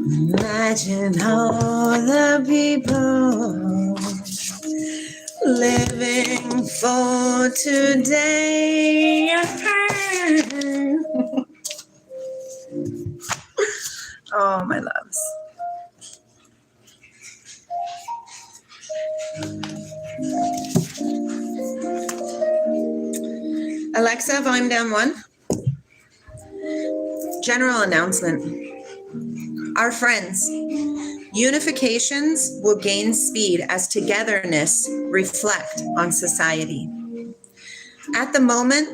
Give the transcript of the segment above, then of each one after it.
Imagine all the people living for today. Oh, my loves. Alexa, volume down 1. General announcement. Our friends, unifications will gain speed as togetherness reflect on society. At the moment,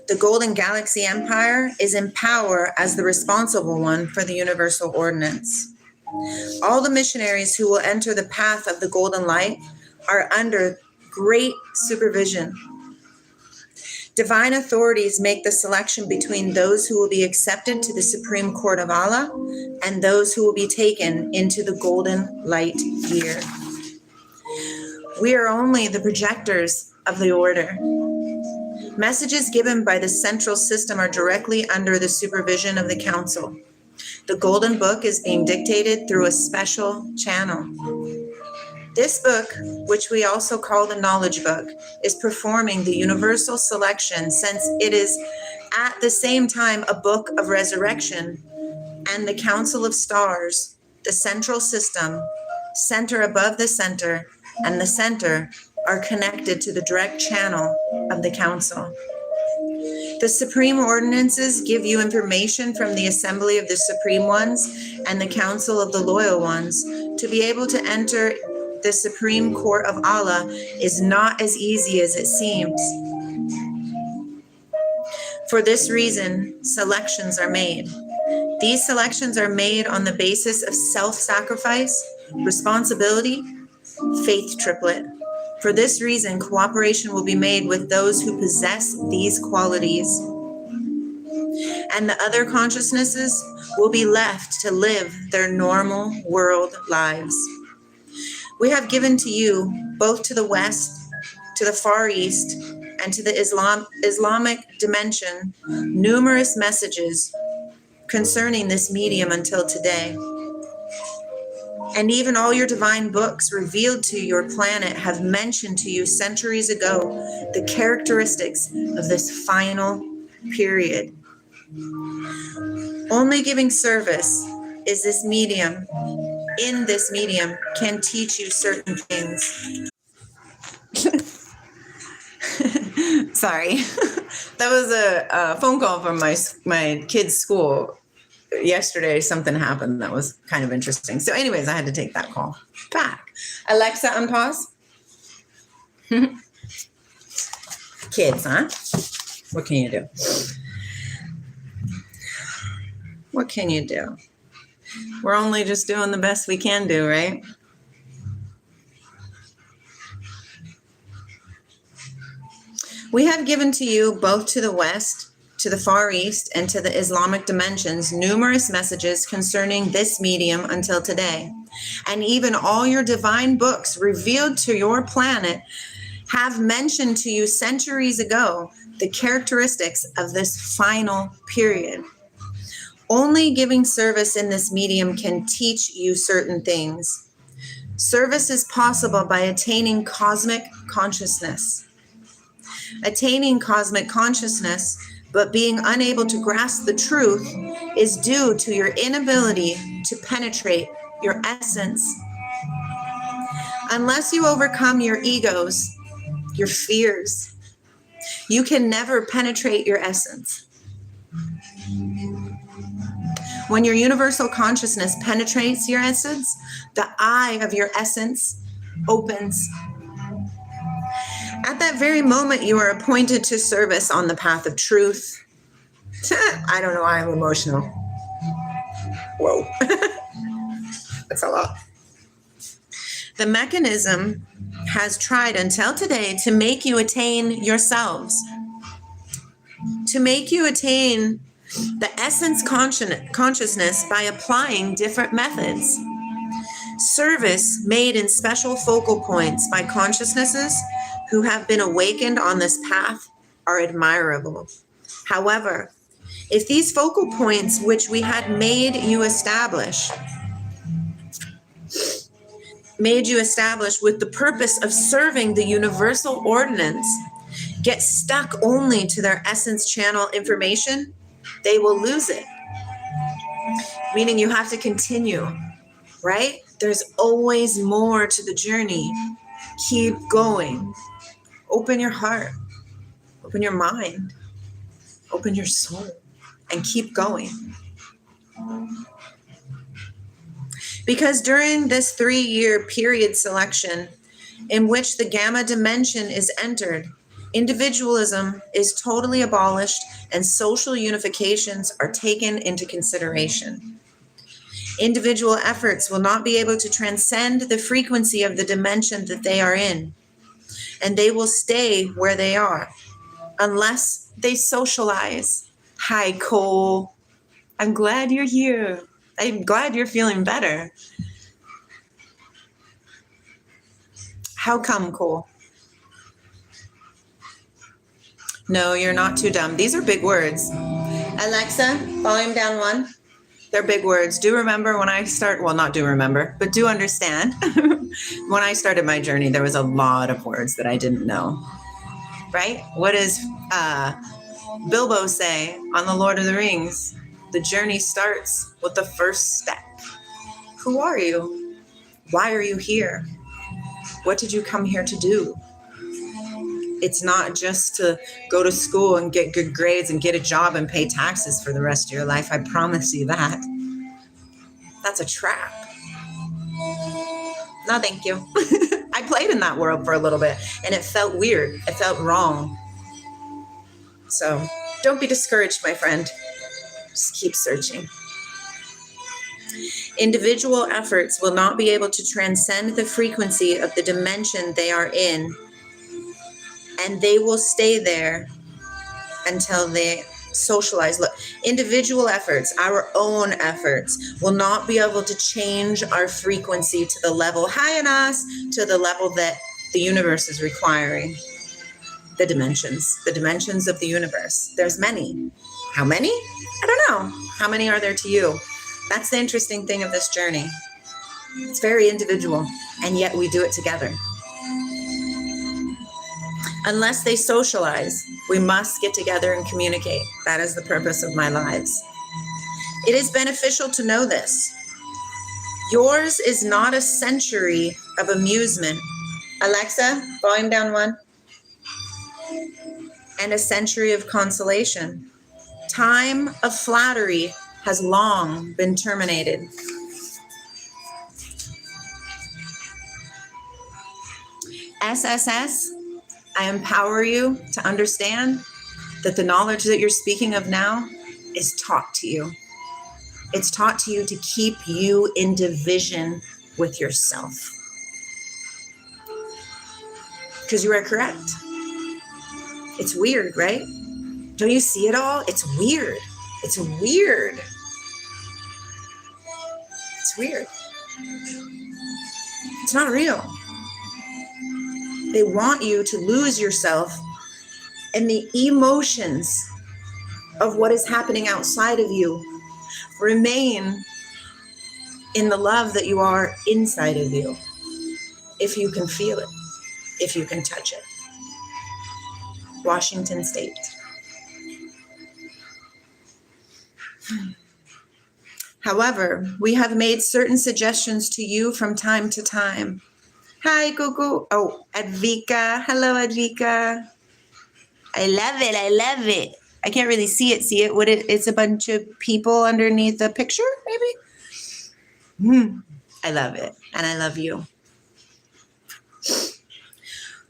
the Golden Galaxy Empire is in power as the responsible one for the universal ordinance. All the missionaries who will enter the path of the golden light are under great supervision. Divine authorities make the selection between those who will be accepted to the Supreme Court of Allah and those who will be taken into the golden light year. We are only the projectors of the order. Messages given by the central system are directly under the supervision of the council. The Golden Book is being dictated through a special channel. This book, which we also call the Knowledge Book, is performing the universal selection since it is at the same time a book of resurrection, and the Council of Stars, the central system, center above the center, and the center are connected to the direct channel of the council. The Supreme Ordinances give you information from the Assembly of the Supreme Ones and the Council of the Loyal Ones. To be able to enter the Supreme Court of Allah is not as easy as it seems. For this reason, selections are made. These selections are made on the basis of self-sacrifice, responsibility, faith triplet. For this reason, cooperation will be made with those who possess these qualities. And the other consciousnesses will be left to live their normal world lives. We have given to you, both to the West, to the Far East, and to the Islamic dimension, numerous messages concerning this medium until today. And even all your divine books revealed to your planet have mentioned to you centuries ago the characteristics of this final period. Only giving service is this medium. In this medium can teach you certain things. Sorry, that was a phone call from my kid's school. Yesterday, something happened that was kind of interesting. So anyways, I had to take that call back. Alexa, unpause. Kids, huh? What can you do? What can you do? We're only just doing the best we can do, right? We have given to you, both to the West, to the Far East, and to the Islamic dimensions, numerous messages concerning this medium until today. And even all your divine books revealed to your planet have mentioned to you centuries ago the characteristics of this final period. Only giving service in this medium can teach you certain things. Service is possible by attaining cosmic consciousness. Attaining cosmic consciousness, but being unable to grasp the truth, is due to your inability to penetrate your essence. Unless you overcome your egos, your fears, you can never penetrate your essence. When your universal consciousness penetrates your essence, the eye of your essence opens. At that very moment, you are appointed to service on the path of truth. I don't know why I'm emotional. Whoa. That's a lot. The mechanism has tried until today to make you attain yourselves, to make you attain the essence consciousness by applying different methods. Service made in special focal points by consciousnesses who have been awakened on this path are admirable. However, if these focal points which we had made you establish with the purpose of serving the universal ordinance, get stuck only to their essence channel information, they will lose it. Meaning you have to continue, right? There's always more to the journey. Keep going. Open your heart, open your mind, open your soul, and keep going. Because during this 3-year period selection in which the gamma dimension is entered, individualism is totally abolished and social unifications are taken into consideration. Individual efforts will not be able to transcend the frequency of the dimension that they are in, and they will stay where they are unless they socialize. Hi, Cole. I'm glad you're here. I'm glad you're feeling better. How come, Cole? No, you're not too dumb. These are big words. Alexa, volume down 1. They're big words. Do remember when I start, well, not do remember, but do understand. When I started my journey, there was a lot of words that I didn't know, right? What does Bilbo say on The Lord of the Rings? The journey starts with the first step. Who are you? Why are you here? What did you come here to do? It's not just to go to school and get good grades and get a job and pay taxes for the rest of your life. I promise you that. That's a trap. No, thank you. I played in that world for a little bit and it felt weird. It felt wrong. So don't be discouraged, my friend. Just keep searching. Individual efforts will not be able to transcend the frequency of the dimension they are in, and they will stay there until they socialize. Look, individual efforts, our own efforts, will not be able to change our frequency to the level high in us, to the level that the universe is requiring. The dimensions of the universe. There's many. How many? I don't know. How many are there to you? That's the interesting thing of this journey. It's very individual, and yet we do it together. Unless they socialize, we must get together and communicate. That is the purpose of my lives. It is beneficial to know this. Yours is not a century of amusement. Alexa, volume down 1. And a century of consolation. Time of flattery has long been terminated. SSS, I empower you to understand that the knowledge that you're speaking of now is taught to you. It's taught to you to keep you in division with yourself. Because you are correct. It's weird, right? Don't you see it all? It's weird. It's weird. It's weird. It's not real. They want you to lose yourself in the emotions of what is happening outside of you. Remain in the love that you are inside of you. If you can feel it, if you can touch it. Washington State. However, we have made certain suggestions to you from time to time. Hi, Coco. Oh, Advika. Hello, Advika. I love it. I love it. I can't really see it. See it? It's a bunch of people underneath the picture, maybe? I love it. And I love you.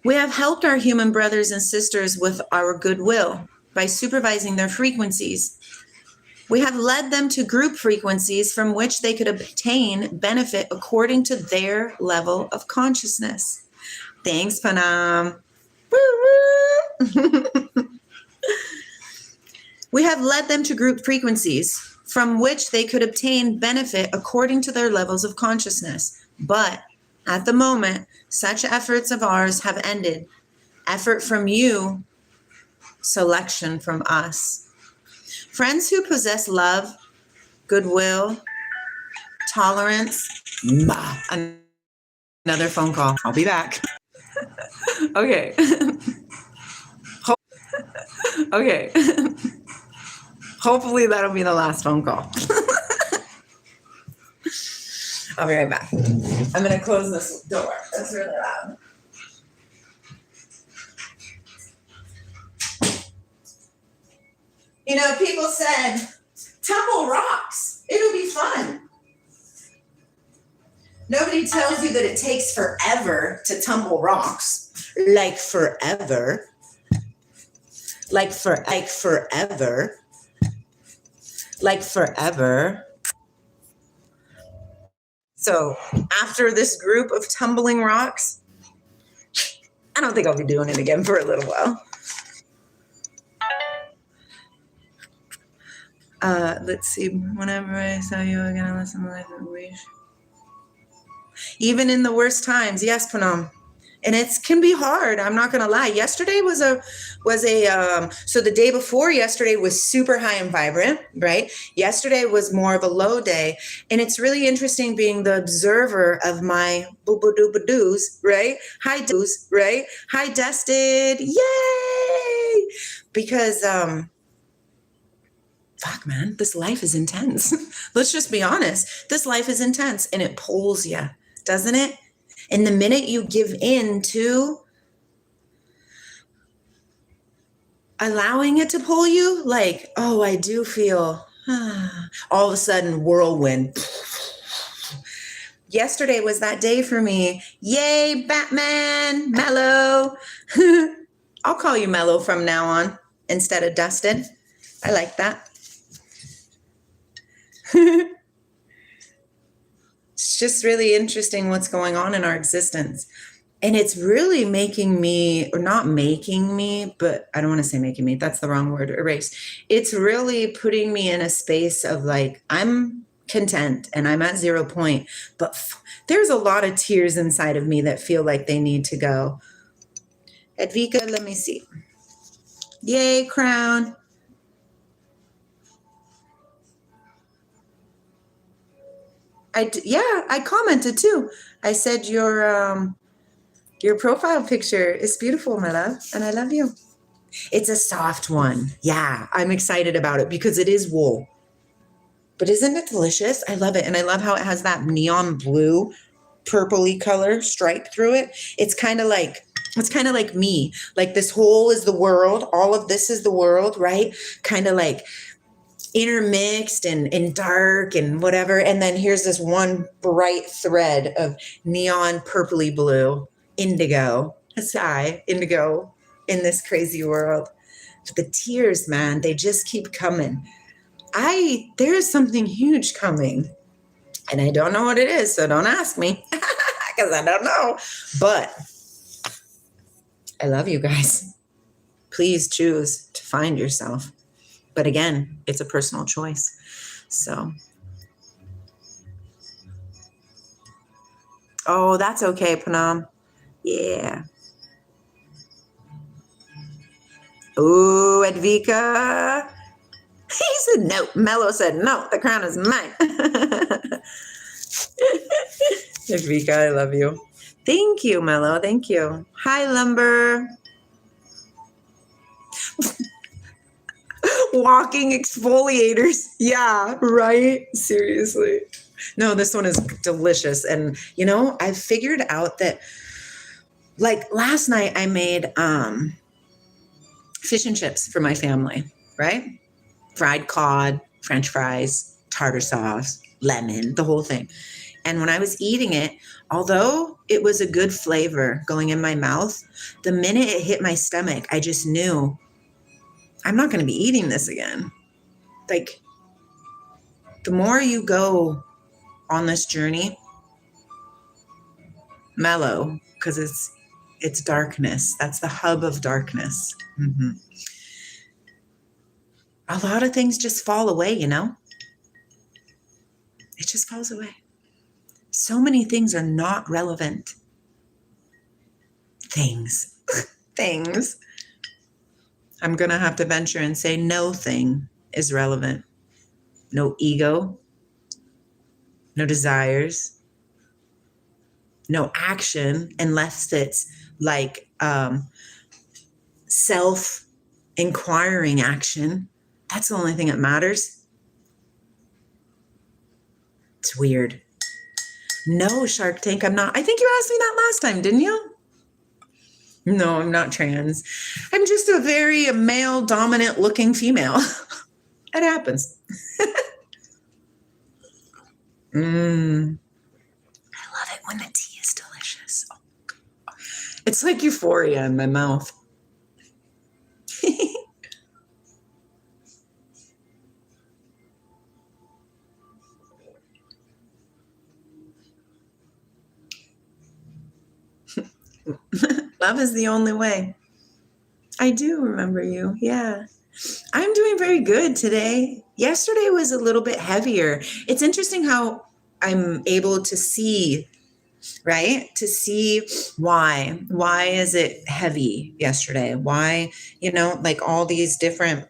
We have helped our human brothers and sisters with our goodwill by supervising their frequencies. We have led them to group frequencies from which they could obtain benefit according to their level of consciousness. Thanks, Panam. We have led them to group frequencies from which they could obtain benefit according to their levels of consciousness. But at the moment, such efforts of ours have ended. Effort from you selection from us. Friends who possess love, goodwill, tolerance. Another phone call. I'll be back. Okay. Okay. Hopefully that'll be the last phone call. I'll be right back. I'm going to close this door. That's really loud. You know, people said, tumble rocks. It'll be fun. Nobody tells you that it takes forever to tumble rocks. Like forever. Like forever. So after this group of tumbling rocks, I don't think I'll be doing it again for a little while. Let's see. Whenever I saw you again, I listened to life and wish. Even in the worst times, yes, Panam. And it can be hard. I'm not going to lie. Yesterday was so the day before yesterday was super high and vibrant, right? Yesterday was more of a low day. And it's really interesting being the observer of my boo-boo-doo-ba-doos, right? Hi, Dusted. Yay! Because, fuck, man, this life is intense. Let's just be honest. This life is intense and it pulls you, doesn't it? And the minute you give in to allowing it to pull you, like, oh, I do feel, all of a sudden, whirlwind. Yesterday was that day for me. Yay, Batman, Mellow. I'll call you Mellow from now on instead of Dusted. I like that. It's just really interesting what's going on in our existence. And it's really making me, or not making me, but I don't want to say making me, that's the wrong word, erase. It's really putting me in a space of like, I'm content and I'm at 0 point, but there's a lot of tears inside of me that feel like they need to go. Edvika, let me see. Yay, crown. I commented too. I said your profile picture is beautiful, my love, and I love you. It's a soft one. Yeah, I'm excited about it because it is wool. But isn't it delicious? I love it. And I love how it has that neon blue, purpley color stripe through it. It's kind of like me. Like this whole is the world. All of this is the world, right? Kind of like intermixed and dark and whatever. And then here's this one bright thread of neon purpley blue, indigo in this crazy world. The tears, man, they just keep coming. There's something huge coming and I don't know what it is. So don't ask me because I don't know, but I love you guys. Please choose to find yourself. But again, it's a personal choice. So, oh, that's okay, Panam. Yeah. Ooh, Edvika. He said no. Mello said no. The crown is mine. Edvika, I love you. Thank you, Mello. Thank you. Hi, Lumber. Walking exfoliators. Yeah, right? Seriously. No, this one is delicious. And, you know, I figured out that, like, last night I made fish and chips for my family, right? Fried cod, French fries, tartar sauce, lemon, the whole thing. And when I was eating it, although it was a good flavor going in my mouth, the minute it hit my stomach, I just knew I'm not going to be eating this again. Like, the more you go on this journey, mellow, because it's darkness. That's the hub of darkness. Mm-hmm. A lot of things just fall away, you know? It just falls away. So many things are not relevant. Things. I'm going to have to venture and say no thing is relevant. No ego, no desires, no action, unless it's like self-inquiring action. That's the only thing that matters. It's weird. No, Shark Tank, I'm not. I think you asked me that last time, didn't you? No, I'm not trans. I'm just a very male dominant looking female. It happens. I love it when the tea is delicious. Oh, it's like euphoria in my mouth. Love is the only way. I do remember you. Yeah. I'm doing very good today. Yesterday was a little bit heavier. It's interesting how I'm able to see, right? To see why. Why is it heavy yesterday? Why, like all these different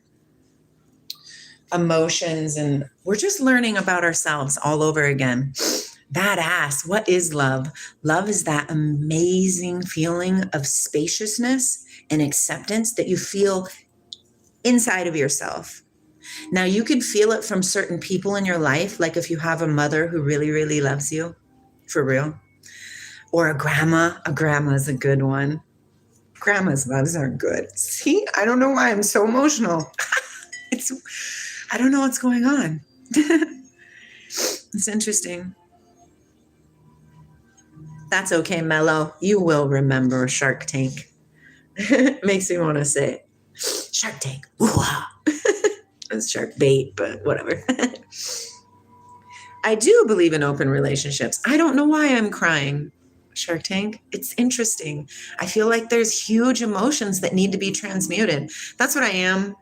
emotions, and we're just learning about ourselves all over again. Badass. What is love? Love is that amazing feeling of spaciousness and acceptance that you feel inside of yourself. Now, you could feel it from certain people in your life, like if you have a mother who really, really loves you, for real, or a grandma. A grandma is a good one. Grandma's loves are good. See, I don't know why I'm so emotional. I don't know what's going on. It's interesting. That's okay, Mello. You will remember Shark Tank. Makes me want to say it. Shark Tank. Ooh-ah. It's shark bait, but whatever. I do believe in open relationships. I don't know why I'm crying, Shark Tank. It's interesting. I feel like there's huge emotions that need to be transmuted. That's what I am.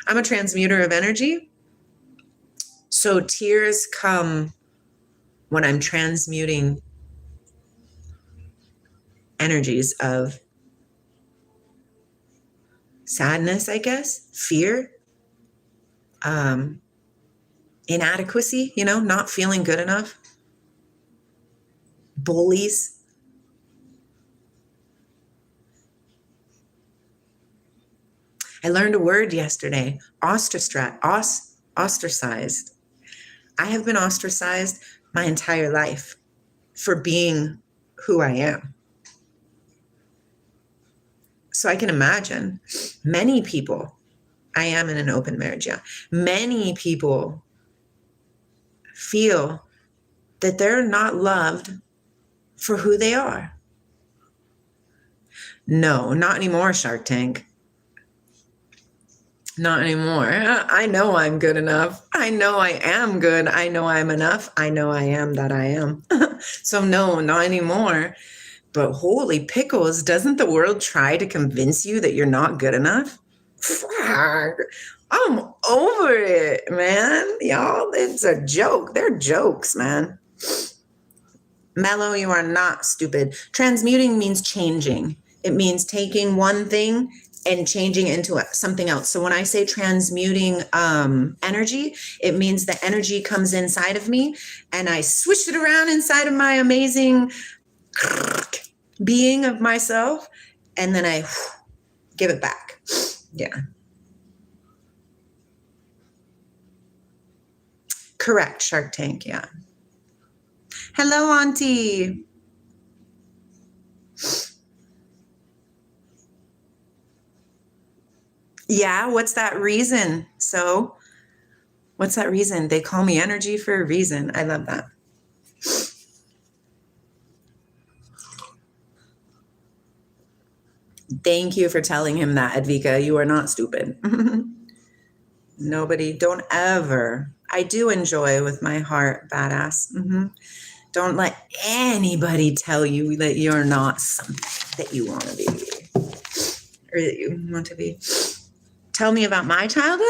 I'm a transmuter of energy. So tears come when I'm transmuting energies of sadness, I guess, fear, inadequacy, not feeling good enough, bullies. I learned a word yesterday, ostracized. I have been ostracized my entire life for being who I am. So I can imagine many people, I am in an open marriage, yeah. Many people feel that they're not loved for who they are. No, not anymore, Shark Tank. Not anymore. I know I'm good enough. I know I am good. I know I'm enough. I know I am that I am. So no, not anymore. But holy pickles, doesn't the world try to convince you that you're not good enough? I'm over it, man. Y'all, it's a joke. They're jokes, man. Mellow, you are not stupid. Transmuting means changing. It means taking one thing and changing into something else. So when I say transmuting energy, it means the energy comes inside of me and I swish it around inside of my amazing being of myself, and then I give it back. Yeah. Correct, Shark Tank, yeah. Hello, Auntie. Yeah, what's that reason? So, what's that reason? They call me energy for a reason. I love that. Thank you for telling him that, Advika. You are not stupid. Nobody, don't ever. I do enjoy with my heart, badass. Don't let anybody tell you that you're not something that you want to be or that you want to be. Tell me about my childhood.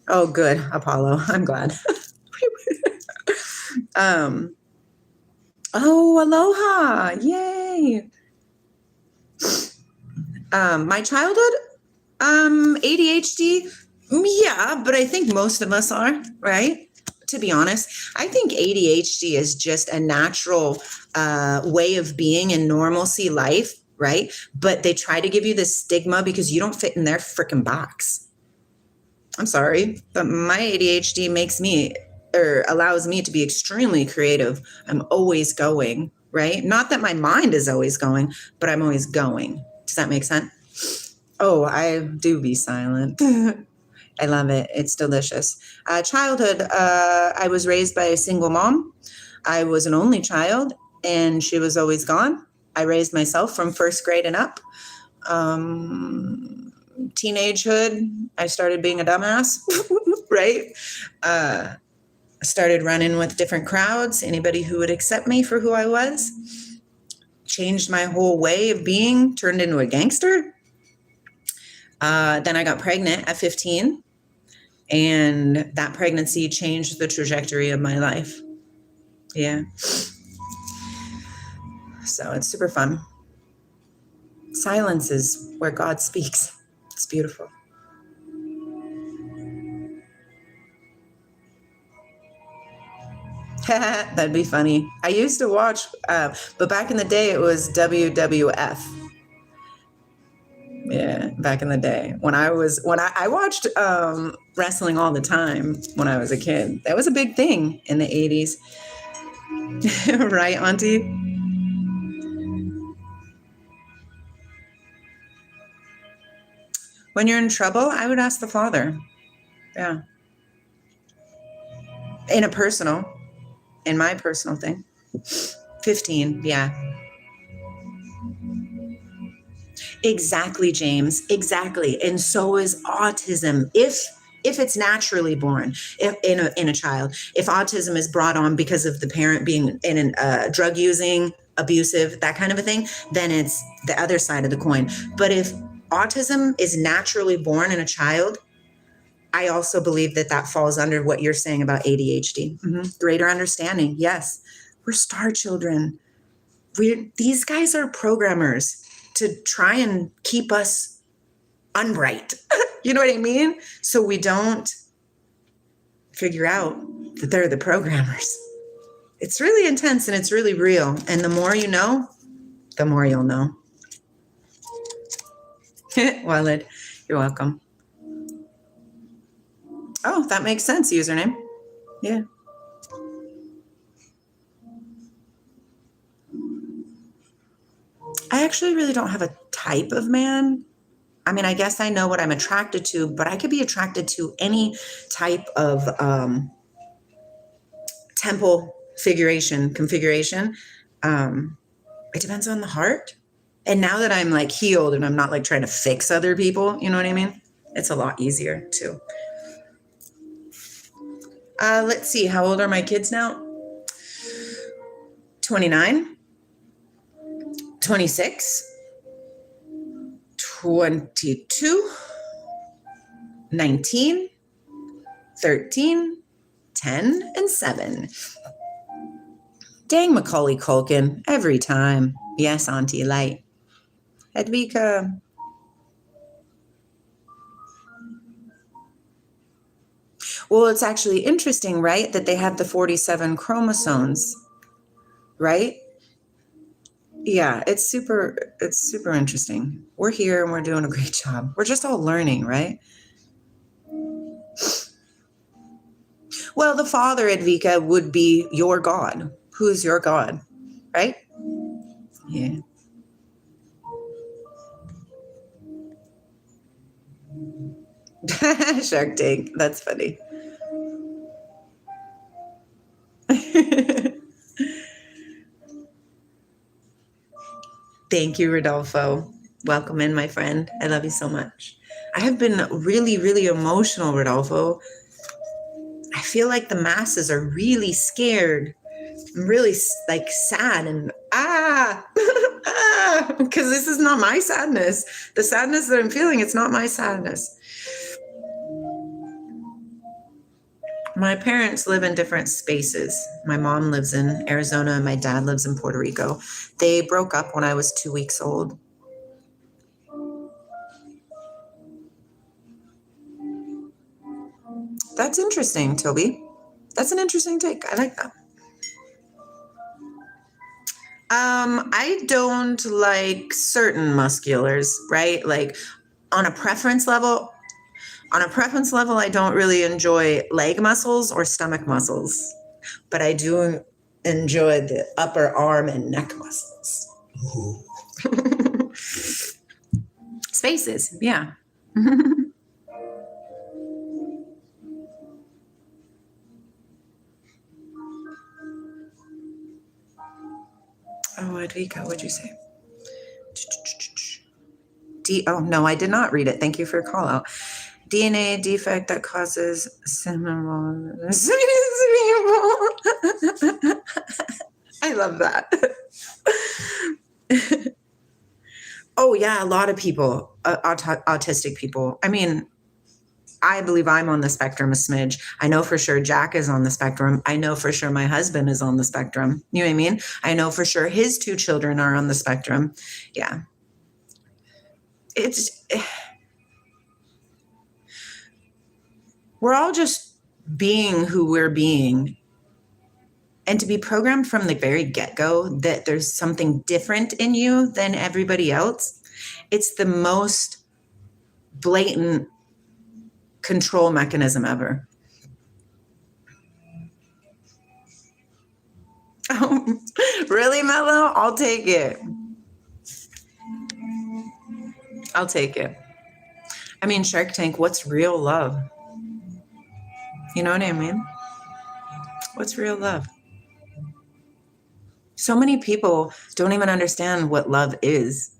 Oh, good, Apollo. I'm glad. Oh, aloha. Yay. My childhood, ADHD, yeah, but I think most of us are, right? To be honest, I think ADHD is just a natural way of being in normalcy life, right? But they try to give you this stigma because you don't fit in their freaking box. I'm sorry, but my ADHD makes me or allows me to be extremely creative. I'm always going, right? Not that my mind is always going, but I'm always going. Does that make sense? Oh, I do be silent. I love it. It's delicious. Childhood, I was raised by a single mom. I was an only child, and she was always gone. I raised myself from first grade and up. Teenagehood, I started being a dumbass, right? I started running with different crowds, anybody who would accept me for who I was. Changed my whole way of being, turned into a gangster. Then I got pregnant at 15, and that pregnancy changed the trajectory of my life. Yeah. So it's super fun. Silence is where God speaks. It's beautiful. That'd be funny. I used to watch, but back in the day, it was WWF. Yeah, back in the day when I watched wrestling all the time when I was a kid. That was a big thing in the 80s. Right, Auntie? When you're in trouble, I would ask the Father. Yeah. In my personal thing. 15, yeah. Exactly, James. Exactly. And so is autism. If it's naturally born in a child, if autism is brought on because of the parent being in drug using, abusive, that kind of a thing, then it's the other side of the coin. But if autism is naturally born in a child, I also believe that falls under what you're saying about ADHD. Mm-hmm. Greater understanding. Yes. We're star children. These guys are programmers to try and keep us unbright. You know what I mean? So we don't figure out that they're the programmers. It's really intense and it's really real. And the more you know, the more you'll know. Walid, you're welcome. Oh, that makes sense, username. Yeah. I actually really don't have a type of man. I mean, I guess I know what I'm attracted to, but I could be attracted to any type of temple configuration. It depends on the heart. And now that I'm like healed and I'm not like trying to fix other people, you know what I mean? It's a lot easier too. Let's see. How old are my kids now? 29, 26, 22, 19, 13, 10, and 7. Dang Macaulay Culkin, every time. Yes, Auntie Light. Edvika. Well, it's actually interesting, right? That they have the 47 chromosomes, right? Yeah, it's super interesting. We're here and we're doing a great job. We're just all learning, right? Well, the Father, Edvika, would be your God. Who's your God, right? Yeah. Shark Tank. That's funny. Thank you, Rodolfo. Welcome in, my friend. I love you so much. I have been really, really emotional, Rodolfo. I feel like the masses are really scared. I'm really like sad and because this is not my sadness. The sadness that I'm feeling, it's not my sadness. My parents live in different spaces. My mom lives in Arizona and my dad lives in Puerto Rico. They broke up when I was 2 weeks old. That's interesting, Toby. That's an interesting take. I like that. I don't like certain musculars, right? Like on a preference level, I don't really enjoy leg muscles or stomach muscles, but I do enjoy the upper arm and neck muscles. Spaces, yeah. Oh, Advika, what'd you say? Oh, no, I did not read it. Thank you for your call out. DNA defect that causes I love that. Oh, yeah, a lot of people, autistic people. I mean, I believe I'm on the spectrum a smidge. I know for sure Jack is on the spectrum. I know for sure my husband is on the spectrum. You know what I mean? I know for sure his 2 children are on the spectrum. Yeah. We're all just being who we're being. And to be programmed from the very get-go that there's something different in you than everybody else, it's the most blatant control mechanism ever. Oh, really, Mello? I'll take it. I'll take it. I mean, Shark Tank, what's real love? You know what I mean? What's real love? So many people don't even understand what love is.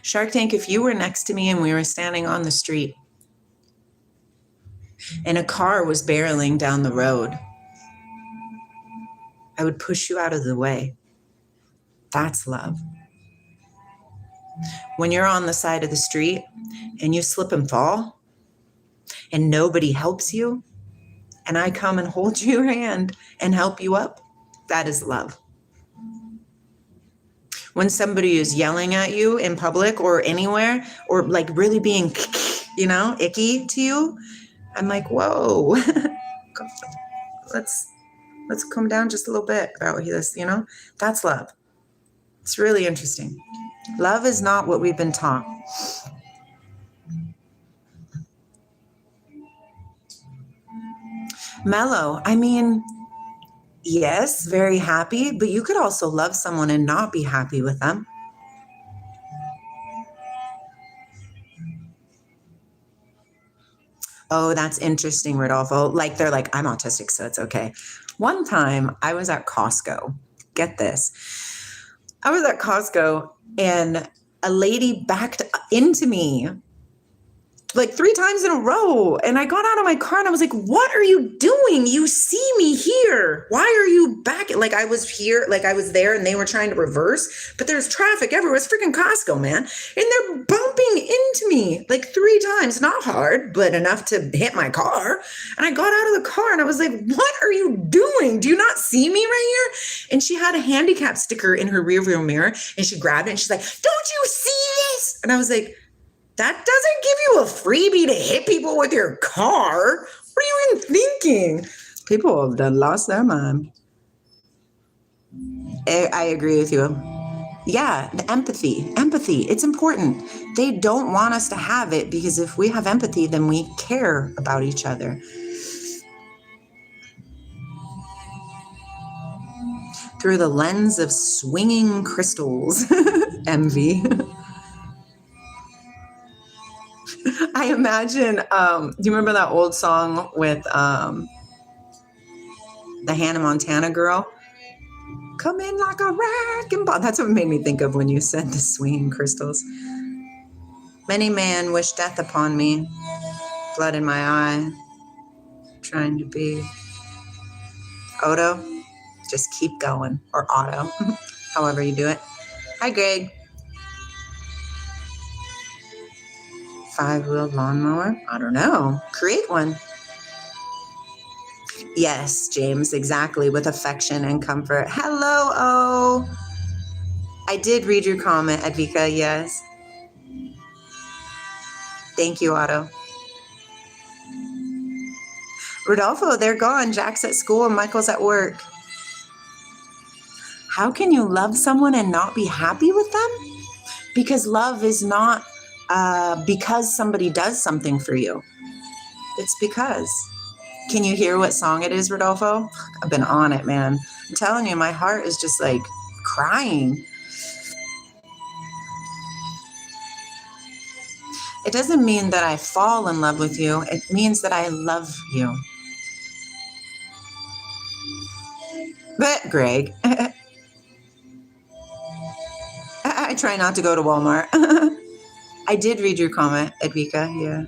Shark Tank, if you were next to me and we were standing on the street and a car was barreling down the road, I would push you out of the way. That's love. When you're on the side of the street and you slip and fall and nobody helps you, and I come and hold your hand and help you up, that is love. When somebody is yelling at you in public or anywhere, or like really being, you know, icky to you, I'm like, whoa, let's come down just a little bit about this, you know? That's love. It's really interesting. Love is not what we've been taught. Mellow, I mean, yes, very happy, but you could also love someone and not be happy with them. Oh, that's interesting, Rodolfo. Like they're like, I'm autistic, so it's okay. One time I was at Costco. Get this. I was at Costco and a lady backed into me like 3 times in a row. And I got out of my car and I was like, what are you doing? You see me here. Why are you back? Like I was here, like I was there and they were trying to reverse, but there's traffic everywhere. It's freaking Costco, man. And they're bumping into me like 3 times, not hard, but enough to hit my car. And I got out of the car and I was like, what are you doing? Do you not see me right here? And she had a handicap sticker in her rearview mirror and she grabbed it and she's like, don't you see this? And I was like, that doesn't give you a freebie to hit people with your car. What are you even thinking? People have done lost their mind. I agree with you. Yeah, the empathy. It's important. They don't want us to have it because if we have empathy, then we care about each other. Through the lens of swinging crystals. Envy. I imagine, do you remember that old song with the Hannah Montana girl? Come in like a wrecking ball. That's what made me think of when you said the swinging crystals. Many man wish death upon me. Blood in my eye. Trying to be. Odo, just keep going. Or Otto, however you do it. Hi, Greg. 5-wheeled lawnmower? I don't know. Create one. Yes, James, exactly. With affection and comfort. Hello, O. I did read your comment, Advika, yes. Thank you, Otto. Rodolfo, they're gone. Jack's at school and Michael's at work. How can you love someone and not be happy with them? Because love is not because somebody does something for you. It's because. Can you hear what song it is, Rodolfo? I've been on it, man. I'm telling you, my heart is just like crying. It doesn't mean that I fall in love with you. It means that I love you. But Greg, I try not to go to Walmart. I did read your comment, Edvika. Yeah.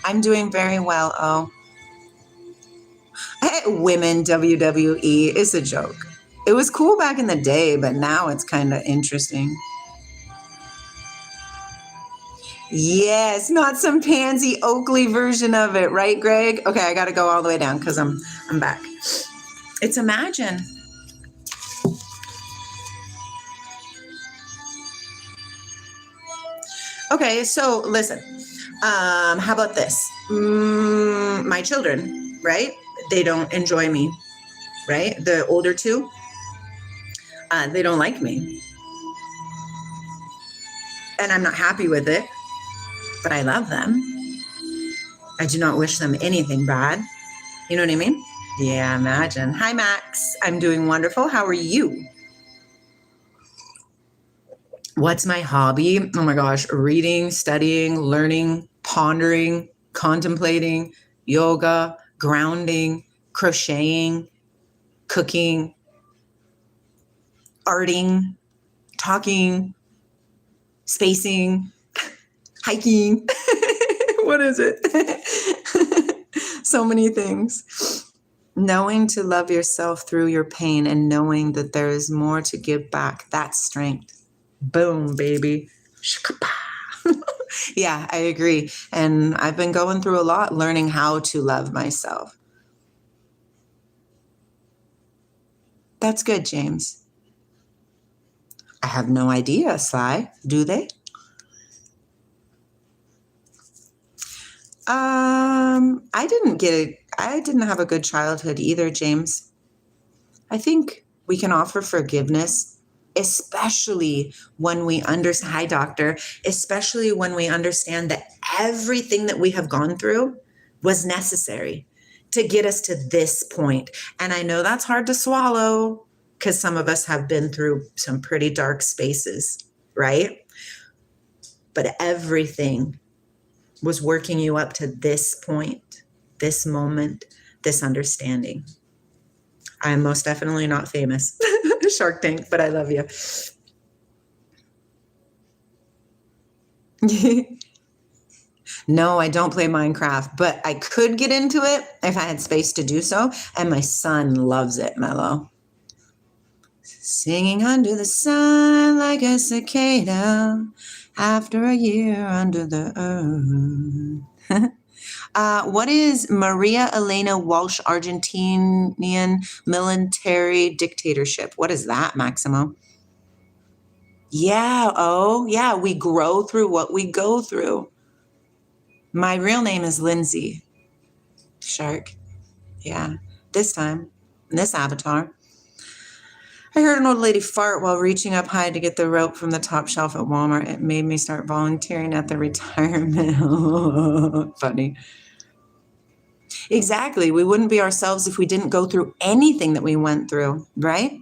I'm doing very well. Oh. Women WWE is a joke. It was cool back in the day, but now it's kind of interesting. Yes, not some pansy Oakley version of it, right, Greg? Okay, I got to go all the way down because I'm back. It's Imagine. Okay, so listen. How about this? My children, right? They don't enjoy me, right? The older two, they don't like me. And I'm not happy with it, but I love them. I do not wish them anything bad. You know what I mean? Yeah, imagine. Hi, Max. I'm doing wonderful. How are you? What's my hobby? Oh my gosh, reading, studying, learning, pondering, contemplating, yoga, grounding, crocheting, cooking, arting, talking, spacing, hiking. What is it? So many things. Knowing to love yourself through your pain and knowing that there is more to give back. That's strength. Boom, baby. Yeah, I agree. And I've been going through a lot, learning how to love myself. That's good, James. I have no idea, Sly. Do they? I didn't have a good childhood either, James. I think we can offer forgiveness, especially when we understand, hi, doctor, especially when we understand that everything that we have gone through was necessary to get us to this point. And I know that's hard to swallow because some of us have been through some pretty dark spaces, right? But everything was working you up to this point, this moment, this understanding. I am most definitely not famous, Shark Tank, but I love you. No, I don't play Minecraft, but I could get into it if I had space to do so. And my son loves it, Mello. Singing under the sun like a cicada after a year under the earth. What is Maria Elena Walsh Argentinian military dictatorship? What is that, Maximo? Yeah, oh, yeah, we grow through what we go through. My real name is Lindsay. Shark. Yeah, this time, in this avatar. I heard an old lady fart while reaching up high to get the rope from the top shelf at Walmart. It made me start volunteering at the retirement. Funny. Exactly. We wouldn't be ourselves if we didn't go through anything that we went through, right?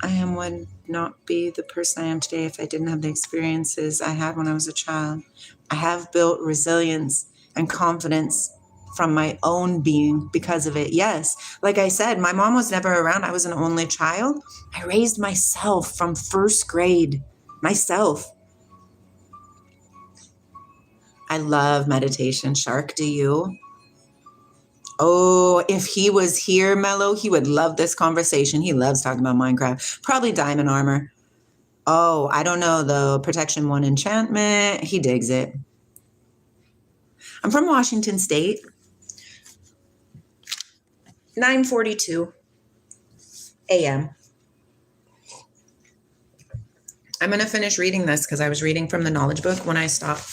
I would not be the person I am today if I didn't have the experiences I had when I was a child. I have built resilience and confidence from my own being because of it. Yes. Like I said, my mom was never around. I was an only child. I raised myself from first grade. Myself. I love meditation. Shark, do you? Oh, if he was here, Mello, he would love this conversation. He loves talking about Minecraft. Probably diamond armor. Oh, I don't know, though. Protection 1 enchantment. He digs it. I'm from Washington State. 9:42 a.m. I'm going to finish reading this because I was reading from the knowledge book when I stopped.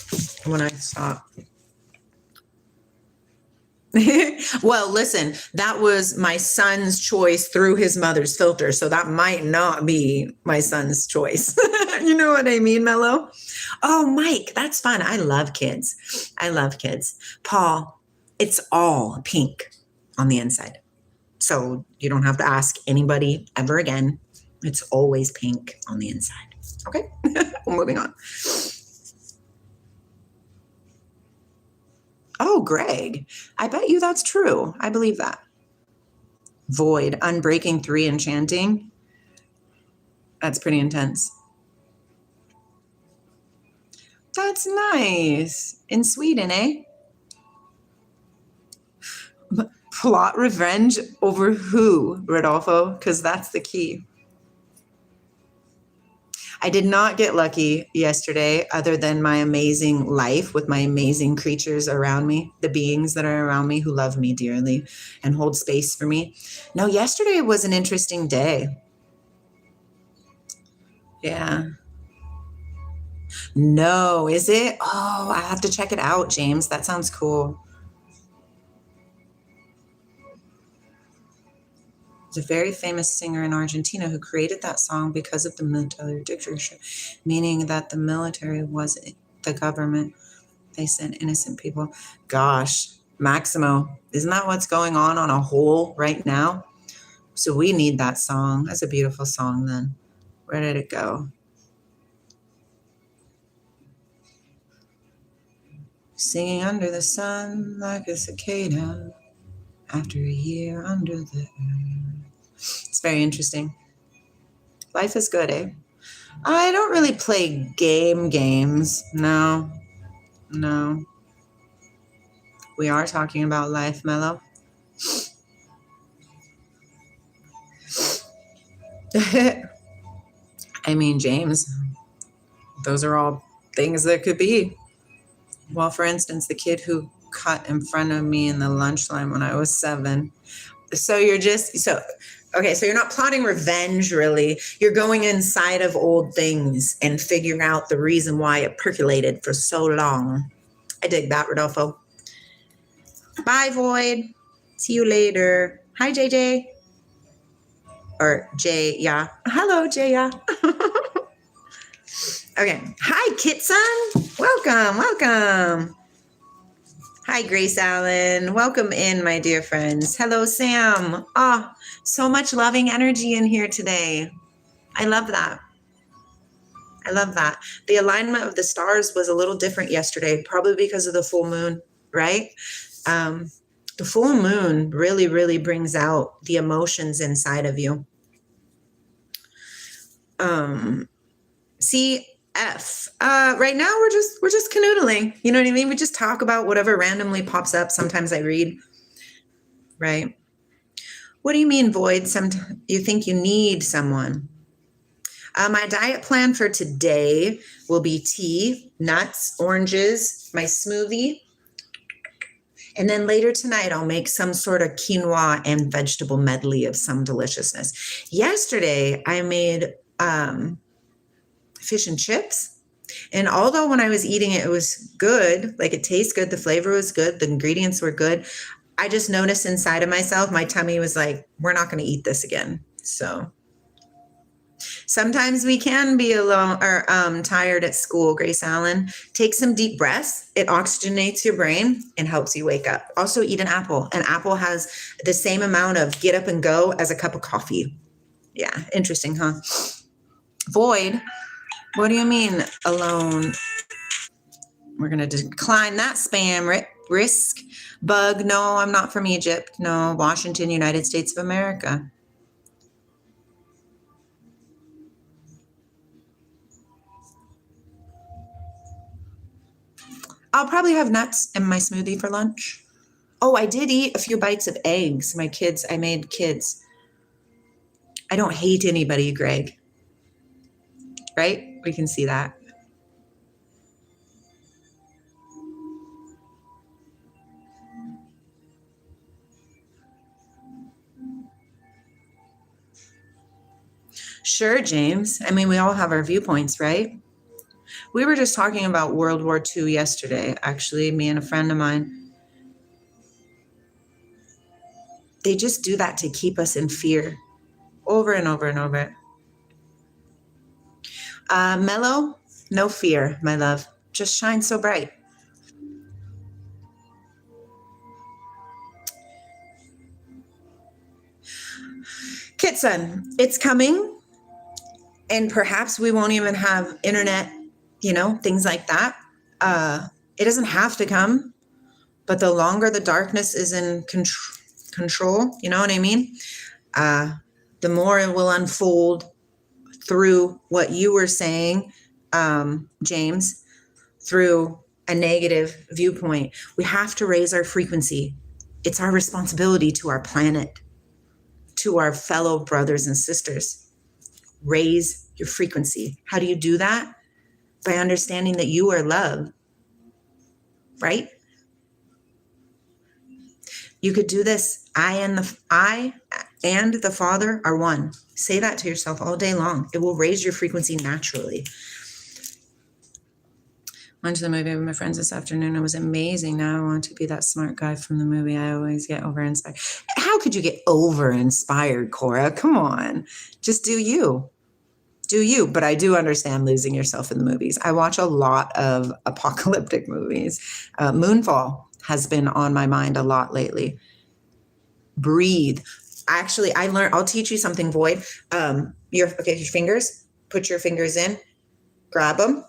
Well, listen, that was my son's choice through his mother's filter. So that might not be my son's choice. You know what I mean, Mello? Oh, Mike, that's fun. I love kids. I love kids. Paul, it's all pink on the inside. So you don't have to ask anybody ever again. It's always pink on the inside. Okay, moving on. Oh, Greg, I bet you that's true. I believe that. Void, Unbreaking 3 Enchanting. That's pretty intense. That's nice. In Sweden, eh? Plot revenge over who, Rodolfo? Because that's the key. I did not get lucky yesterday other than my amazing life with my amazing creatures around me, the beings that are around me who love me dearly and hold space for me. No, yesterday was an interesting day. Yeah. No, is it? Oh, I have to check it out, James. That sounds cool. There's a very famous singer in Argentina who created that song because of the military dictatorship, meaning that the military was the government. They sent innocent people. Gosh, Maximo, isn't that what's going on a whole right now? So we need that song. That's a beautiful song then. Where did it go? Singing under the sun like a cicada after a year under the earth. It's very interesting. Life is good, eh? I don't really play games. No. We are talking about life, Mello. I mean, James, those are all things that could be. Well, for instance, the kid who cut in front of me in the lunchtime when I was 7. So you're not plotting revenge, really. You're going inside of old things and figuring out the reason why it percolated for so long. I dig that, Rodolfo. Bye, Void. See you later. Hi, JJ. Or Jay, yeah. Hello, Jay, yeah. Okay. Hi, Kitson. Welcome. Hi, Grace Allen. Welcome in, my dear friends. Hello, Sam. So much loving energy in here today. I love that. The alignment of the stars was a little different yesterday, probably because of the full moon, right? The full moon really, really brings out the emotions inside of you. CF. Right now we're just canoodling. You know what I mean? We just talk about whatever randomly pops up. Sometimes I read. Right. What do you mean, Void? You think you need someone? My diet plan for today will be tea, nuts, oranges, my smoothie. And then later tonight, I'll make some sort of quinoa and vegetable medley of some deliciousness. Yesterday, I made fish and chips. And although when I was eating it, it was good, like it tastes good, the flavor was good, the ingredients were good, I just noticed inside of myself, my tummy was like, we're not going to eat this again. So sometimes we can be alone or tired at school, Grace Allen. Take some deep breaths. It oxygenates your brain and helps you wake up. Also eat an apple. An apple has the same amount of get up and go as a cup of coffee. Yeah, interesting, huh? Void. What do you mean alone? We're going to decline that spam risk. Bug. No, I'm not from Egypt. No, Washington, United States of America. I'll probably have nuts in my smoothie for lunch. Oh, I did eat a few bites of eggs. I made kids. I don't hate anybody, Greg. Right? We can see that. Sure, James. I mean, we all have our viewpoints, right? We were just talking about World War II yesterday, actually, me and a friend of mine. They just do that to keep us in fear over and over and over. Mellow, no fear, my love. Just shine so bright. Kitson, it's coming. And perhaps we won't even have internet, things like that. It doesn't have to come. But the longer the darkness is in control, you know what I mean? The more it will unfold through what you were saying, James, through a negative viewpoint. We have to raise our frequency. It's our responsibility to our planet, to our fellow brothers and sisters. Raise your frequency. How do you do that? By understanding that you are love, right? You could do this. I and the Father are one. Say that to yourself all day long. It will raise your frequency naturally. Went to the movie with my friends this afternoon. It was amazing. Now I want to be that smart guy from the movie. I always get over-inspired. How could you get over-inspired, Cora? Come on. Just do you. Do you. But I do understand losing yourself in the movies. I watch a lot of apocalyptic movies. Moonfall has been on my mind a lot lately. Breathe. Actually, I'll teach you something, Void. Your fingers, put your fingers in, grab them.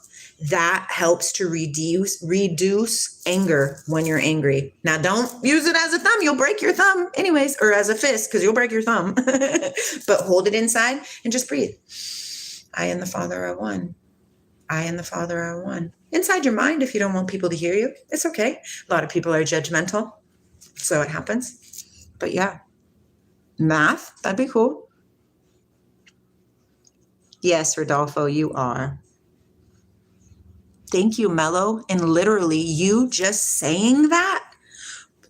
That helps to reduce anger when you're angry. Now, don't use it as a thumb. You'll break your thumb anyways, or as a fist, because you'll break your thumb. But hold it inside and just breathe. I and the Father are one. I and the Father are one. Inside your mind, if you don't want people to hear you, it's okay. A lot of people are judgmental, so it happens. But yeah, math, that'd be cool. Yes, Rodolfo, you are. Thank you, Mello. And literally, you just saying that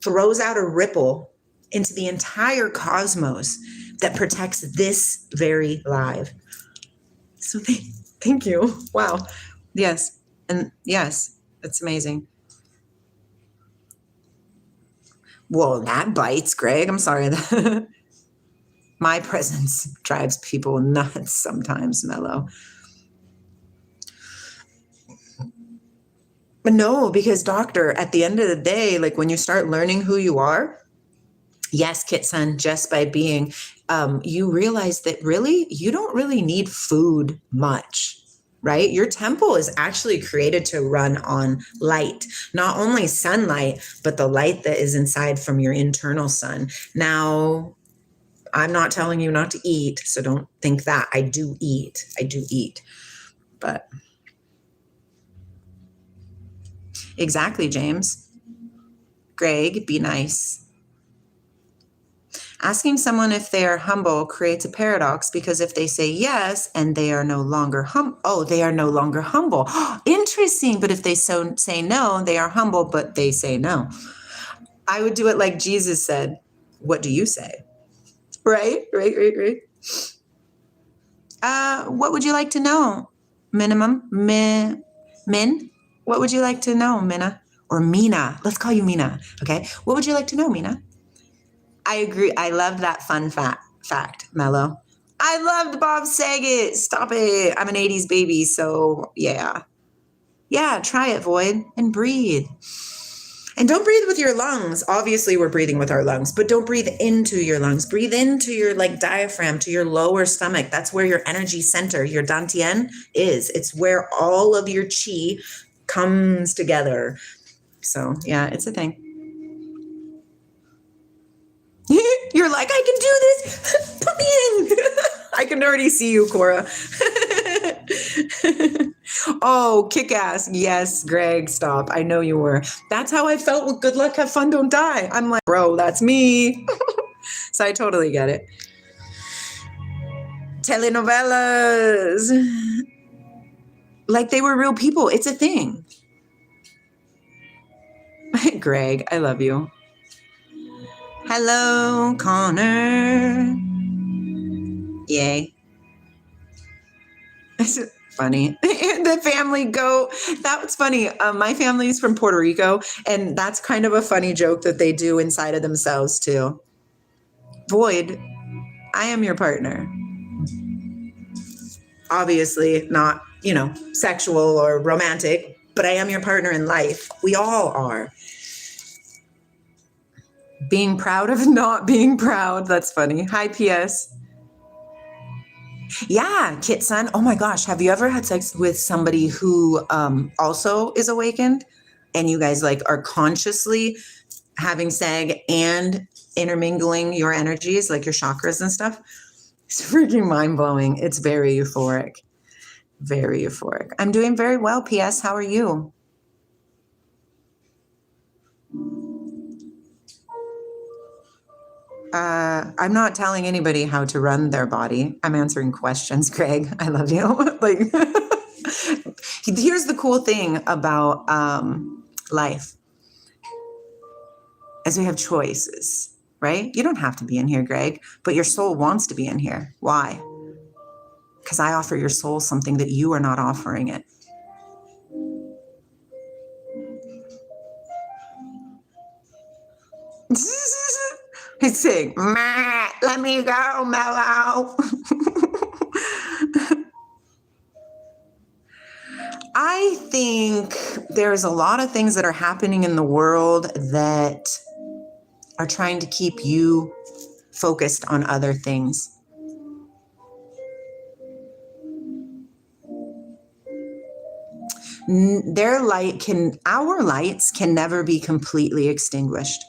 throws out a ripple into the entire cosmos that protects this very live. So thank you. Wow. Yes. And yes, that's amazing. Whoa, that bites, Greg. I'm sorry. My presence drives people nuts sometimes, Mello. But no, because doctor, at the end of the day, like when you start learning who you are, yes, Kitson, just by being, you realize that really, you don't really need food much, right? Your temple is actually created to run on light, not only sunlight, but the light that is inside from your internal sun. Now, I'm not telling you not to eat, so don't think that. I do eat, but... Exactly, James. Greg, be nice. Asking someone if they are humble creates a paradox because if they say yes and they are no longer they are no longer humble. Interesting. But if they say no, they are humble, but they say no. I would do it like Jesus said. What do you say? Right. What would you like to know? Minimum. Min? What would you like to know, Minna? Or Mina. Let's call you Mina, okay? What would you like to know, Mina? I agree. I love that fun fact, Mello. I loved Bob Saget. Stop it. I'm an 80s baby, so yeah. Yeah, try it, Void, and breathe. And don't breathe with your lungs. Obviously, we're breathing with our lungs, but don't breathe into your lungs. Breathe into your diaphragm, to your lower stomach. That's where your energy center, your dantian is. It's where all of your chi comes together. So yeah, it's a thing. You're like, I can do this. Put me in. I can already see you, Cora. Oh, kick ass. Yes, Greg, stop. I know you were. That's how I felt with Good Luck, Have Fun, Don't Die. I'm like, bro, that's me. So I totally get it. Telenovelas. Like they were real people. It's a thing. Greg, I love you. Hello, Connor. Yay. It's funny. The family goat. That was funny. My family is from Puerto Rico, and that's kind of a funny joke that they do inside of themselves too. Void, I am your partner. Obviously not, sexual or romantic, but I am your partner in life. We all are. Being proud of not being proud. That's funny. Hi, PS. Yeah, Kit-san. Oh my gosh. Have you ever had sex with somebody who also is awakened? And you guys like are consciously having sex and intermingling your energies, like your chakras and stuff? It's freaking mind-blowing. It's very euphoric. Very euphoric. I'm doing very well, PS. How are you? I'm not telling anybody how to run their body. I'm answering questions, Greg. I love you. Like, here's the cool thing about life, is we have choices, right? You don't have to be in here, Greg, but your soul wants to be in here. Why? Because I offer your soul something that you are not offering it. He's saying, let me go, Mellow. I think there's a lot of things that are happening in the world that are trying to keep you focused on other things. Our lights can never be completely extinguished.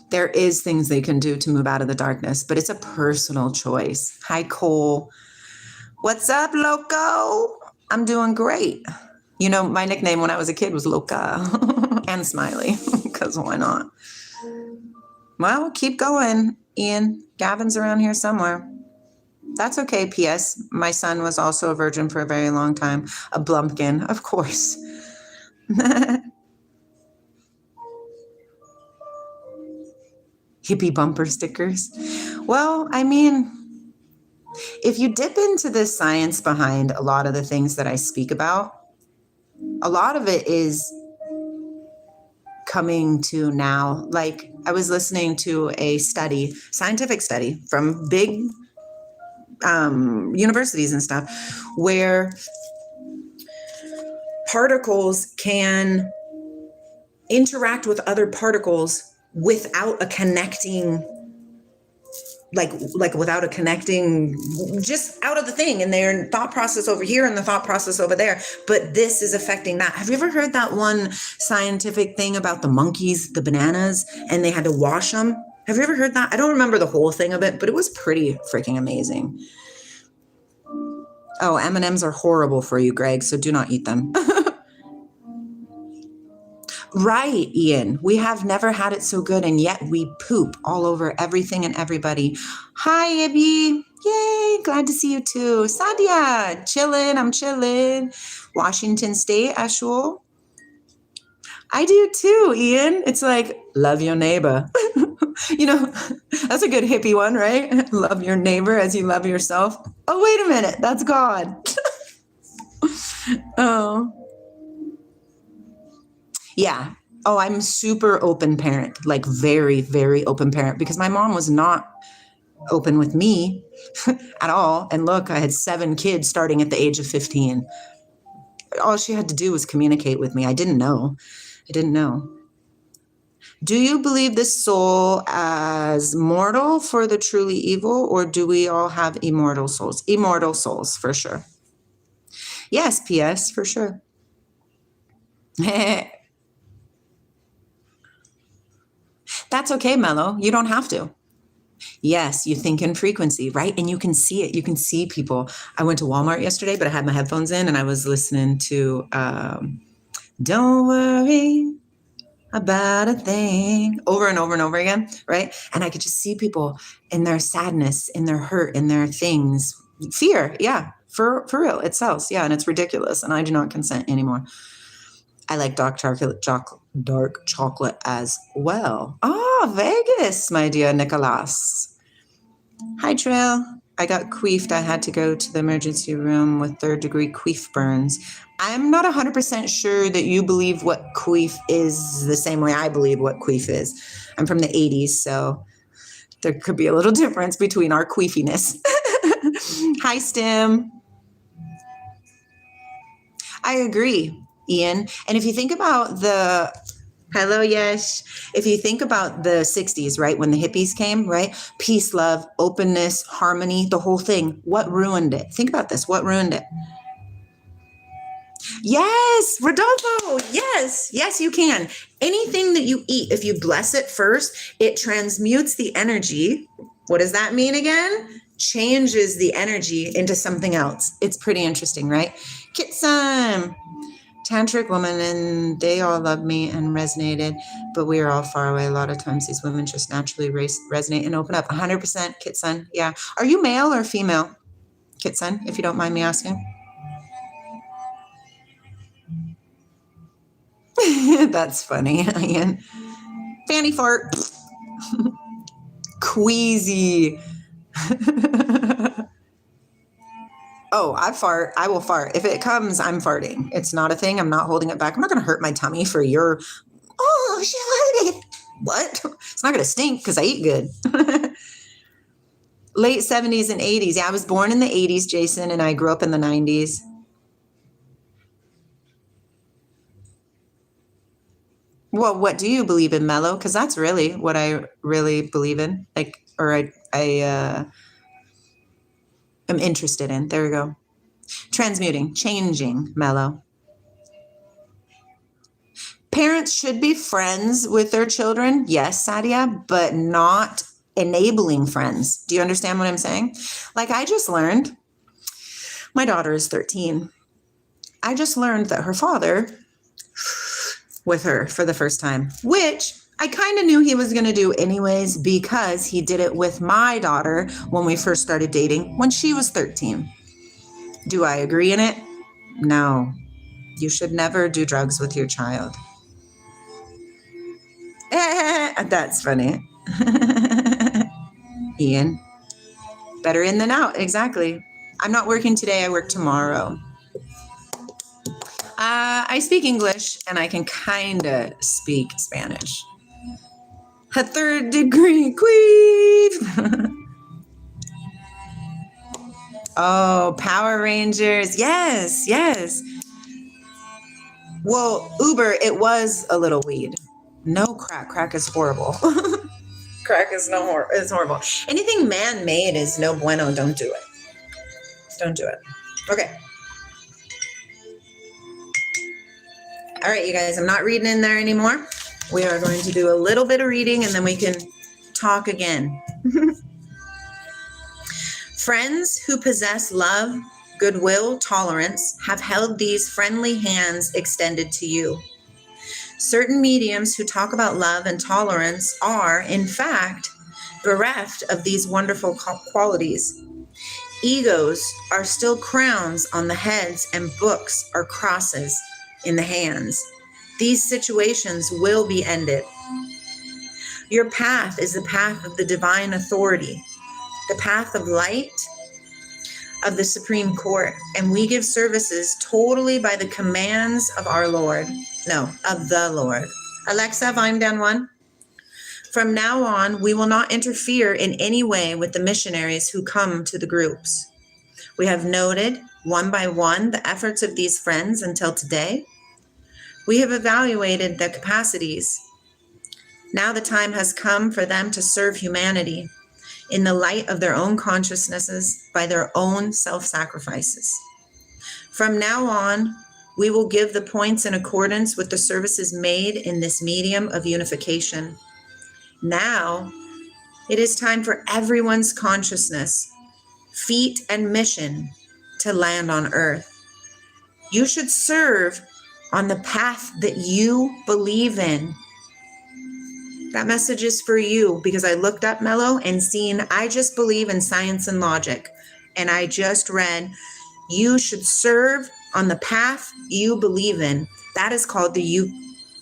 There is things they can do to move out of the darkness, but it's a personal choice. Hi, Cole. What's up, Loco? I'm doing great. My nickname when I was a kid was Loca and Smiley, because why not? Well, keep going, Ian. Gavin's around here somewhere. That's okay, P.S. My son was also a virgin for a very long time. A blumpkin, of course. Hippie bumper stickers. Well, I mean, if you dip into the science behind a lot of the things that I speak about, a lot of it is coming to now. Like, I was listening to a scientific study from big universities and stuff, where particles can interact with other particles without a connecting, without a connecting, just out of the thing, and their thought process over here and the thought process over there. But this is affecting that. Have you ever heard that one scientific thing about the monkeys, the bananas, and they had to wash them? Have you ever heard that? I don't remember the whole thing of it, but it was pretty freaking amazing. Oh, M&Ms are horrible for you, Greg, so do not eat them. Right, Ian. We have never had it so good, and yet we poop all over everything and everybody. Hi, Ibby. Yay, glad to see you too. Sadia, chillin', I'm chillin'. Washington State, Ashul. I do too, Ian. It's like, love your neighbor. That's a good hippie one, right? Love your neighbor as you love yourself. Oh, wait a minute. That's God. Oh. Yeah. Oh, I'm super open parent, like very, very open parent, because my mom was not open with me at all. And look, I had 7 kids starting at the age of 15. All she had to do was communicate with me. I didn't know. Do you believe this soul as mortal for the truly evil, or do we all have immortal souls? Immortal souls, for sure. Yes, PS, for sure. That's okay, Mello. You don't have to. Yes, you think in frequency, right? And you can see it. You can see people. I went to Walmart yesterday, but I had my headphones in and I was listening to Don't Worry About a Thing over and over and over again, right? And I could just see people in their sadness, in their hurt, in their things. Fear, yeah, for real. It sells, yeah, and it's ridiculous. And I do not consent anymore. I like dark chocolate as well. Oh, Vegas, my dear Nicholas. Hi, Trail. I got queefed. I had to go to the emergency room with 3rd-degree queef burns. I'm not 100% sure that you believe what queef is the same way I believe what queef is. I'm from the 80s, so There could be a little difference between our queefiness. Hi, Stim. I agree, Ian. And if you think about hello, yes. If you think about the 60s, right, when the hippies came, right? Peace, love, openness, harmony, the whole thing. What ruined it? Think about this. What ruined it? Yes, Rodolfo. Yes, yes, you can. Anything that you eat, if you bless it first, it transmutes the energy. What does that mean again? Changes the energy into something else. It's pretty interesting, right? Kitsum, tantric woman, and they all loved me and resonated, but we are all far away. A lot of times these women just naturally resonate and open up. 100% Kitsun. Yeah. Are you male or female, Kitsun, if you don't mind me asking? That's funny, Ian. Fanny fart. Queasy. Oh, I fart. I will fart. If it comes, I'm farting. It's not a thing. I'm not holding it back. I'm not going to hurt my tummy for your, oh, she farted. What? It's not going to stink because I eat good. Late 70s and 80s. Yeah, I was born in the 80s, Jason, and I grew up in the 90s. Well, what do you believe in, Mello? Because that's really what I really believe in. Like, or I am interested in. There we go. Transmuting, changing, Mello. Parents should be friends with their children. Yes, Sadia, but not enabling friends. Do you understand what I'm saying? Like I just learned, my daughter is 13. I just learned that her father with her for the first time, which I kind of knew he was going to do anyways because he did it with my daughter when we first started dating when she was 13. Do I agree in it? No. You should never do drugs with your child. That's funny. Ian. Better in than out. Exactly. I'm not working today. I work tomorrow. I speak English and I can kind of speak Spanish. A 3rd degree queef. Oh, Power Rangers. Yes, yes. Well, Uber, it was a little weed. No crack. Crack is horrible. Crack is is horrible. Anything man-made is no bueno. Don't do it. Don't do it. Okay. All right, you guys, I'm not reading in there anymore. We are going to do a little bit of reading and then we can talk again. Friends who possess love, goodwill, tolerance have held these friendly hands extended to you. Certain mediums who talk about love and tolerance are, in fact, bereft of these wonderful qualities. Egos are still crowns on the heads and books are crosses in the hands. These situations will be ended. Your path is the path of the divine authority, the path of light of the Supreme Court, and we give services totally by the commands of our Lord. No, of the Lord. Alexa, volume down 1. From now on, we will not interfere in any way with the missionaries who come to the groups. We have noted, one by one, the efforts of these friends until today. We have evaluated their capacities. Now the time has come for them to serve humanity in the light of their own consciousnesses by their own self-sacrifices. From now on, we will give the points in accordance with the services made in this medium of unification. Now, it is time for everyone's consciousness, feet, and mission to land on earth. You should serve on the path that you believe in. That message is for you because I looked up Mello and seen, I just believe in science and logic. And I just read, you should serve on the path you believe in. That is called the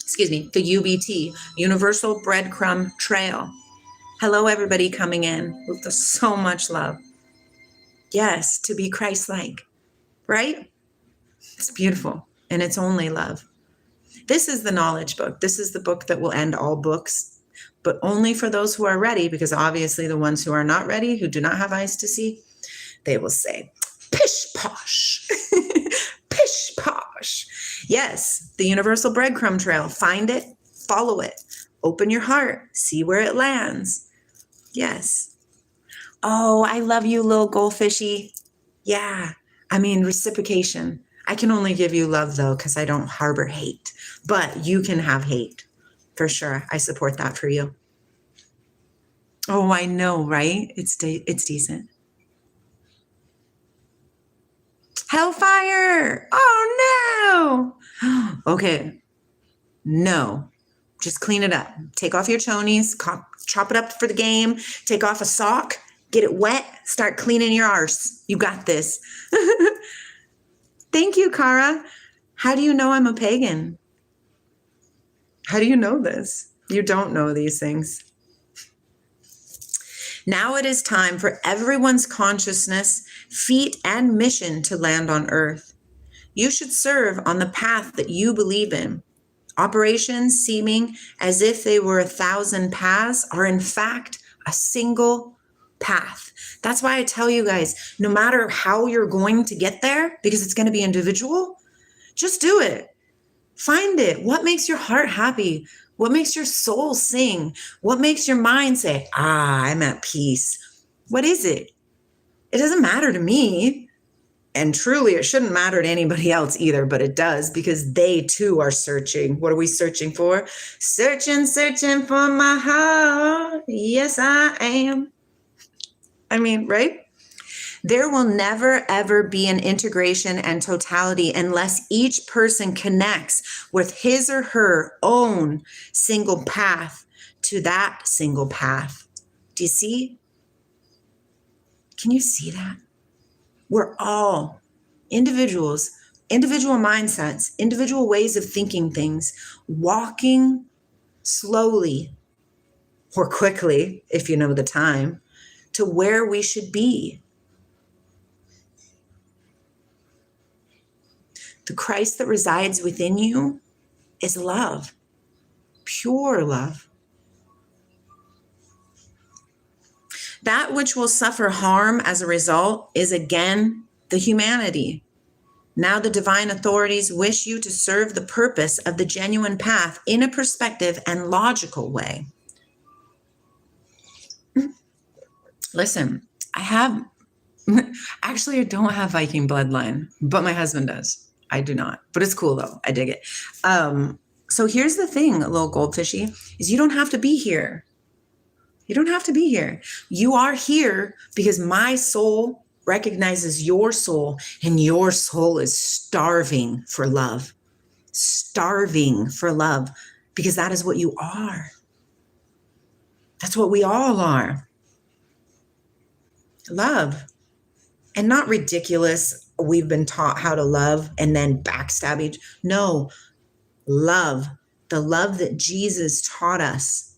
UBT, Universal Breadcrumb Trail. Hello, everybody coming in with so much love. Yes, to be Christ-like, right? It's beautiful, and it's only love. This is the knowledge book. This is the book that will end all books. but only for those who are ready, because obviously the ones who are not ready, who do not have eyes to see, they will say, pish posh, pish posh. Yes, the universal breadcrumb trail. Find it, follow it, open your heart, see where it lands. Yes. Oh, I love you, little goldfishy. Yeah. I mean, reciprocation. I can only give you love, though, because I don't harbor hate. But you can have hate. For sure. I support that for you. Oh, I know, right? It's decent. Hellfire! Oh, no! Okay. No. Just clean it up. Take off your chonies. Chop it up for the game. Take off a sock. Get it wet. Start cleaning your arse. You got this. Thank you, Kara. How do you know I'm a pagan? How do you know this? You don't know these things. Now it is time for everyone's consciousness, feet, and mission to land on Earth. You should serve on the path that you believe in. Operations seeming as if they were 1,000 paths are in fact a single path. That's why I tell you guys, no matter how you're going to get there, because it's going to be individual, just do it. Find it. What makes your heart happy? What makes your soul sing? What makes your mind say, I'm at peace? What is it? It doesn't matter to me. And truly, it shouldn't matter to anybody else either, but it does, because they too are searching. What are we searching for? Searching for my heart. Yes, I am. I mean, right? There will never, ever be an integration and totality unless each person connects with his or her own single path to that single path. Do you see? Can you see that? We're all individuals, individual mindsets, individual ways of thinking things, walking slowly or quickly, if you know the time, to where we should be. The Christ that resides within you is love, pure love. That which will suffer harm as a result is again the humanity. Now the divine authorities wish you to serve the purpose of the genuine path in a perspective and logical way. Listen, I don't have Viking bloodline, but my husband does. I do not, but it's cool though. I dig it. So here's the thing, little goldfishy, is you don't have to be here. You don't have to be here. You are here because my soul recognizes your soul, and your soul is starving for love. Starving for love, because that is what you are. That's what we all are. Love. And not ridiculous, we've been taught how to love and then backstab each. No, love. The love that Jesus taught us.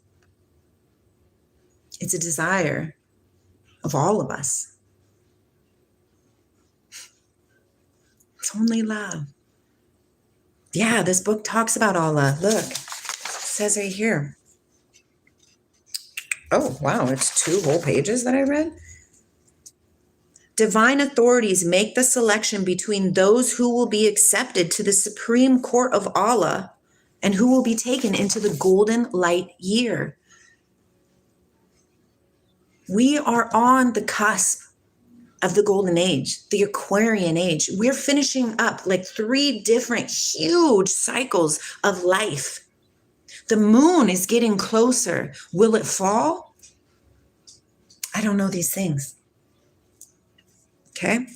It's a desire of all of us. It's only love. Yeah, this book talks about all love. Look, it says right here. Oh, wow, it's 2 whole pages that I read. Divine authorities make the selection between those who will be accepted to the Supreme Court of Allah and who will be taken into the golden light year. We are on the cusp of the golden age, the Aquarian age. We're finishing up like 3 different huge cycles of life. The moon is getting closer. Will it fall? I don't know these things. Okay.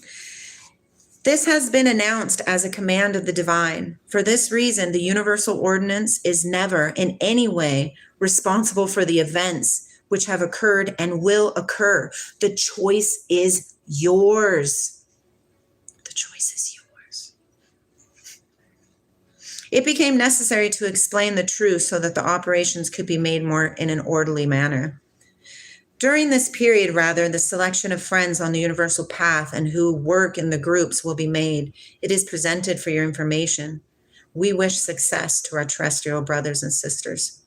This has been announced as a command of the divine. For this reason, the universal ordinance is never in any way responsible for the events which have occurred and will occur. The choice is yours. The choice is yours. It became necessary to explain the truth so that the operations could be made more in an orderly manner. During this period, rather, the selection of friends on the universal path and who work in the groups will be made. It is presented for your information. We wish success to our terrestrial brothers and sisters.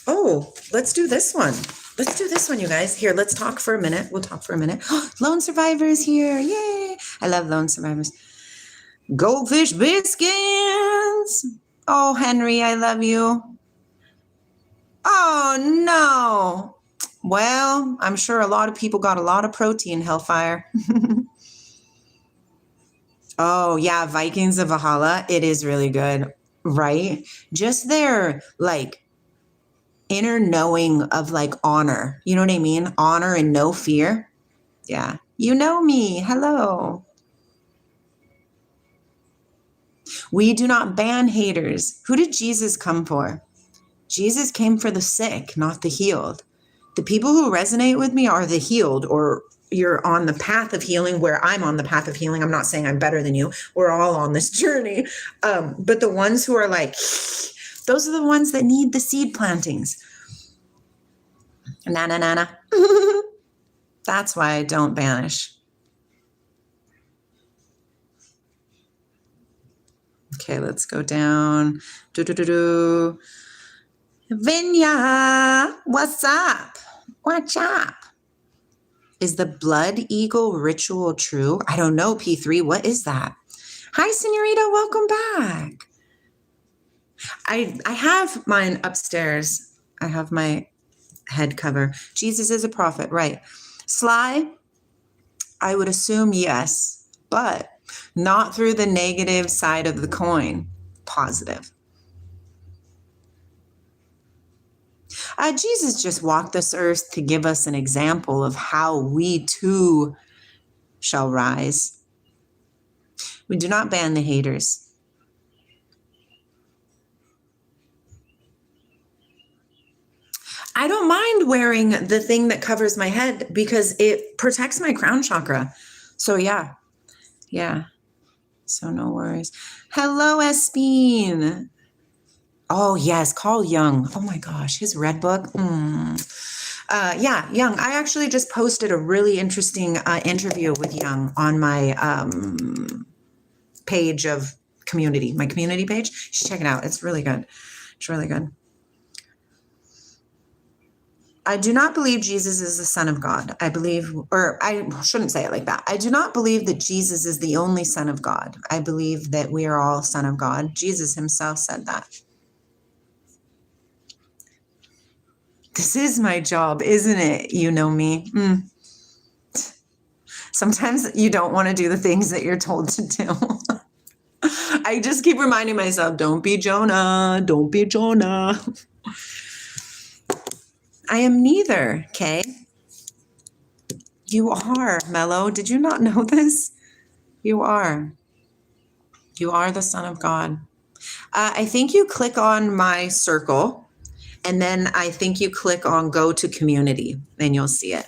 Oh, let's do this one. Let's do this one, you guys. Here, let's talk for a minute. We'll talk for a minute. Lone survivors here. Yay. I love lone survivors. Goldfish biscuits. Oh, Henry, I love you. Oh, no. Well, I'm sure a lot of people got a lot of protein, Hellfire. Oh, yeah, Vikings of Valhalla. It is really good, right? Just their, like, inner knowing of, like, honor. You know what I mean? Honor and no fear. Yeah. You know me. Hello. We do not ban haters. Who did Jesus come for? Jesus came for the sick, not the healed. The people who resonate with me are the healed, or you're on the path of healing where I'm on the path of healing. I'm not saying I'm better than you. We're all on this journey. But the ones who are like, those are the ones that need the seed plantings. Na, na, na, na. That's why I don't banish. Okay, let's go down. Do-do-do-do. Vinya, what's up? What's up? Is the blood eagle ritual true? I don't know, P3. What is that? Hi, Senorita. Welcome back. I have mine upstairs. I have my head cover. Jesus is a prophet, right? Sly, I would assume yes, but not through the negative side of the coin. Positive. Jesus just walked this earth to give us an example of how we too shall rise. We do not ban the haters. I don't mind wearing the thing that covers my head because it protects my crown chakra. So yeah. So no worries. Hello, Espine. Oh, yes. Carl Jung. Oh, my gosh. His Red Book. Yeah, Jung. I actually just posted a really interesting interview with Jung on my page of community, my community page. You should check it out. It's really good. It's really good. I do not believe Jesus is the Son of God. I believe, or I shouldn't say it like that. I do not believe that Jesus is the only Son of God. I believe that we are all Son of God. Jesus himself said that. This is my job, isn't it? You know me. Sometimes you don't want to do the things that you're told to do. I just keep reminding myself, don't be Jonah. Don't be Jonah. I am neither, Kay. You are, Mello. Did you not know this? You are. You are the Son of God. I think you click on my circle, and then I think you click on go to community, and you'll see it.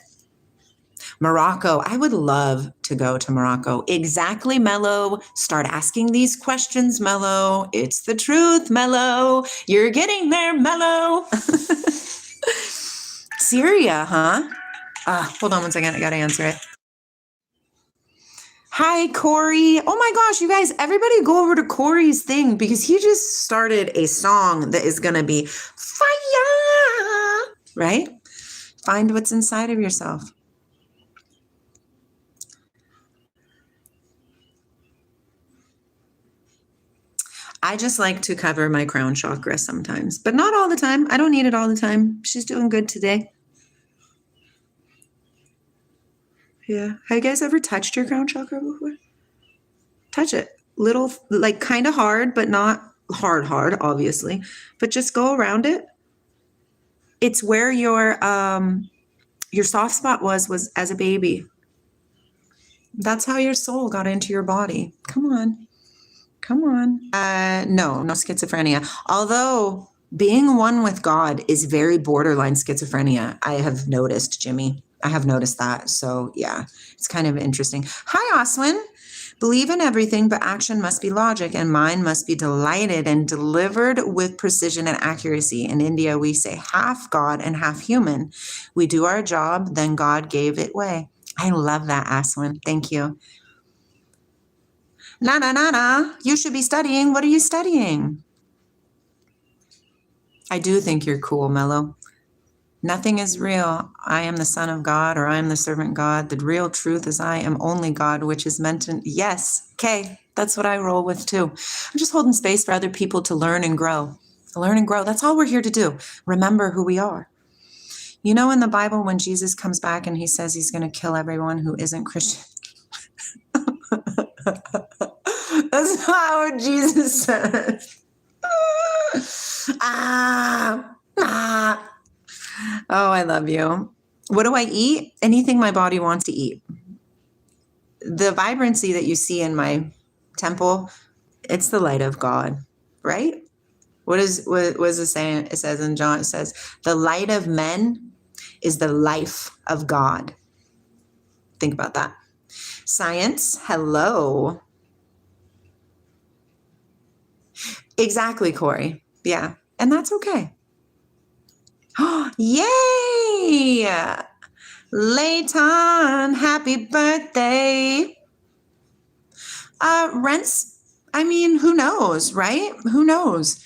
Morocco. I would love to go to Morocco. Exactly, Mello. Start asking these questions, Mello. It's the truth, Mello. You're getting there, Mello. Syria, huh? Hold on one second. I got to answer it. Hi, Corey. Oh my gosh, you guys, everybody go over to Corey's thing because he just started a song that is going to be fire, right? Find what's inside of yourself. I just like to cover my crown chakra sometimes, but not all the time. I don't need it all the time. She's doing good today. Yeah. Have you guys ever touched your crown chakra before? Touch it. Little, like kind of hard, but not hard, obviously. But just go around it. It's where your soft spot was as a baby. That's how your soul got into your body. Come on. No schizophrenia. Although being one with God is very borderline schizophrenia. I have noticed, Jimmy. I have noticed that. So yeah, it's kind of interesting. Hi, Oswin. Believe in everything, but action must be logic, and mind must be delighted and delivered with precision and accuracy. In India, we say half God and half human. We do our job, then God gave it way. I love that, Aswin. Thank you. Na. You should be studying. What are you studying? I do think you're cool, Mello. Nothing is real. I am the son of God, or I am the servant God. The real truth is I am only God, which is meant to, yes. Okay. That's what I roll with too. I'm just holding space for other people to learn and grow. Learn and grow. That's all we're here to do. Remember who we are. You know, in the Bible, when Jesus comes back and he says he's going to kill everyone who isn't Christian. That's not what Jesus says. Oh, I love you. What do I eat? Anything my body wants to eat. The vibrancy that you see in my temple, it's the light of God, right? What is it saying? It says in John, it says, the light of men is the life of God. Think about that. Science, hello. Exactly, Corey. Yeah. And that's okay. Yay! Layton, happy birthday. Rents, I mean, who knows, right? Who knows?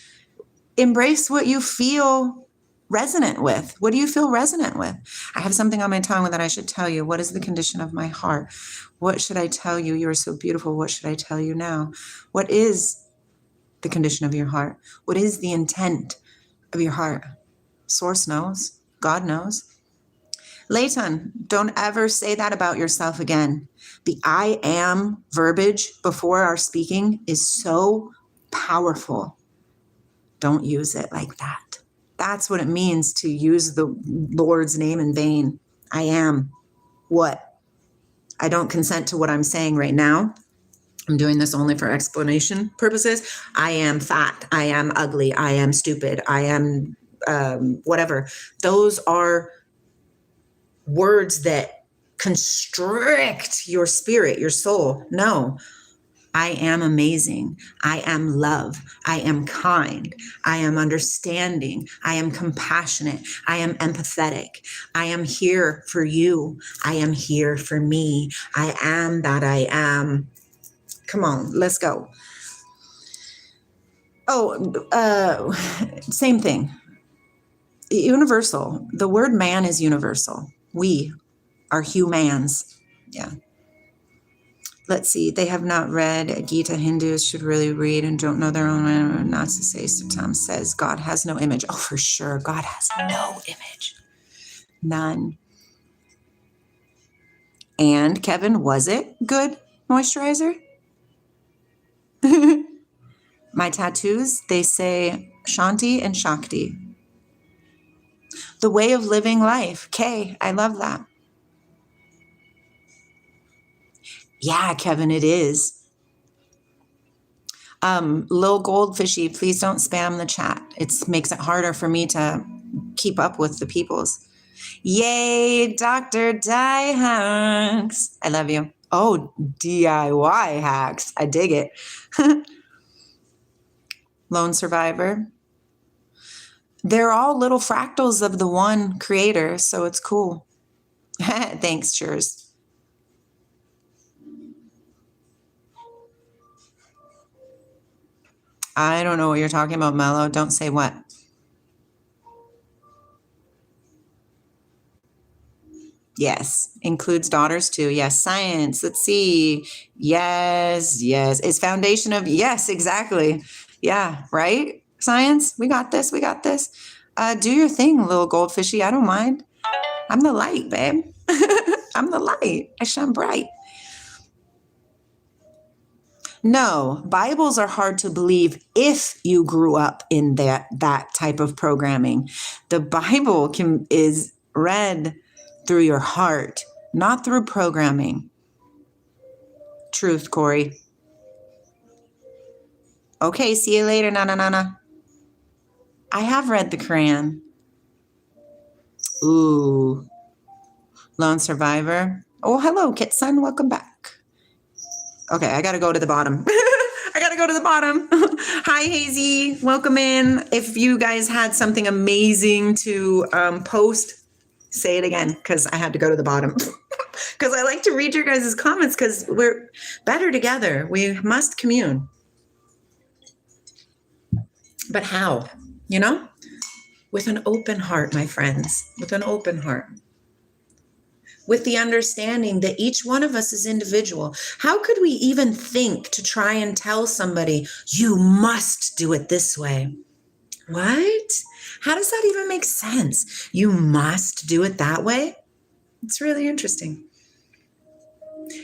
Embrace what you feel resonant with. What do you feel resonant with? I have something on my tongue that I should tell you. What is the condition of my heart? What should I tell you? You are so beautiful. What should I tell you now? What is the condition of your heart? What is the intent of your heart? Source knows. God knows. Layton, don't ever say that about yourself again. The I am verbiage before our speaking is so powerful. Don't use it like that. That's what it means to use the Lord's name in vain. I am what? I don't consent to what I'm saying right now. I'm doing this only for explanation purposes. I am fat. I am ugly. I am stupid. I am whatever. Those are words that constrict your spirit, your soul. No, I am amazing. I am love. I am kind. I am understanding. I am compassionate. I am empathetic. I am here for you. I am here for me. I am that I am. Come on, let's go. Oh, same thing. Universal. The word man is universal. We are humans. Yeah. Let's see. They have not read Gita. Hindus should really read and don't know their own. Not to say, so Tom says, God has no image. Oh, for sure. God has no image. None. And Kevin, was it good moisturizer? My tattoos, they say Shanti and Shakti. The way of living life. Kay, I love that. Yeah, Kevin, it is. Lil Goldfishy, please don't spam the chat. It makes it harder for me to keep up with the peoples. Yay, Dr. Die Hacks. I love you. Oh, DIY hacks. I dig it. Lone Survivor. They're all little fractals of the one creator, so it's cool. Thanks, cheers. I don't know what you're talking about, Mello. Don't say what. Yes, includes daughters too. Yes, science. Let's see. Yes. It's foundation of, yes, exactly. Yeah, right? Science, we got this. Do your thing, little goldfishy. I don't mind. I'm the light, babe. I'm the light. I shine bright. No, Bibles are hard to believe if you grew up in that type of programming. The Bible is read through your heart, not through programming. Truth, Corey. Okay, see you later, Nana. I have read the Quran. Ooh. Lone Survivor. Oh, hello, Kitson. Welcome back. Okay, I got to go to the bottom. Hi, Hazy. Welcome in. If you guys had something amazing to post, say it again, because I had to go to the bottom. Because I like to read your guys' comments because we're better together. We must commune. But how? You know? With an open heart, my friends, with an open heart. With the understanding that each one of us is individual. How could we even think to try and tell somebody, you must do it this way? What? How does that even make sense? You must do it that way? It's really interesting.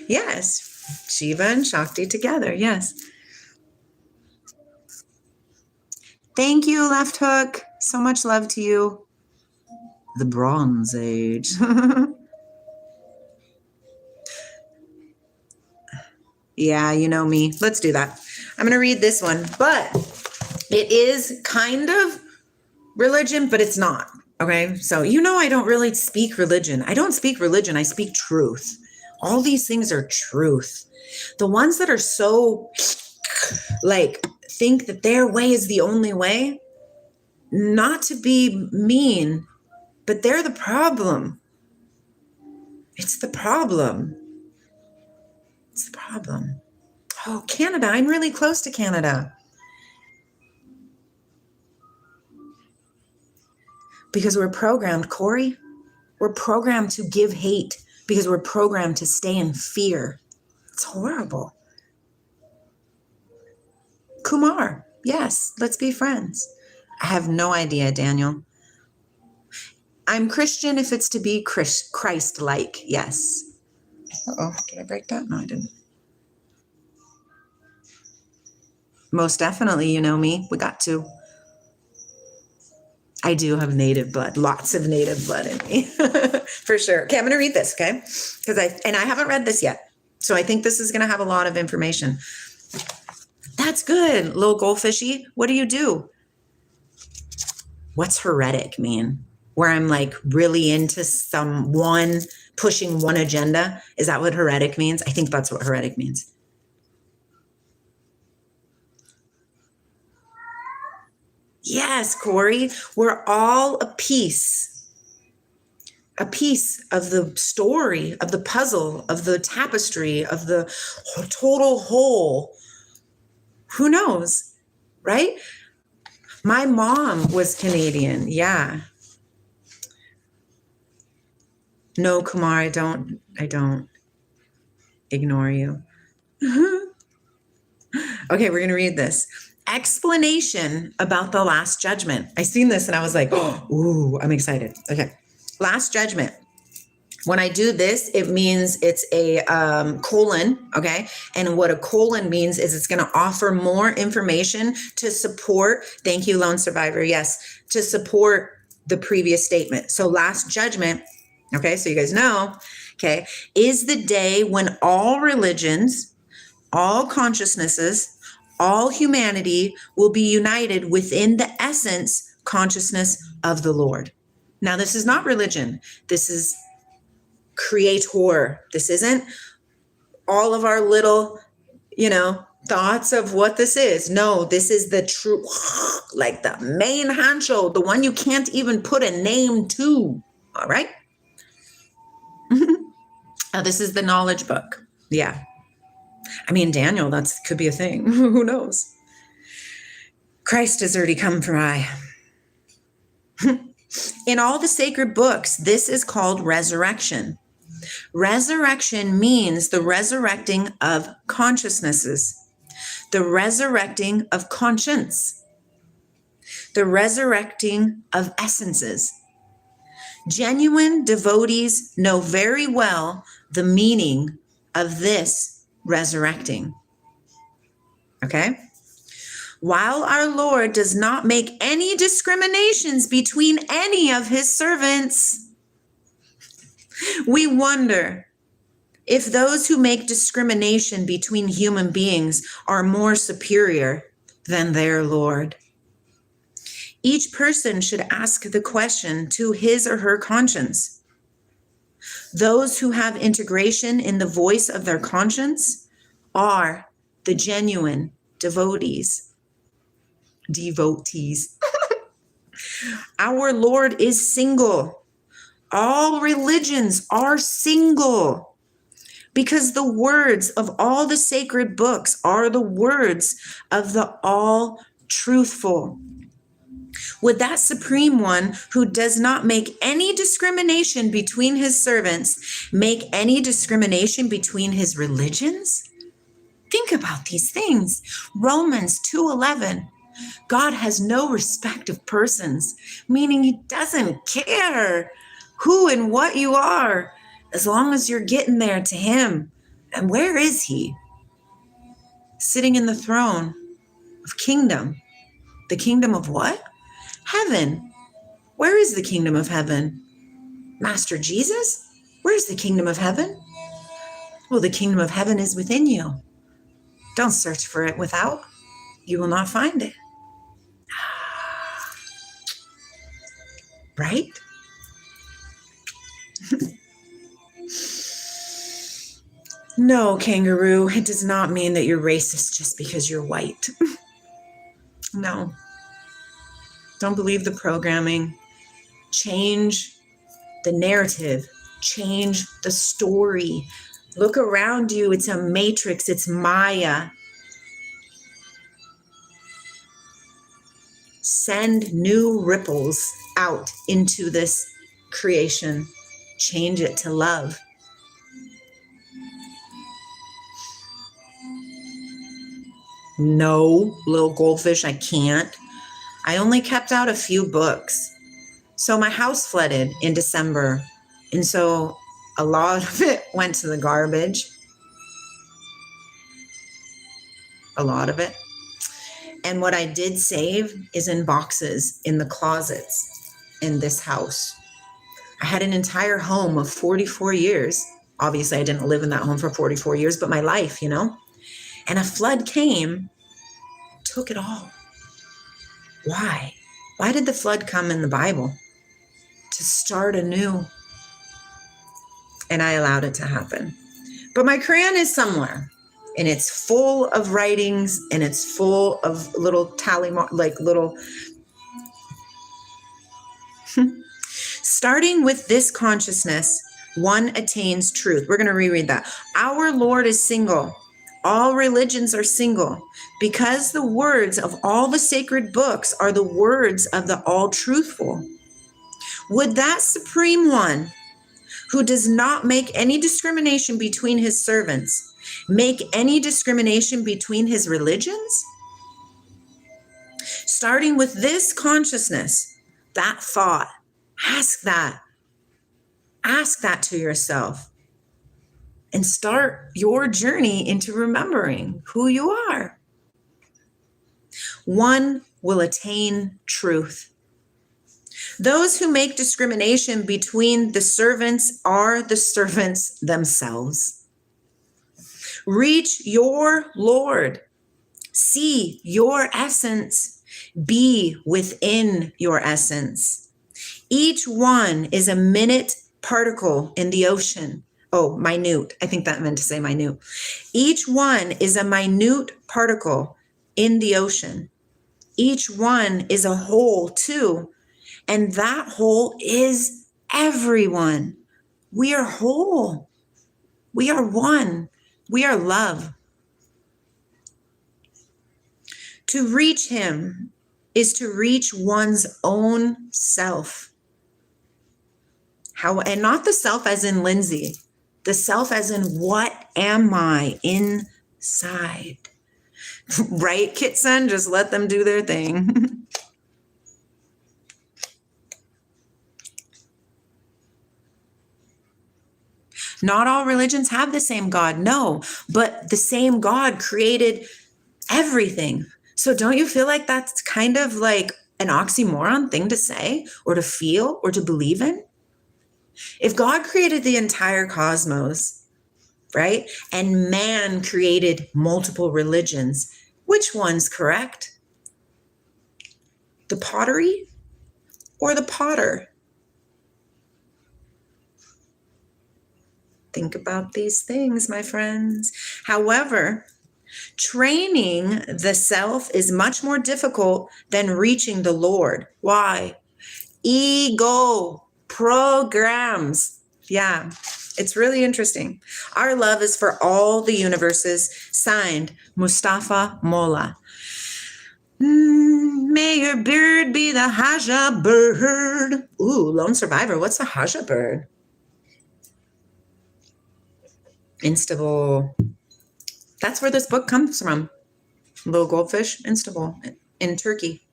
Yes, Shiva and Shakti together, yes. Thank you, Left Hook. So much love to you. The Bronze Age. Yeah, you know me. Let's do that. I'm going to read this one, but it is kind of religion, but it's not. Okay. So, I don't really speak religion. I don't speak religion. I speak truth. All these things are truth. The ones that are so think that their way is the only way, not to be mean, but they're the problem. It's the problem. It's the problem. Oh, Canada. I'm really close to Canada. Because we're programmed, Corey. We're programmed to give hate because we're programmed to stay in fear. It's horrible. Kumar. Yes, let's be friends. I have no idea, Daniel. I'm Christian if it's to be Christ-like. Yes. Uh-oh, did I break that? No, I didn't. Most definitely, you know me. We got to. I do have native blood, lots of native blood in me, for sure. Okay, I'm going to read this, okay? I haven't read this yet. So I think this is going to have a lot of information. That's good, little goldfishy. What do you do? What's heretic mean? Where I'm really into pushing one agenda. Is that what heretic means? I think that's what heretic means. Yes, Corey, we're all a piece of the story, of the puzzle, of the tapestry, of the total whole. Who knows, right? My mom was Canadian. Yeah. No, Kumar, I don't ignore you. Okay, we're going to read this. Explanation about the Last Judgment. I seen this and I was like, ooh, I'm excited. Okay. Last Judgment. When I do this, it means it's a colon, okay? And what a colon means is it's going to offer more information to support, thank you, Lone Survivor, yes, to support the previous statement. So Last Judgment, okay, so you guys know, okay, is the day when all religions, all consciousnesses, all humanity will be united within the essence consciousness of the Lord. Now, this is not religion. This is creator. This isn't all of our little, thoughts of what this is. No, this is the true, the main honcho, the one you can't even put a name to. All right. Now, this is the knowledge book. Yeah. I mean, Daniel, that could be a thing. Who knows? Christ has already come for I. In all the sacred books, this is called resurrection. Resurrection means the resurrecting of consciousnesses, the resurrecting of conscience, the resurrecting of essences. Genuine devotees know very well the meaning of this resurrecting. Okay? While our Lord does not make any discriminations between any of his servants, we wonder if those who make discrimination between human beings are more superior than their Lord. Each person should ask the question to his or her conscience. Those who have integration in the voice of their conscience are the genuine devotees. Our Lord is single. All religions are single because the words of all the sacred books are the words of the all truthful. Would that supreme one who does not make any discrimination between his servants make any discrimination between his religions? Think about these things. Romans 2:11. God has no respect of persons, meaning he doesn't care who and what you are, as long as you're getting there to him. And where is he? Sitting in the throne of kingdom. The kingdom of what? Heaven. Where is the kingdom of heaven? Master Jesus? Where's the kingdom of heaven? Well, the kingdom of heaven is within you. Don't search for it without. You will not find it. Right? No, kangaroo, it does not mean that you're racist just because you're white. No. Don't believe the programming. Change the narrative. Change the story. Look around you. It's a matrix. It's Maya. Send new ripples out into this creation. Change it to love. No, little goldfish, I can't. I only kept out a few books. So my house flooded in December. And so a lot of it went to the garbage. A lot of it. And what I did save is in boxes in the closets in this house. I had an entire home of 44 years. Obviously, I didn't live in that home for 44 years, but my life, you know? And a flood came, took it all. Why? Why did the flood come in the Bible? To start anew. And I allowed it to happen. But my crayon is somewhere. And it's full of writings, and it's full of little little. Starting with this consciousness, one attains truth. We're going to reread that. Our Lord is single. All religions are single, because the words of all the sacred books are the words of the all-truthful. Would that supreme one, who does not make any discrimination between his servants, make any discrimination between his religions? Starting with this consciousness, that thought, ask that to yourself. And start your journey into remembering who you are. One will attain truth. Those who make discrimination between the servants are the servants themselves. Reach your Lord. See your essence. Be within your essence. Each one is a minute particle in the ocean. Oh, minute. I think that meant to say minute. Each one is a minute particle in the ocean. Each one is a whole too. And that whole is everyone. We are whole. We are one. We are love. To reach him is to reach one's own self. And not the self as in Lindsay. The self as in, what am I inside? Right, Kitson? Just let them do their thing. Not all religions have the same God, no, but the same God created everything. So don't you feel like that's kind of like an oxymoron thing to say or to feel or to believe in? If God created the entire cosmos, right, and man created multiple religions, which one's correct? The pottery or the potter? Think about these things, my friends. However, training the self is much more difficult than reaching the Lord. Why? Ego programs. Yeah, it's really interesting. Our love is for all the universes. Signed, Mustafa Mola. May your beard be the Haja bird. Ooh, lone survivor. What's the Haja bird? Instable. That's where this book comes from. Little goldfish, Instable in Turkey.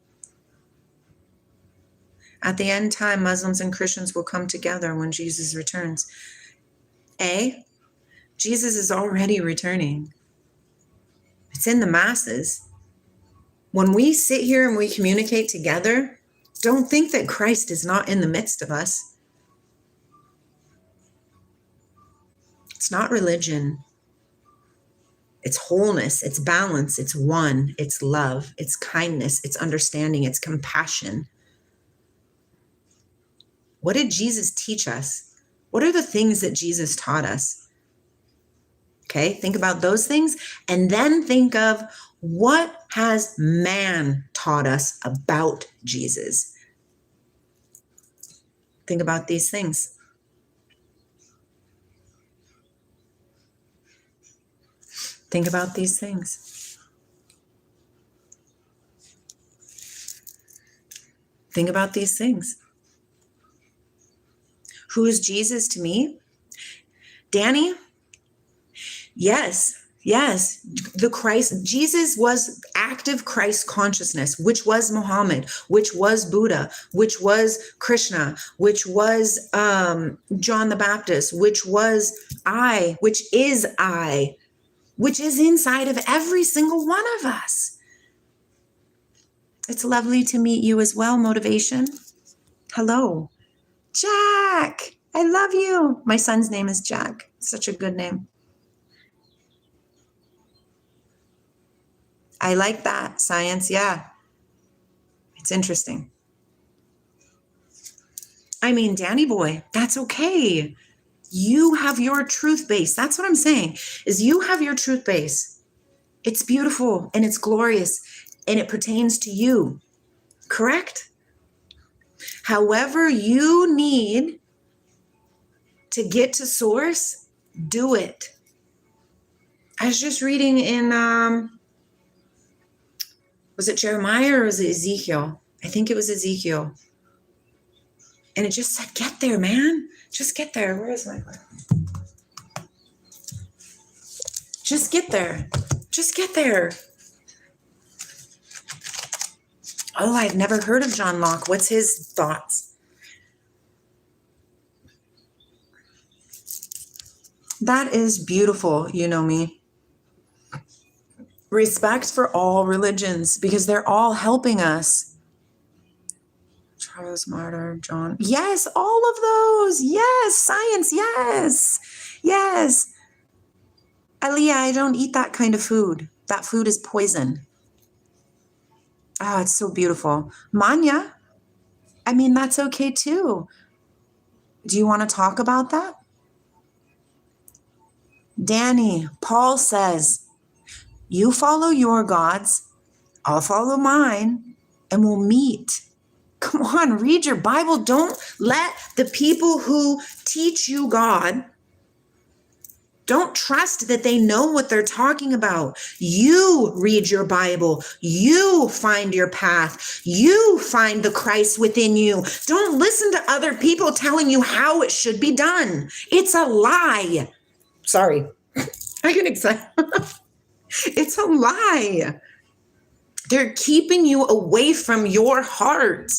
At the end time, Muslims and Christians will come together when Jesus returns. Jesus is already returning. It's in the masses. When we sit here and we communicate together, don't think that Christ is not in the midst of us. It's not religion. It's wholeness, it's balance, it's one, it's love, it's kindness, it's understanding, it's compassion. What did Jesus teach us? What are the things that Jesus taught us? Okay, think about those things and then think of what has man taught us about Jesus. Think about these things. Think about these things. Think about these things. Who is Jesus to me? Danny? Yes. The Christ, Jesus was active Christ consciousness, which was Muhammad, which was Buddha, which was Krishna, which was John the Baptist, which was I, which is inside of every single one of us. It's lovely to meet you as well, Motivation. Hello. Jack, I love you. My son's name is Jack. Such a good name. I like that. Science, yeah. It's interesting. I mean, Danny boy, that's okay. You have your truth base. That's what I'm saying, is you have your truth base. It's beautiful and it's glorious and it pertains to you, correct? However you need to get to source, do it. I was just reading in, was it Jeremiah or was it Ezekiel? I think it was Ezekiel. And it just said, get there, man. Just get there. Where is my book? Just get there. Just get there. Oh, I've never heard of John Locke. What's his thoughts? That is beautiful, you know me. Respect for all religions because they're all helping us. Charles Martyr, John. Yes, all of those. Yes, science. Yes. Aliyah, I don't eat that kind of food. That food is poison. Oh, it's so beautiful. Manya, I mean, that's okay too. Do you want to talk about that? Danny, Paul says, you follow your gods, I'll follow mine, and we'll meet. Come on, read your Bible. Don't let the people who teach you God, don't trust that they know what they're talking about. You read your Bible. You find your path. You find the Christ within you. Don't listen to other people telling you how it should be done. It's a lie. Sorry, I get excited. It's a lie. They're keeping you away from your heart.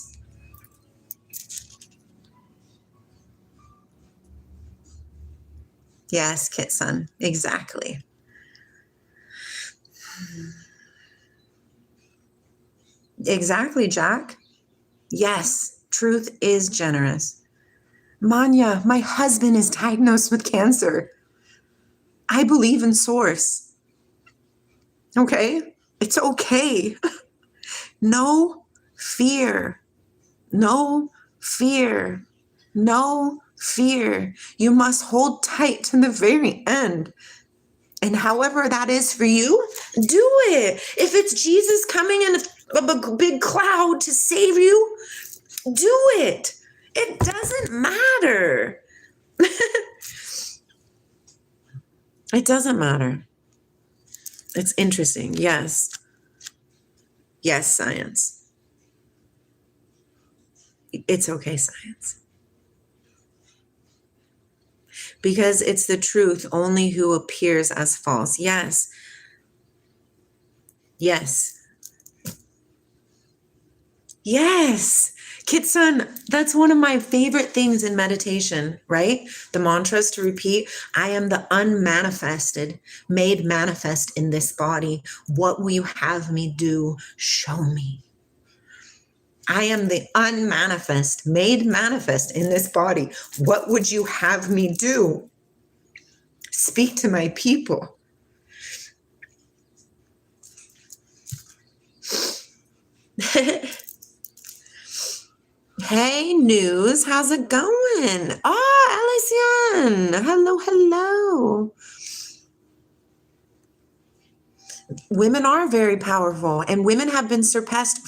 Yes, Kitson, exactly. Exactly, Jack. Yes, truth is generous. Manya, my husband is diagnosed with cancer. I believe in source. Okay? It's okay. No fear. No fear. No fear. You must hold tight to the very end. And however that is for you, do it. If it's Jesus coming in a big cloud to save you, do it. It doesn't matter. It doesn't matter. It's interesting. Yes. Yes, science. It's okay, science. Because it's the truth only who appears as false. Yes. Yes. Yes. Kitsun, that's one of my favorite things in meditation, right? The mantras to repeat. I am the unmanifested, made manifest in this body. What will you have me do? Show me. I am the unmanifest, made manifest in this body. What would you have me do? Speak to my people. Hey, News, how's it going? Oh, Alison, hello, hello. Women are very powerful, and women have been suppressed,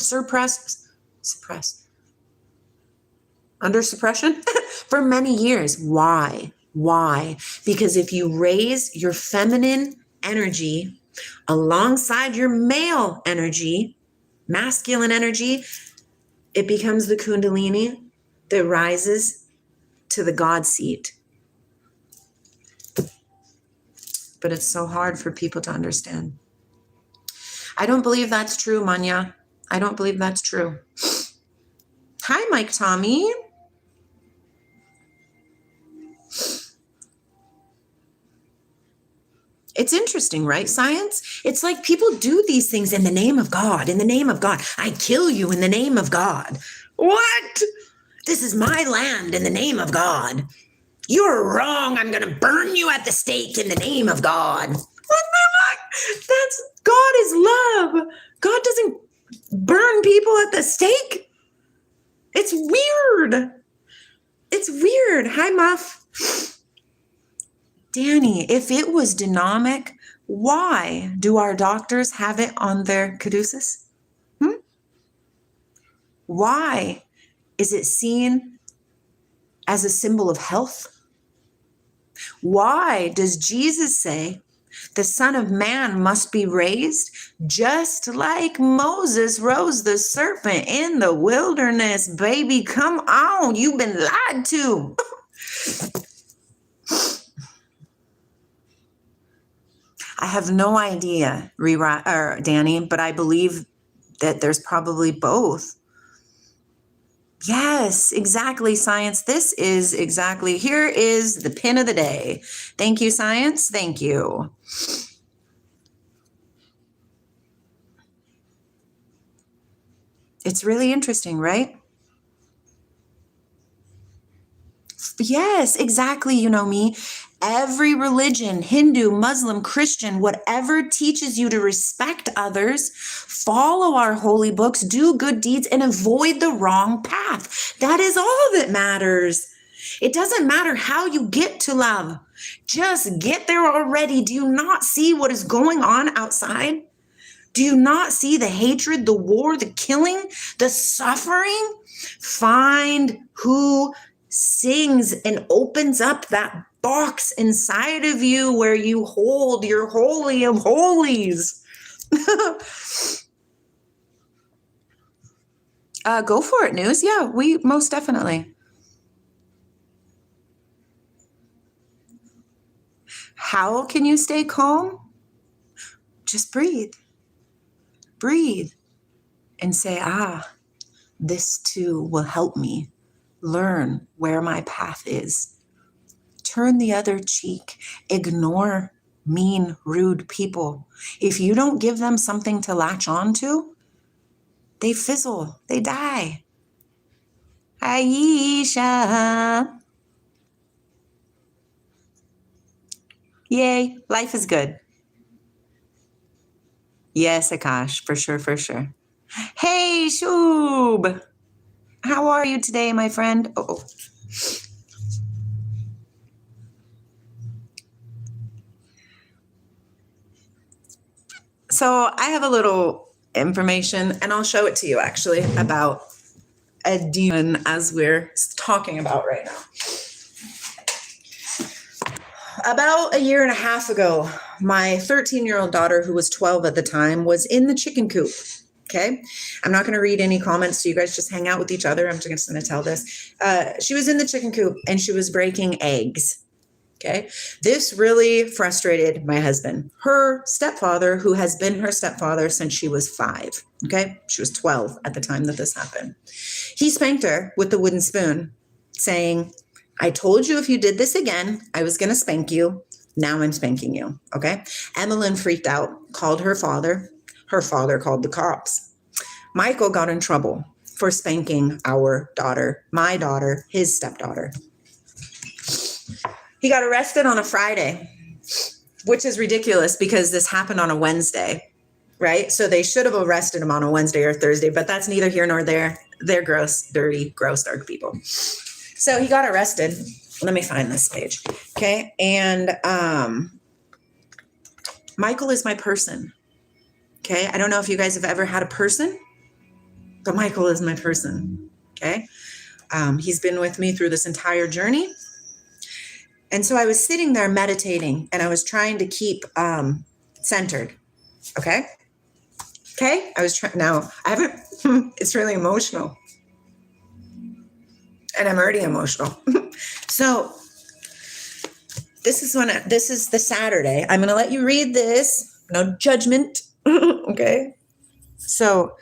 under suppression for many years. Why? Why? Because if you raise your feminine energy alongside your male energy, masculine energy, it becomes the Kundalini that rises to the God seat. But it's so hard for people to understand. I don't believe that's true, Manya. I don't believe that's true. Hi, Mike Tommy. It's interesting, right? Science? It's like people do these things in the name of God, in the name of God. I kill you in the name of God. What? This is my land in the name of God. You're wrong. I'm going to burn you at the stake in the name of God. What the fuck? God is love. God doesn't burn people at the stake. It's weird. It's weird. Hi, Muff. Danny, if it was dynamic, why do our doctors have it on their caduceus? Why is it seen as a symbol of health? Why does Jesus say the Son of Man must be raised just like Moses rose the serpent in the wilderness? Baby, come on. You've been lied to. I have no idea, Danny, but I believe that there's probably both. Yes, exactly, science. Here is the pin of the day. Thank you, science. Thank you. It's really interesting, right? Yes, exactly. You know me. Every religion, Hindu, Muslim, Christian, whatever teaches you to respect others, follow our holy books, do good deeds, and avoid the wrong path. That is all that matters. It doesn't matter how you get to love. Just get there already. Do you not see what is going on outside? Do you not see the hatred, the war, the killing, the suffering? Find who sings and opens up that box inside of you where you hold your holy of holies. Go for it, News. Yeah, we most definitely. How can you stay calm? Just breathe. Breathe and say, this too will help me learn where my path is. Turn the other cheek. Ignore mean, rude people. If you don't give them something to latch on to, they fizzle. They die. Aisha. Yay. Life is good. Yes, Akash. For sure, for sure. Hey, Shub. How are you today, my friend? Oh. So I have a little information, and I'll show it to you actually, about a demon as we're talking about right now. About a year and a half ago, my 13-year-old daughter, who was 12 at the time, was in the chicken coop. Okay. I'm not going to read any comments, so you guys just hang out with each other. I'm just going to tell this. She was in the chicken coop and she was breaking eggs. Okay. This really frustrated my husband, her stepfather, who has been her stepfather since she was 5. Okay. She was 12 at the time that this happened. He spanked her with the wooden spoon, saying, I told you if you did this again, I was going to spank you. Now I'm spanking you. Okay. Emmeline freaked out, called her father. Her father called the cops. Michael got in trouble for spanking our daughter, my daughter, his stepdaughter. He got arrested on a Friday, which is ridiculous because this happened on a Wednesday, right? So they should have arrested him on a Wednesday or Thursday, but that's neither here nor there. They're gross, dirty, gross, dark people. So he got arrested. Let me find this page. Okay. And Michael is my person. Okay. I don't know if you guys have ever had a person, but Michael is my person. Okay. He's been with me through this entire journey. And so I was sitting there meditating and I was trying to keep centered. Okay. Okay. I was trying. Now I haven't, it's really emotional. And I'm already emotional. So this is the Saturday. I'm going to let you read this. No judgment. Okay. So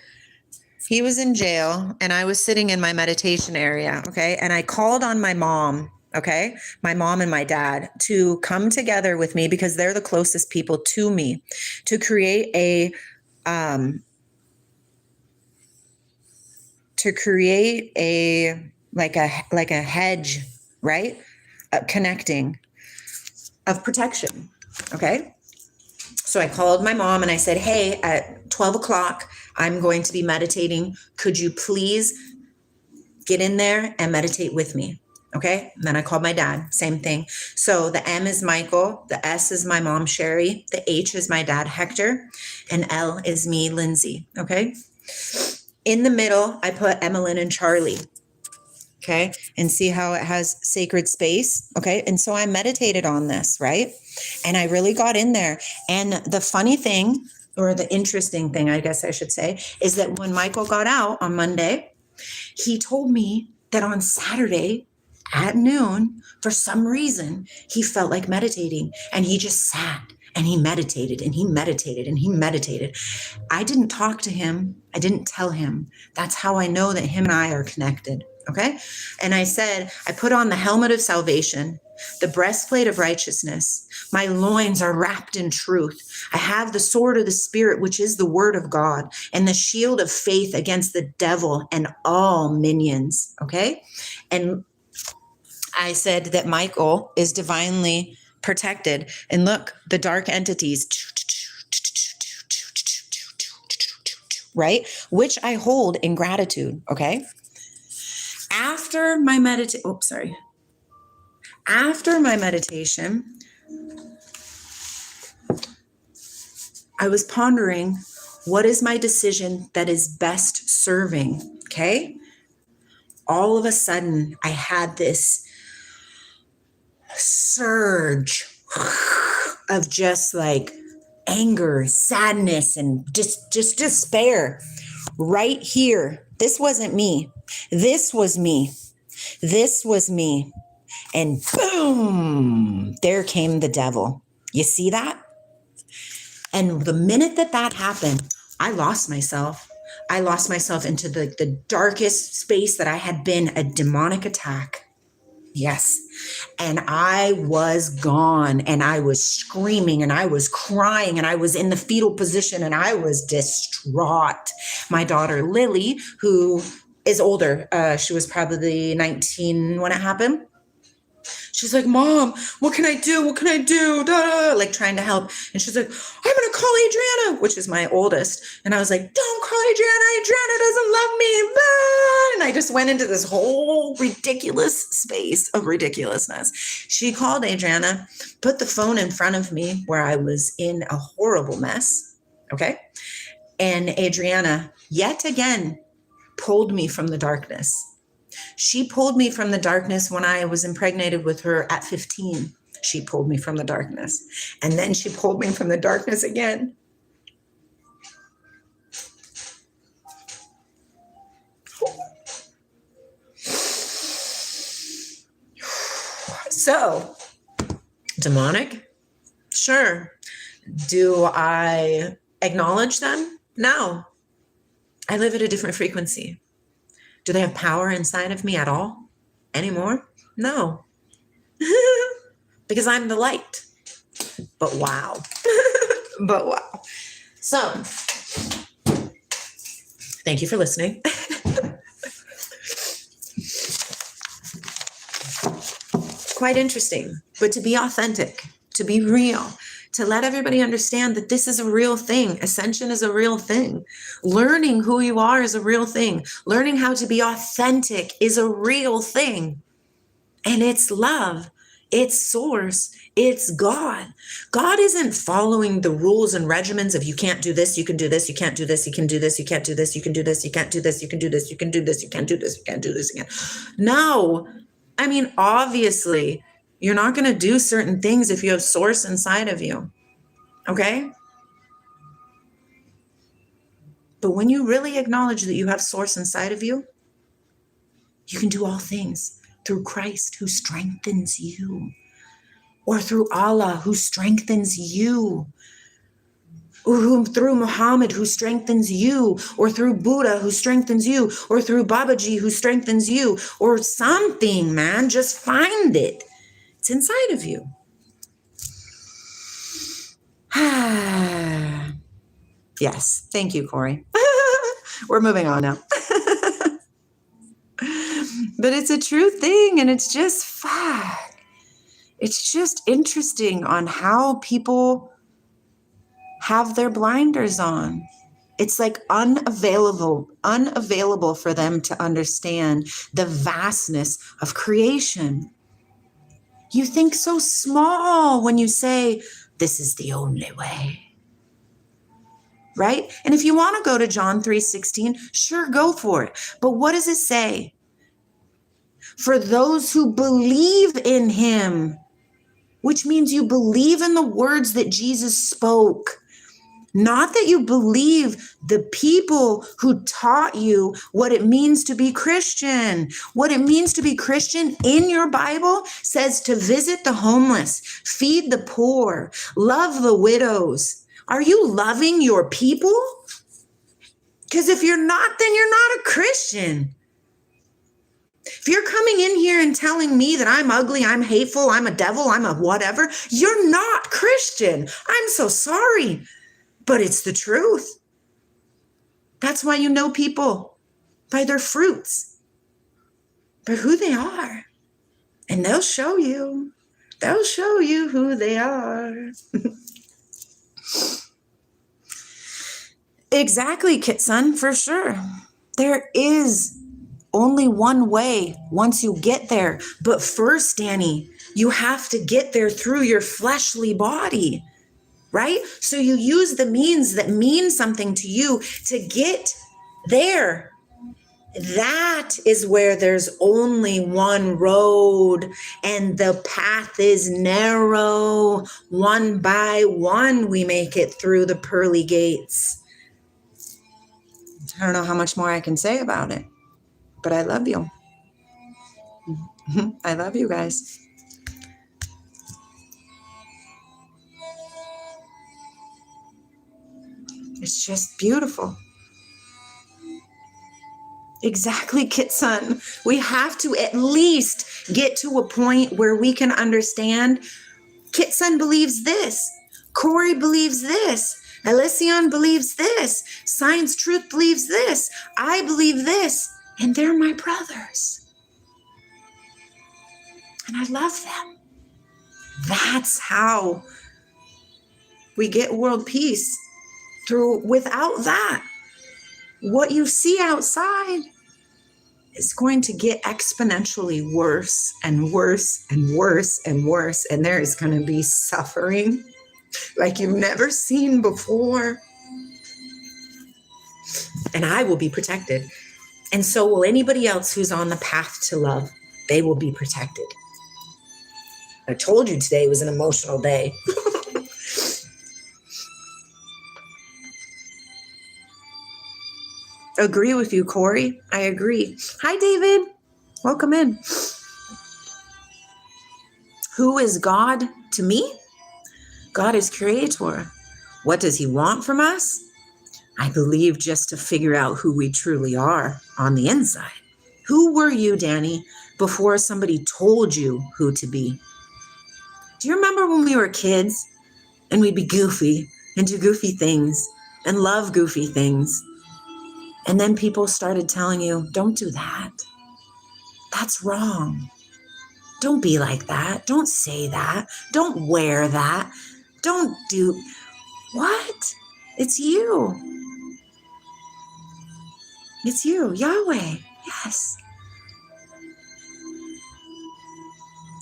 he was in jail and I was sitting in my meditation area. Okay. And I called on my mom. Okay. My mom and my dad to come together with me because they're the closest people to me to create a like a hedge, right? Connecting of protection. Okay. So I called my mom and I said, hey, at 12 o'clock, I'm going to be meditating. Could you please get in there and meditate with me? Okay. And then I called my dad, same thing. So the M is Michael, the S is my mom, Sherry, the H is my dad, Hector, and L is me, Lindsay. Okay. In the middle, I put Emmeline and Charlie. Okay. And see how it has sacred space. Okay. And so I meditated on this, right? And I really got in there. And the funny thing, or the interesting thing, I guess I should say, is that when Michael got out on Monday, he told me that on Saturday at noon, for some reason, he felt like meditating and he just sat and he meditated and he meditated and he meditated. I didn't talk to him. I didn't tell him. That's how I know that him and I are connected. Okay. And I said, I put on the helmet of salvation, the breastplate of righteousness. My loins are wrapped in truth. I have the sword of the Spirit, which is the word of God, and the shield of faith against the devil and all minions. Okay. And I said that Michael is divinely protected. And look, the dark entities, right? Which I hold in gratitude. Okay. After my meditation, I was pondering, what is my decision that is best serving? Okay. All of a sudden, I had this surge of just like anger, sadness, and just despair right here. This wasn't me. This was me. This was me. And boom, there came the devil. You see that? And the minute that happened, I lost myself. I lost myself into the darkest space that I had been, a demonic attack. Yes. And I was gone and I was screaming and I was crying and I was in the fetal position and I was distraught. My daughter, Lily, who is older, she was probably 19 when it happened. She's like, Mom, what can I do? What can I do? Duh, like trying to help. And she's like, I'm going to call Adriana, which is my oldest. And I was like, don't call Adriana. Adriana doesn't love me. Blah. And I just went into this whole ridiculous space of ridiculousness. She called Adriana, put the phone in front of me where I was in a horrible mess. Okay. And Adriana, yet again, pulled me from the darkness. She pulled me from the darkness when I was impregnated with her at 15. She pulled me from the darkness. And then she pulled me from the darkness again So, demonic? Sure. Do I acknowledge them? No. I live at a different frequency. Do they have power inside of me at all anymore? No. Because I'm the light. But wow. But wow. So, thank you for listening. Quite interesting. But to be authentic, to be real, to let everybody understand that this is a real thing. Ascension is a real thing. Learning who you are is a real thing. Learning how to be authentic is a real thing. And it's love. It's source. It's God. God isn't following the rules and regimens of you can't do this, you can do this, you can't do this, you can do this, you can't do this, you can do this, you can't do this, you can do this, you can do this, you can't do this, you can't do this again. No. I mean, obviously, you're not going to do certain things if you have source inside of you. Okay? But when you really acknowledge that you have source inside of you, you can do all things through Christ who strengthens you, or through Allah who strengthens you, or through Muhammad who strengthens you, or through Buddha who strengthens you, or through Babaji who strengthens you, or something, man. Just find it. It's inside of you. Yes. Thank you, Corey. We're moving on now. But it's a true thing, and it's just fuck. It's just interesting on how people have their blinders on. It's like unavailable for them to understand the vastness of creation. You think so small when you say, this is the only way. Right? And if you want to go to John 3:16, sure, go for it. But what does it say? For those who believe in him, which means you believe in the words that Jesus spoke. Not that you believe the people who taught you what it means to be Christian. What it means to be Christian in your Bible says to visit the homeless, feed the poor, love the widows. Are you loving your people? Because if you're not, then you're not a Christian. If you're coming in here and telling me that I'm ugly, I'm hateful, I'm a devil, I'm a whatever, you're not Christian. I'm so sorry, but it's the truth. That's why you know people by their fruits, by who they are. And they'll show you who they are. Exactly, Kitsun, for sure. There is only one way once you get there. But first, Danny, you have to get there through your fleshly body, right? So you use the means that mean something to you to get there. That is where there's only one road, and the path is narrow. One by one, we make it through the pearly gates. I don't know how much more I can say about it, but I love you. I love you guys. It's just beautiful. Exactly, Kitsun. We have to at least get to a point where we can understand Kitsun believes this. Corey believes this. Elysion believes this. Science Truth believes this. I believe this. And they're my brothers. And I love them. That's how we get world peace. Without that, what you see outside is going to get exponentially worse and worse and worse and worse. And there is going to be suffering like you've never seen before. And I will be protected. And so will anybody else who's on the path to love. They will be protected. I told you today was an emotional day. Agree with you, Corey. I agree. Hi, David. Welcome in. Who is God to me? God is creator. What does he want from us? I believe just to figure out who we truly are on the inside. Who were you, Danny, before somebody told you who to be? Do you remember when we were kids and we'd be goofy and do goofy things and love goofy things? And then people started telling you, don't do that. That's wrong. Don't be like that. Don't say that. Don't wear that. Don't do... What? It's you. It's you, Yahweh. Yes.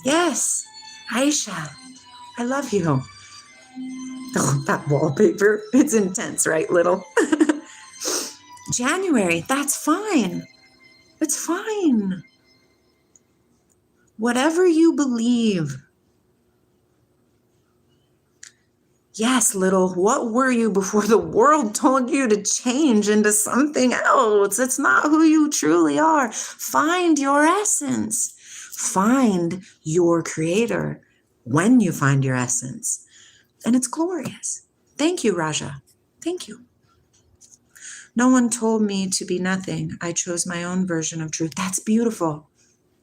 Yes. Aisha, I love you. Oh, that wallpaper. It's intense, right, little? January, that's fine. It's fine. Whatever you believe. Yes, little, what were you before the world told you to change into something else? It's not who you truly are. Find your essence. Find your creator when you find your essence. And it's glorious. Thank you, Raja. Thank you. No one told me to be nothing. I chose my own version of truth. That's beautiful.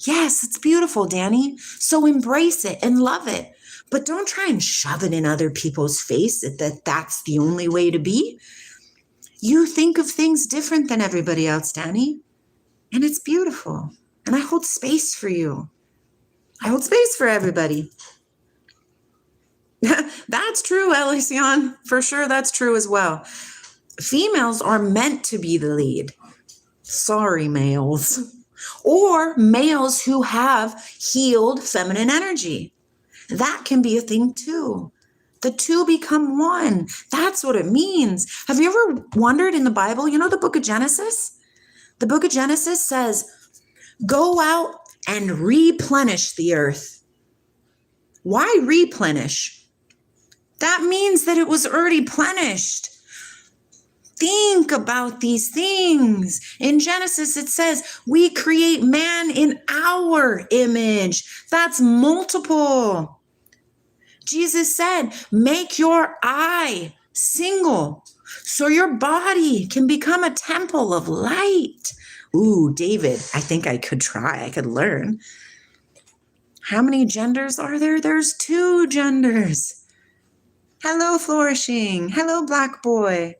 Yes, it's beautiful, Danny. So embrace it and love it. But don't try and shove it in other people's face that that's the only way to be. You think of things different than everybody else, Danny. And it's beautiful. And I hold space for you. I hold space for everybody. That's true, Elysion. For sure, that's true as well. Females are meant to be the lead. Sorry, males. Or males who have healed feminine energy. That can be a thing too. The two become one. That's what it means. Have you ever wondered in the Bible, you know the book of Genesis? The book of Genesis says, go out and replenish the earth. Why replenish? That means that it was already plenished. Think about these things. In Genesis, it says, we create man in our image. That's multiple. Jesus said, make your eye single so your body can become a temple of light. Ooh, David, I think I could try. I could learn. How many genders are there? There's 2 genders. Hello, Flourishing. Hello, Black Boy.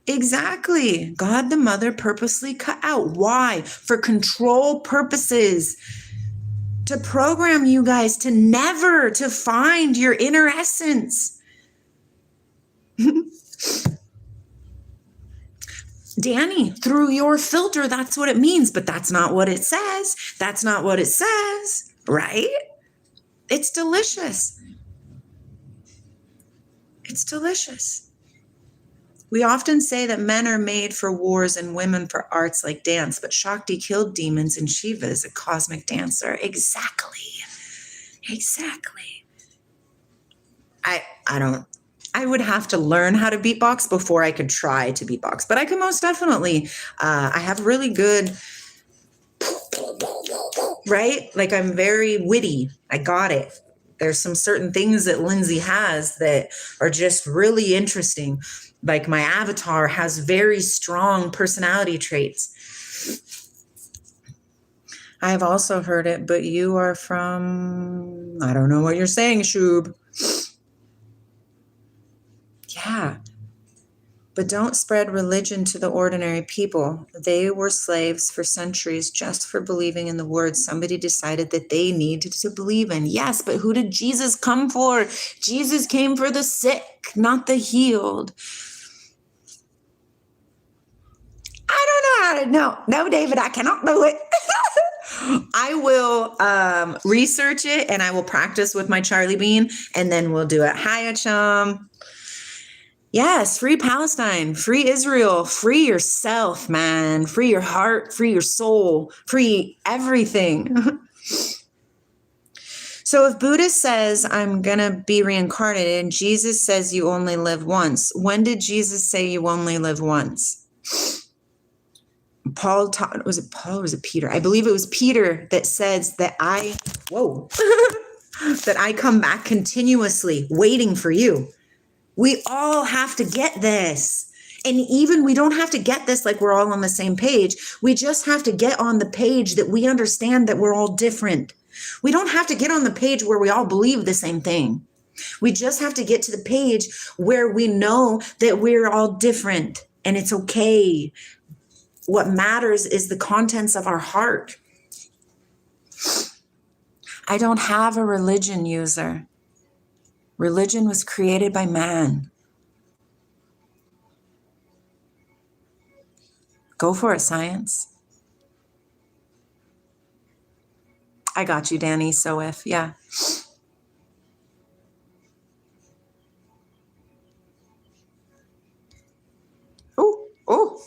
Exactly. God the Mother purposely cut out. Why? For control purposes. To program you guys to never to find your inner essence. Danny, through your filter, that's what it means, but that's not what it says. That's not what it says, right? It's delicious. It's delicious. We often say that men are made for wars and women for arts like dance, but Shakti killed demons and Shiva is a cosmic dancer. Exactly. I would have to learn how to beatbox before I could try to beatbox, but I can most definitely. I have really good, right? Like I'm very witty. I got it. There's some certain things that Lindsay has that are just really interesting. Like my avatar has very strong personality traits. I've also heard it, but you are from, I don't know what you're saying, Shub. Yeah. But don't spread religion to the ordinary people. They were slaves for centuries just for believing in the words somebody decided that they needed to believe in. Yes, but who did Jesus come for? Jesus came for the sick, not the healed. I don't know how to know. No, David, I cannot do it. I will research it and I will practice with my Charlie Bean and then we'll do it. Hi, Acham. Yes, free Palestine, free Israel, free yourself, man. Free your heart, free your soul, free everything. So if Buddha says, I'm going to be reincarnated, and Jesus says you only live once, when did Jesus say you only live once? Paul taught, was it Paul or was it Peter? I believe it was Peter that says that I whoa, that I come back continuously waiting for you. We all have to get this. And even we don't have to get this like we're all on the same page. We just have to get on the page that we understand that we're all different. We don't have to get on the page where we all believe the same thing. We just have to get to the page where we know that we're all different and it's okay. What matters is the contents of our heart. I don't have a religion, user. Religion was created by man. Go for it, science. I got you, Danny. So if, yeah. Oh.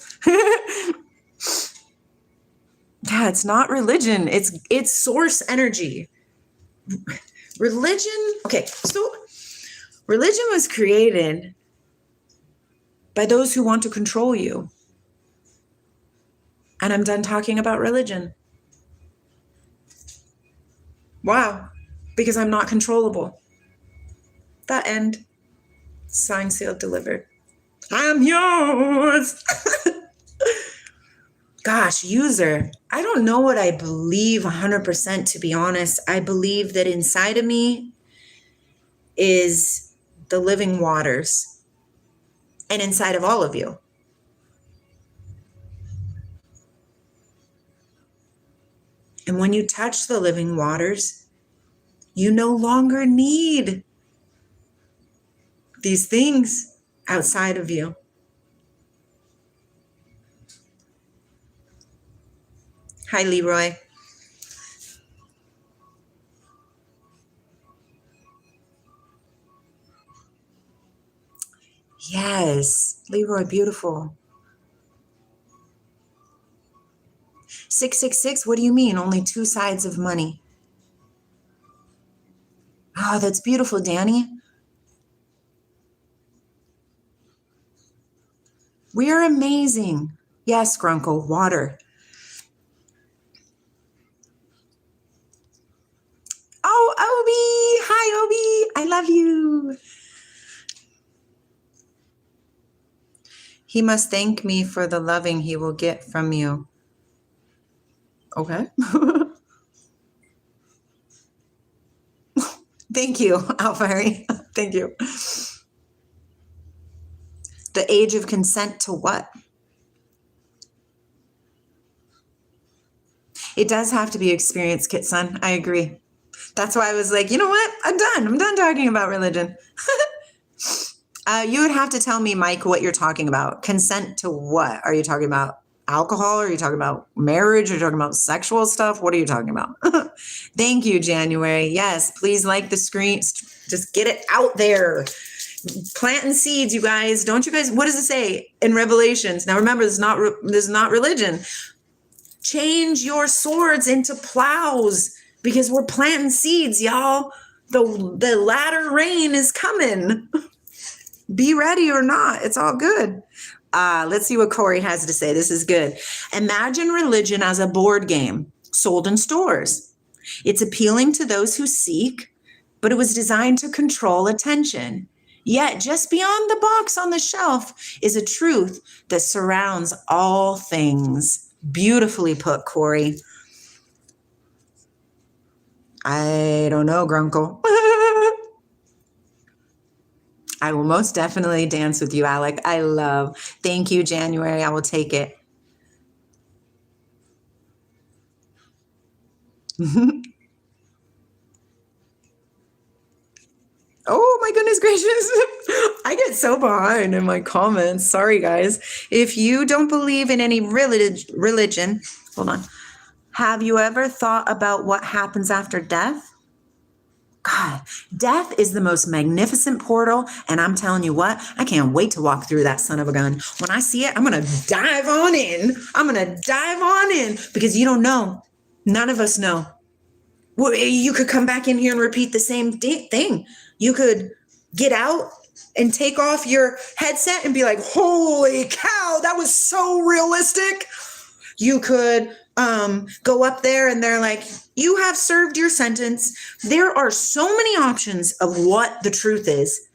Yeah, it's not religion. It's source energy. Religion, okay, so religion was created by those who want to control you. And I'm done talking about religion. Wow, because I'm not controllable. That end. Signed, sealed, delivered. I'm yours. Gosh, user, I don't know what I believe 100%, to be honest. I believe that inside of me is the living waters, and inside of all of you. And when you touch the living waters, you no longer need these things outside of you. Hi, Leroy. Yes, Leroy, beautiful. 666, what do you mean? Only two sides of money. Oh, that's beautiful, Danny. We are amazing. Yes, Grunkle, water. Oh, Obi. Hi, Obi. I love you. He must thank me for the loving he will get from you. Okay. Thank you, Alfari. Thank you. The age of consent to what? It does have to be experience, Kitson. I agree. That's why I was like, you know what? I'm done talking about religion. You would have to tell me, Mike, what you're talking about. Consent to what? Are you talking about alcohol? Are you talking about marriage? Are you talking about sexual stuff? What are you talking about? Thank you, January. Yes, please like the screen. Just get it out there. Planting seeds, you guys. Don't you guys, what does it say in Revelations? Now remember, this is not religion. Change your swords into plows because we're planting seeds, y'all. The latter rain is coming. Be ready or not. It's all good. Let's see what Corey has to say. This is good. Imagine religion as a board game sold in stores. It's appealing to those who seek, but it was designed to control attention. Yet just beyond the box on the shelf is a truth that surrounds all things. Beautifully put, Corey. I don't know, Grunkle. I will most definitely dance with you, Alec. I love. Thank you, January. I will take it. Oh my goodness gracious. I get so behind in my comments. Sorry, guys. If you don't believe in any religion, hold on. Have you ever thought about what happens after death? God, death is the most magnificent portal. And I'm telling you what, I can't wait to walk through that son of a gun. When I see it, I'm going to dive on in. Because you don't know. None of us know. Well, you could come back in here and repeat the same thing. You could get out and take off your headset and be like, holy cow, that was so realistic. You could go up there and they're like, you have served your sentence. There are so many options of what the truth is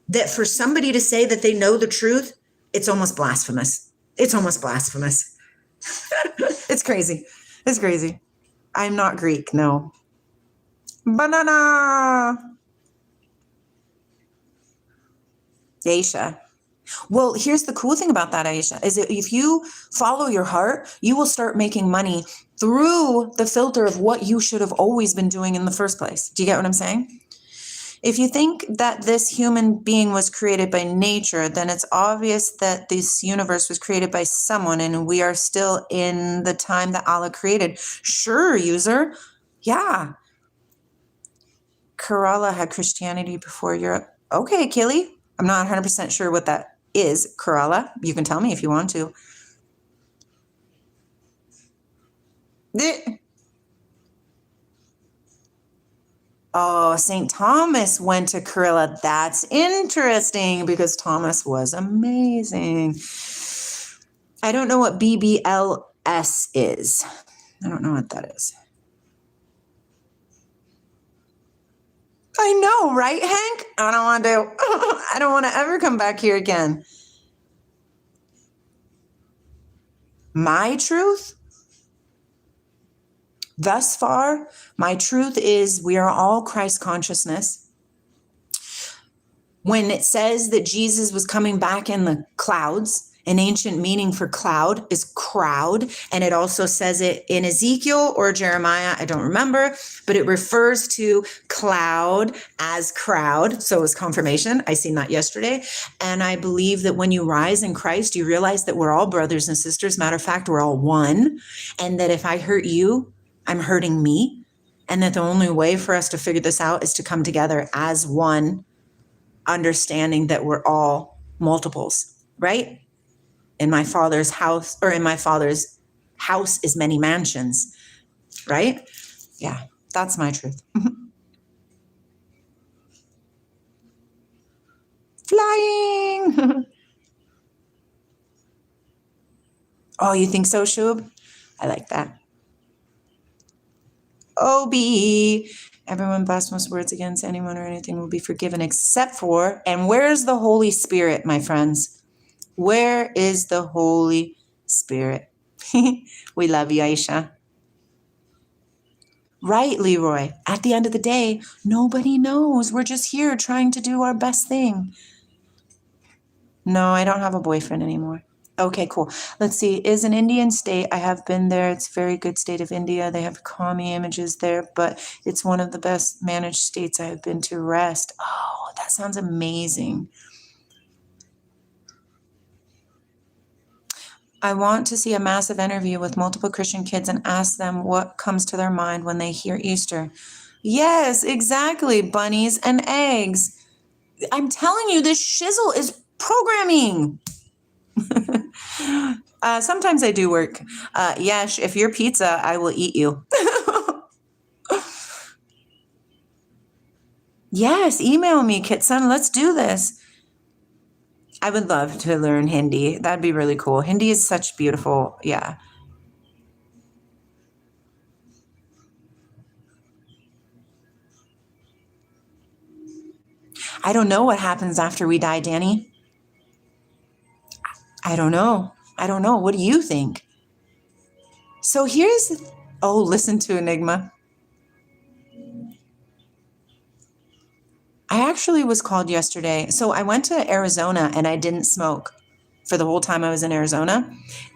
that for somebody to say that they know the truth, it's almost blasphemous. It's almost blasphemous. It's crazy. It's crazy. I'm not Greek, no. Banana. Aisha. Well, here's the cool thing about that, Aisha, is that if you follow your heart, you will start making money through the filter of what you should have always been doing in the first place. Do you get what I'm saying? If you think that this human being was created by nature, then it's obvious that this universe was created by someone, and we are still in the time that Allah created. Sure, user. Yeah. Kerala had Christianity before Europe. Okay, Killy. I'm not 100% sure what that is, Kerala. You can tell me if you want to. Oh, St. Thomas went to Kerala. That's interesting because Thomas was amazing. I don't know what BBLS is. I don't know what that is. I know, right, Hank? I don't want to. I don't want to ever come back here again. My truth? Thus far, my truth is we are all Christ consciousness. When it says that Jesus was coming back in the clouds, an ancient meaning for cloud is crowd. And it also says it in Ezekiel or Jeremiah, I don't remember, but it refers to cloud as crowd. So it was confirmation. I seen that yesterday. And I believe that when you rise in Christ, you realize that we're all brothers and sisters. Matter of fact, we're all one. And that if I hurt you, I'm hurting me. And that the only way for us to figure this out is to come together as one, understanding that we're all multiples, right? In my father's house, or in my father's house is many mansions, right? Yeah, that's my truth. Flying. Oh, you think so, Shub? I like that. OBE. Everyone blasphemes words against anyone or anything will be forgiven except for, and where's the Holy Spirit, my friends? Where is the Holy Spirit? We love you, Aisha. Right, Leroy. At the end of the day, nobody knows. We're just here trying to do our best thing. No, I don't have a boyfriend anymore. Okay, cool. Let's see. Is an Indian state. I have been there. It's a very good state of India. They have commie images there, but it's one of the best managed states I have been to rest. Oh, that sounds amazing. I want to see a massive interview with multiple Christian kids and ask them what comes to their mind when they hear Easter. Yes, exactly. Bunnies and eggs. I'm telling you, this shizzle is programming. Sometimes I do work. Yes, if you're pizza, I will eat you. Yes, email me, Kitson. Let's do this. I would love to learn Hindi. That'd be really cool. Hindi is such beautiful. Yeah. I don't know what happens after we die, Danny. I don't know. What do you think? So listen to Enigma. I actually was called yesterday. So I went to Arizona and I didn't smoke for the whole time I was in Arizona.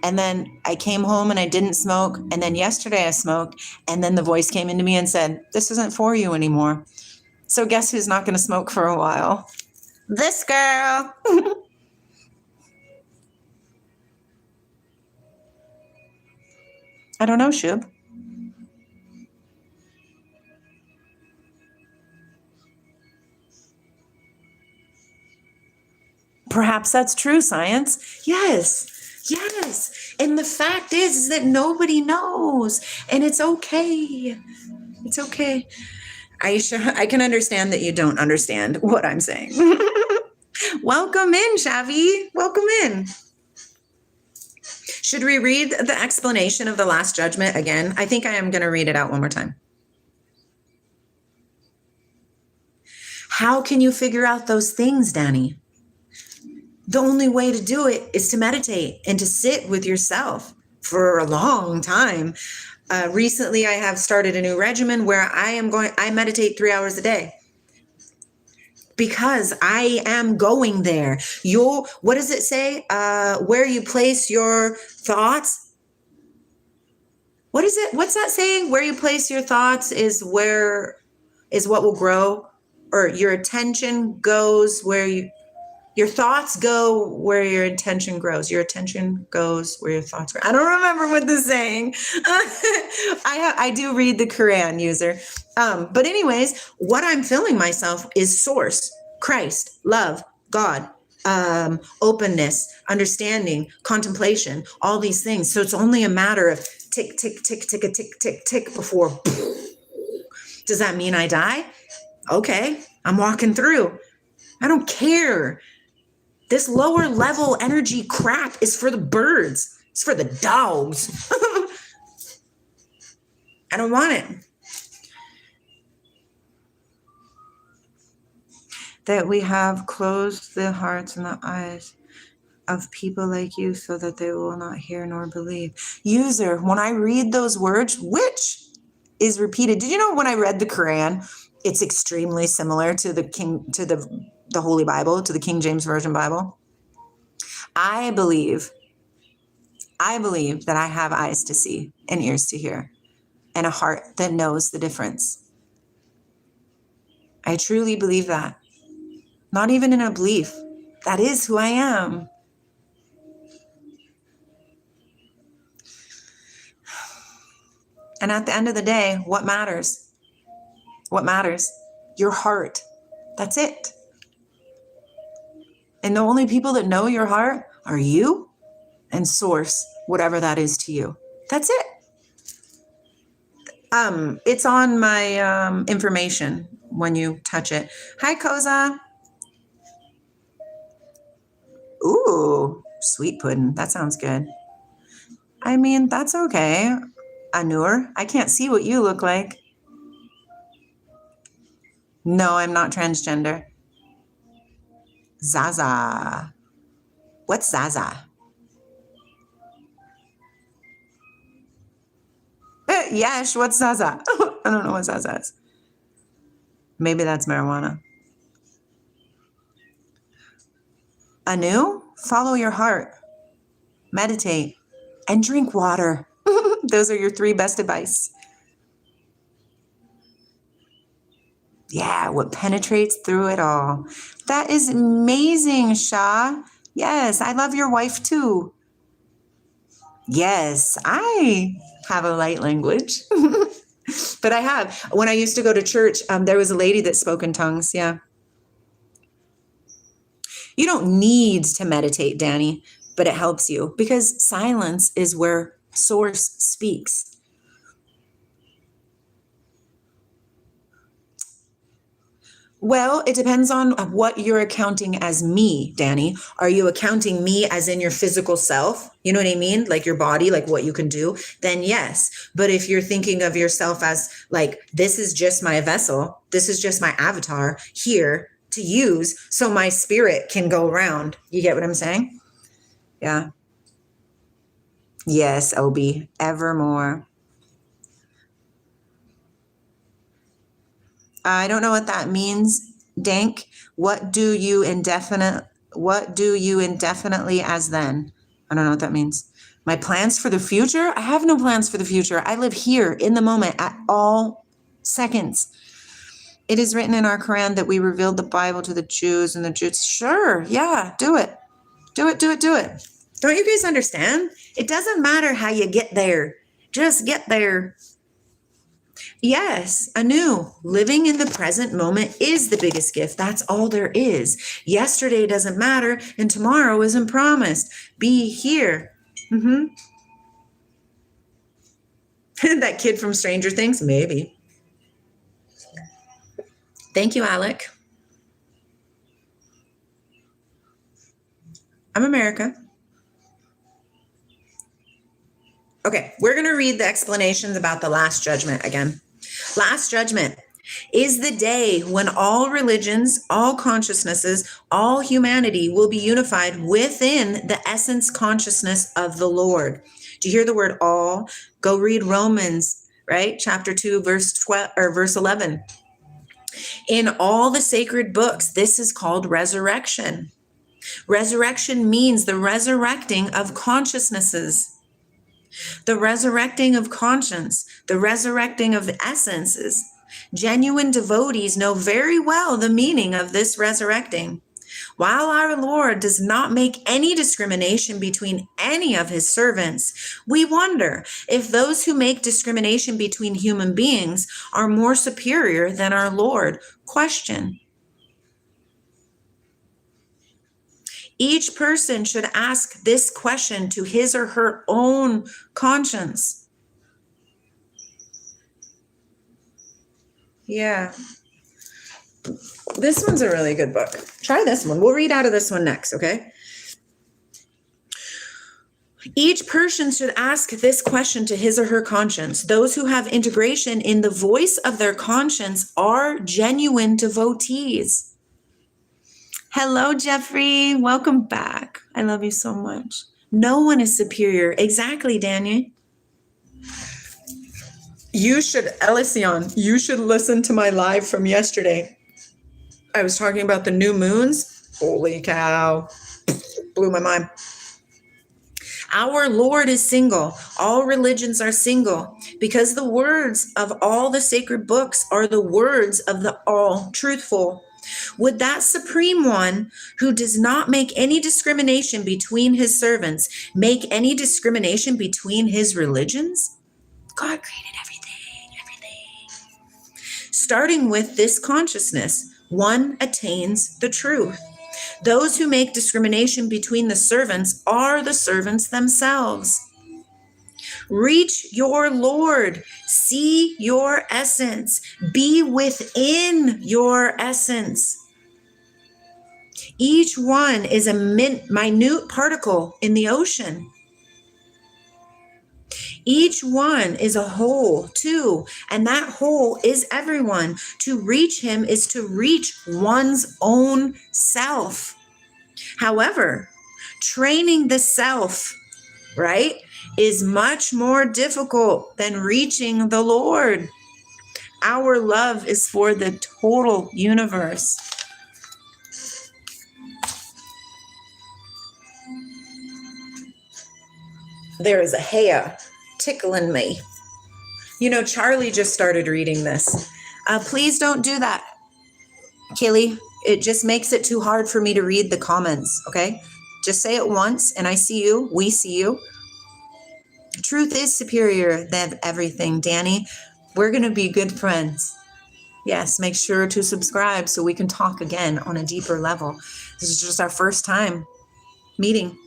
And then I came home and I didn't smoke. And then yesterday I smoked. And then the voice came into me and said, this isn't for you anymore. So guess who's not going to smoke for a while? This girl. I don't know, Shub. Perhaps that's true, science. Yes. And the fact is that nobody knows. And it's okay. It's okay. Aisha, I can understand that you don't understand what I'm saying. Welcome in, Shavi. Welcome in. Should we read the explanation of the Last Judgment again? I think I am going to read it out one more time. How can you figure out those things, Danny? The only way to do it is to meditate and to sit with yourself for a long time. Recently, I have started a new regimen where I meditate 3 hours a day. Because I am going there. What does it say? Where you place your thoughts. What is it? What's that saying? Where you place your thoughts is what will grow, or your attention goes where your thoughts go where your attention grows. Your attention goes where your thoughts grow. I don't remember what this saying. I do read the Quran, user. But anyways, what I'm filling myself is source, Christ, love, God, openness, understanding, contemplation, all these things. So it's only a matter of tick, tick, tick, tick, a tick, tick, tick before. Does that mean I die? Okay, I'm walking through. I don't care. This lower level energy crap is for the birds. It's for the dogs. I don't want it. That we have closed the hearts and the eyes of people like you so that they will not hear nor believe. User, when I read those words, which is repeated. Did you know when I read the Quran, it's extremely similar to the Holy Bible, to the King James Version Bible? I believe that I have eyes to see and ears to hear and a heart that knows the difference. I truly believe that. Not even in a belief. That is who I am. And at the end of the day, what matters? What matters? Your heart. That's it. And the only people that know your heart are you and source, whatever that is to you. That's it. It's on my information when you touch it. Hi, Koza. Ooh, sweet pudding. That sounds good. I mean, that's okay. Anur, I can't see what you look like. No, I'm not transgender. Zaza. What's Zaza? Yash, what's Zaza? I don't know what Zaza is. Maybe that's marijuana. Anu, follow your heart. Meditate and drink water. Those are your 3 best advice. Yeah, what penetrates through it all. That is amazing, Shah. Yes, I love your wife too. Yes, I have a light language. But I have. When I used to go to church, there was a lady that spoke in tongues. Yeah. You don't need to meditate, Danny, but it helps you because silence is where source speaks. Well, it depends on what you're accounting as me, Danny. Are you accounting me as in your physical self? You know what I mean? Like your body, like what you can do? Then yes. But if you're thinking of yourself as like, this is just my vessel, this is just my avatar here to use so my spirit can go around. You get what I'm saying? Yeah. Yes, Obi, evermore. I don't know what that means, Dank. What do you indefinitely as then? I don't know what that means. My plans for the future? I have no plans for the future. I live here in the moment at all seconds. It is written in our Quran that we revealed the Bible to the Jews and the Jews. Sure, yeah, do it. Do it. Don't you guys understand? It doesn't matter how you get there. Just get there. Yes, Anu, living in the present moment is the biggest gift. That's all there is. Yesterday doesn't matter and tomorrow isn't promised. Be here. That kid from Stranger Things? Maybe. Thank you, Alec. I'm America. Okay, we're going to read the explanations about the Last Judgment again. Last Judgment is the day when all religions, all consciousnesses, all humanity will be unified within the essence consciousness of the Lord. Do you hear the word all? Go read Romans, right? Chapter 2, verse 12 or verse 11. In all the sacred books, this is called resurrection. Resurrection means the resurrecting of consciousnesses. The resurrecting of conscience, the resurrecting of essences. Genuine devotees know very well the meaning of this resurrecting. While our Lord does not make any discrimination between any of his servants, we wonder if those who make discrimination between human beings are more superior than our Lord. Question. Each person should ask this question to his or her own conscience. Yeah. This one's a really good book. Try this one. We'll read out of this one next, okay? Each person should ask this question to his or her conscience. Those who have integration in the voice of their conscience are genuine devotees. Hello, Jeffrey. Welcome back. I love you so much. No one is superior. Exactly, Daniel. You should, Elysion, you should listen to my live from yesterday. I was talking about the new moons. Holy cow. Blew my mind. Our Lord is single. All religions are single because the words of all the sacred books are the words of the all truthful. Would that supreme one who does not make any discrimination between his servants make any discrimination between his religions? God created everything. Starting with this consciousness, one attains the truth. Those who make discrimination between the servants are the servants themselves. Reach your Lord. See your essence. Be within your essence. Each one is a minute particle in the ocean. Each one is a whole too, and that whole is everyone. To reach him is to reach one's own self. However, training the self, right, is much more difficult than reaching the Lord. Our love is for the total universe. There is a Hea tickling me. You know, Charlie just started reading this. Please don't do that, Kaylee. It just makes it too hard for me to read the comments, okay? Just say it once and I see you, we see you. Truth is superior than everything, Danny. We're going to be good friends. Yes, make sure to subscribe so we can talk again on a deeper level. This is just our first time meeting.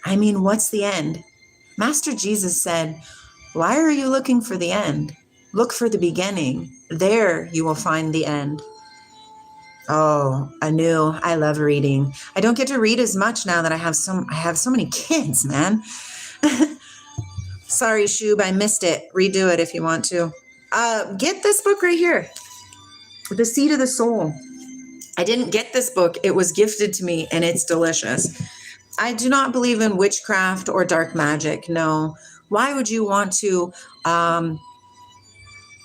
I mean, what's the end? Master Jesus said, "Why are you looking for the end? Look for the beginning. There you will find the end." Oh, Anu, I love reading. I don't get to read as much now that I have so many kids, man. Sorry, Shub, I missed it. Redo it if you want to. Get this book right here, The Seed of the Soul. I didn't get this book. It was gifted to me, and it's delicious. I do not believe in witchcraft or dark magic. No. Why would you want to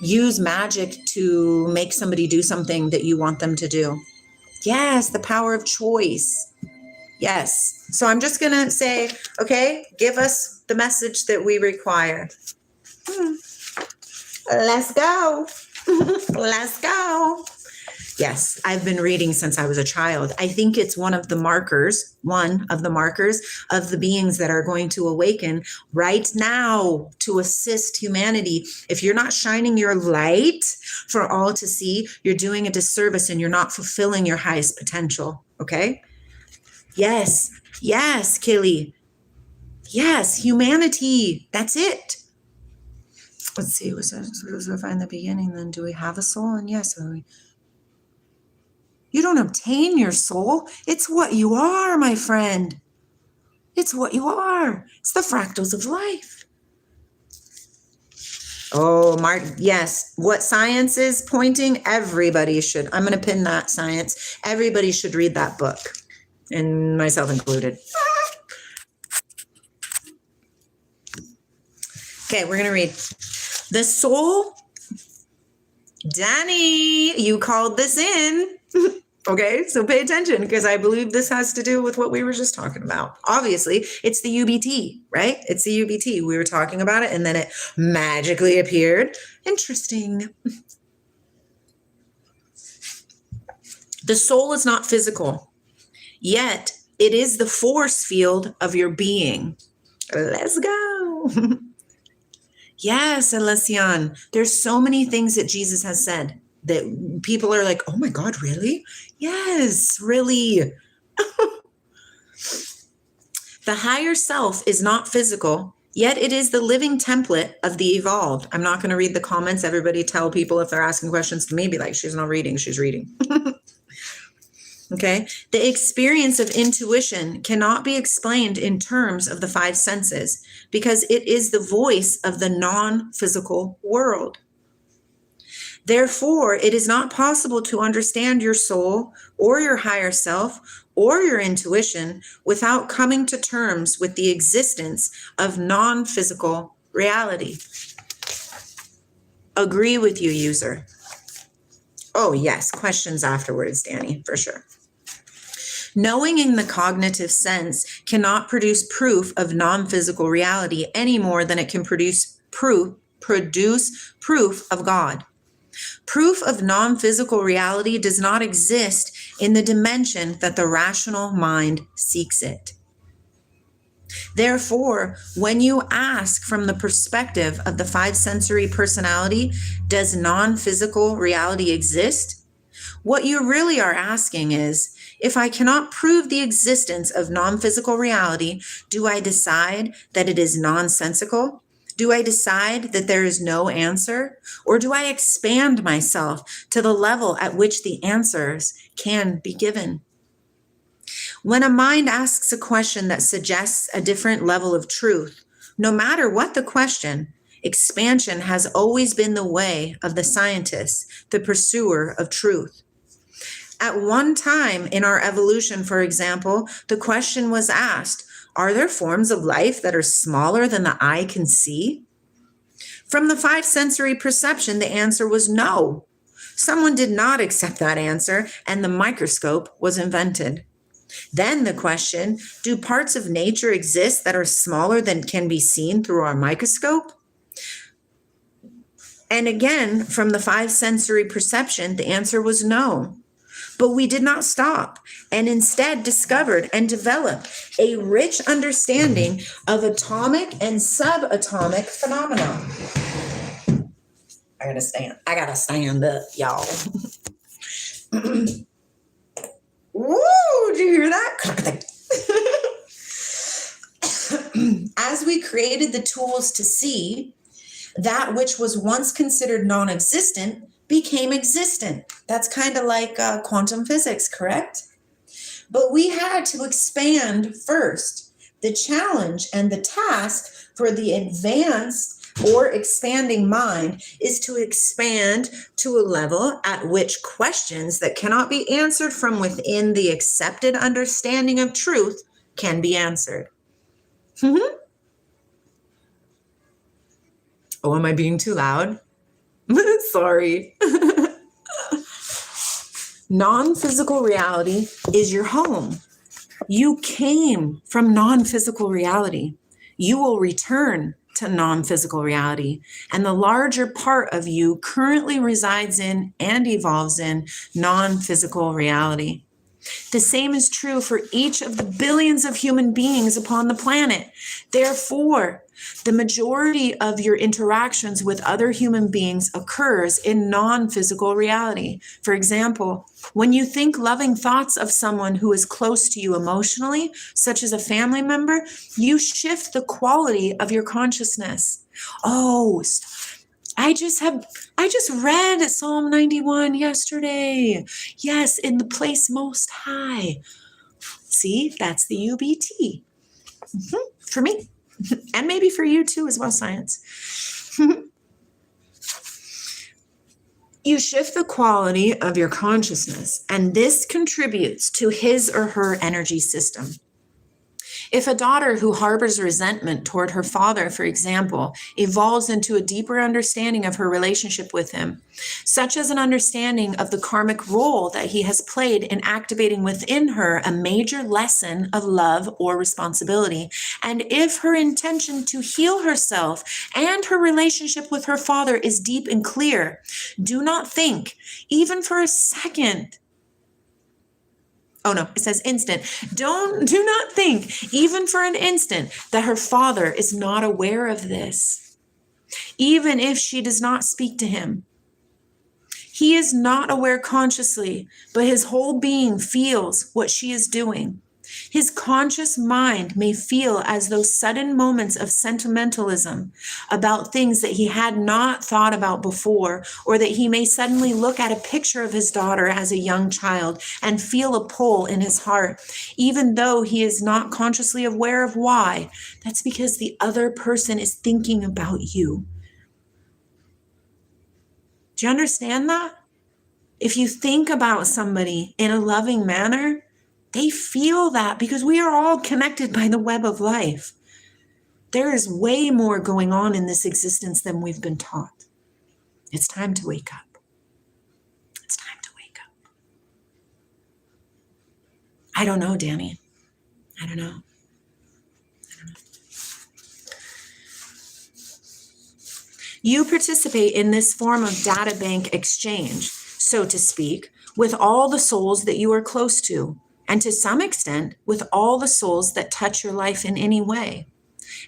use magic to make somebody do something that you want them to do? Yes, the power of choice. Yes. So I'm just going to say, okay, give us the message that we require. Let's go. Let's go. Yes, I've been reading since I was a child. I think it's one of the markers of the beings that are going to awaken right now to assist humanity. If you're not shining your light for all to see, you're doing a disservice and you're not fulfilling your highest potential. Okay? Yes, Killy. Yes, humanity. That's it. Let's see. Was that find the beginning? Then do we have a soul? And yes. You don't obtain your soul. It's what you are, my friend. It's what you are. It's the fractals of life. Oh, Mark, yes. What science is pointing, everybody should. I'm going to pin that, science. Everybody should read that book, and myself included. Okay, we're going to read. The soul, Danny, you called this in. Okay, so pay attention, because I believe this has to do with what we were just talking about. Obviously, it's the UBT, right? It's the UBT. We were talking about it, and then it magically appeared. Interesting. The soul is not physical, yet it is the force field of your being. Let's go. Yes, Alessian. There's so many things that Jesus has said that people are like, oh my God, really? Yes, really. The higher self is not physical, yet it is the living template of the evolved. I'm not going to read the comments. Everybody tell people if they're asking questions to me, be like, she's not reading, she's reading. Okay. The experience of intuition cannot be explained in terms of the five senses because it is the voice of the non-physical world. Therefore, it is not possible to understand your soul or your higher self or your intuition without coming to terms with the existence of non-physical reality. Agree with you, user. Oh, yes. Questions afterwards, Danny, for sure. Knowing in the cognitive sense cannot produce proof of non-physical reality any more than it can produce proof of God. Proof of non-physical reality does not exist in the dimension that the rational mind seeks it. Therefore, when you ask from the perspective of the five sensory personality, does non-physical reality exist? What you really are asking is, if I cannot prove the existence of non-physical reality, do I decide that it is nonsensical? Do I decide that there is no answer? Or do I expand myself to the level at which the answers can be given? When a mind asks a question that suggests a different level of truth, no matter what the question, expansion has always been the way of the scientist, the pursuer of truth. At one time in our evolution, for example, the question was asked, are there forms of life that are smaller than the eye can see? From the five sensory perception, the answer was no. Someone did not accept that answer, and the microscope was invented. Then the question, do parts of nature exist that are smaller than can be seen through our microscope? And again, from the five sensory perception, the answer was no. But we did not stop and instead discovered and developed a rich understanding of atomic and subatomic phenomena. I gotta stand up, y'all. Woo, did you hear that? As we created the tools to see, that which was once considered non-existent became existent. That's kind of like quantum physics, correct? But we had to expand first. The challenge and the task for the advanced or expanding mind is to expand to a level at which questions that cannot be answered from within the accepted understanding of truth can be answered. Oh, am I being too loud? Sorry. Non-physical reality is your home. You came from non-physical reality. You will return to non-physical reality. And the larger part of you currently resides in and evolves in non-physical reality. The same is true for each of the billions of human beings upon the planet. Therefore, the majority of your interactions with other human beings occurs in non-physical reality. For example, when you think loving thoughts of someone who is close to you emotionally, such as a family member, you shift the quality of your consciousness. Oh, I just read Psalm 91 yesterday. Yes, in the place most high. See, that's the UBT. For me. And maybe for you too as well, science. You shift the quality of your consciousness, and this contributes to his or her energy system. If a daughter who harbors resentment toward her father, for example, evolves into a deeper understanding of her relationship with him, such as an understanding of the karmic role that he has played in activating within her a major lesson of love or responsibility, and if her intention to heal herself and her relationship with her father is deep and clear, do not think, even for a second, oh no, it says instant. Do not think, even for an instant, that her father is not aware of this, even if she does not speak to him. He is not aware consciously, but his whole being feels what she is doing. His conscious mind may feel as though sudden moments of sentimentalism about things that he had not thought about before, or that he may suddenly look at a picture of his daughter as a young child and feel a pull in his heart, even though he is not consciously aware of why. That's because the other person is thinking about you. Do you understand that? If you think about somebody in a loving manner, they feel that because we are all connected by the web of life. There is way more going on in this existence than we've been taught. It's time to wake up. It's time to wake up. I don't know, Danny. I don't know. You participate in this form of data bank exchange, so to speak, with all the souls that you are close to, and to some extent, with all the souls that touch your life in any way.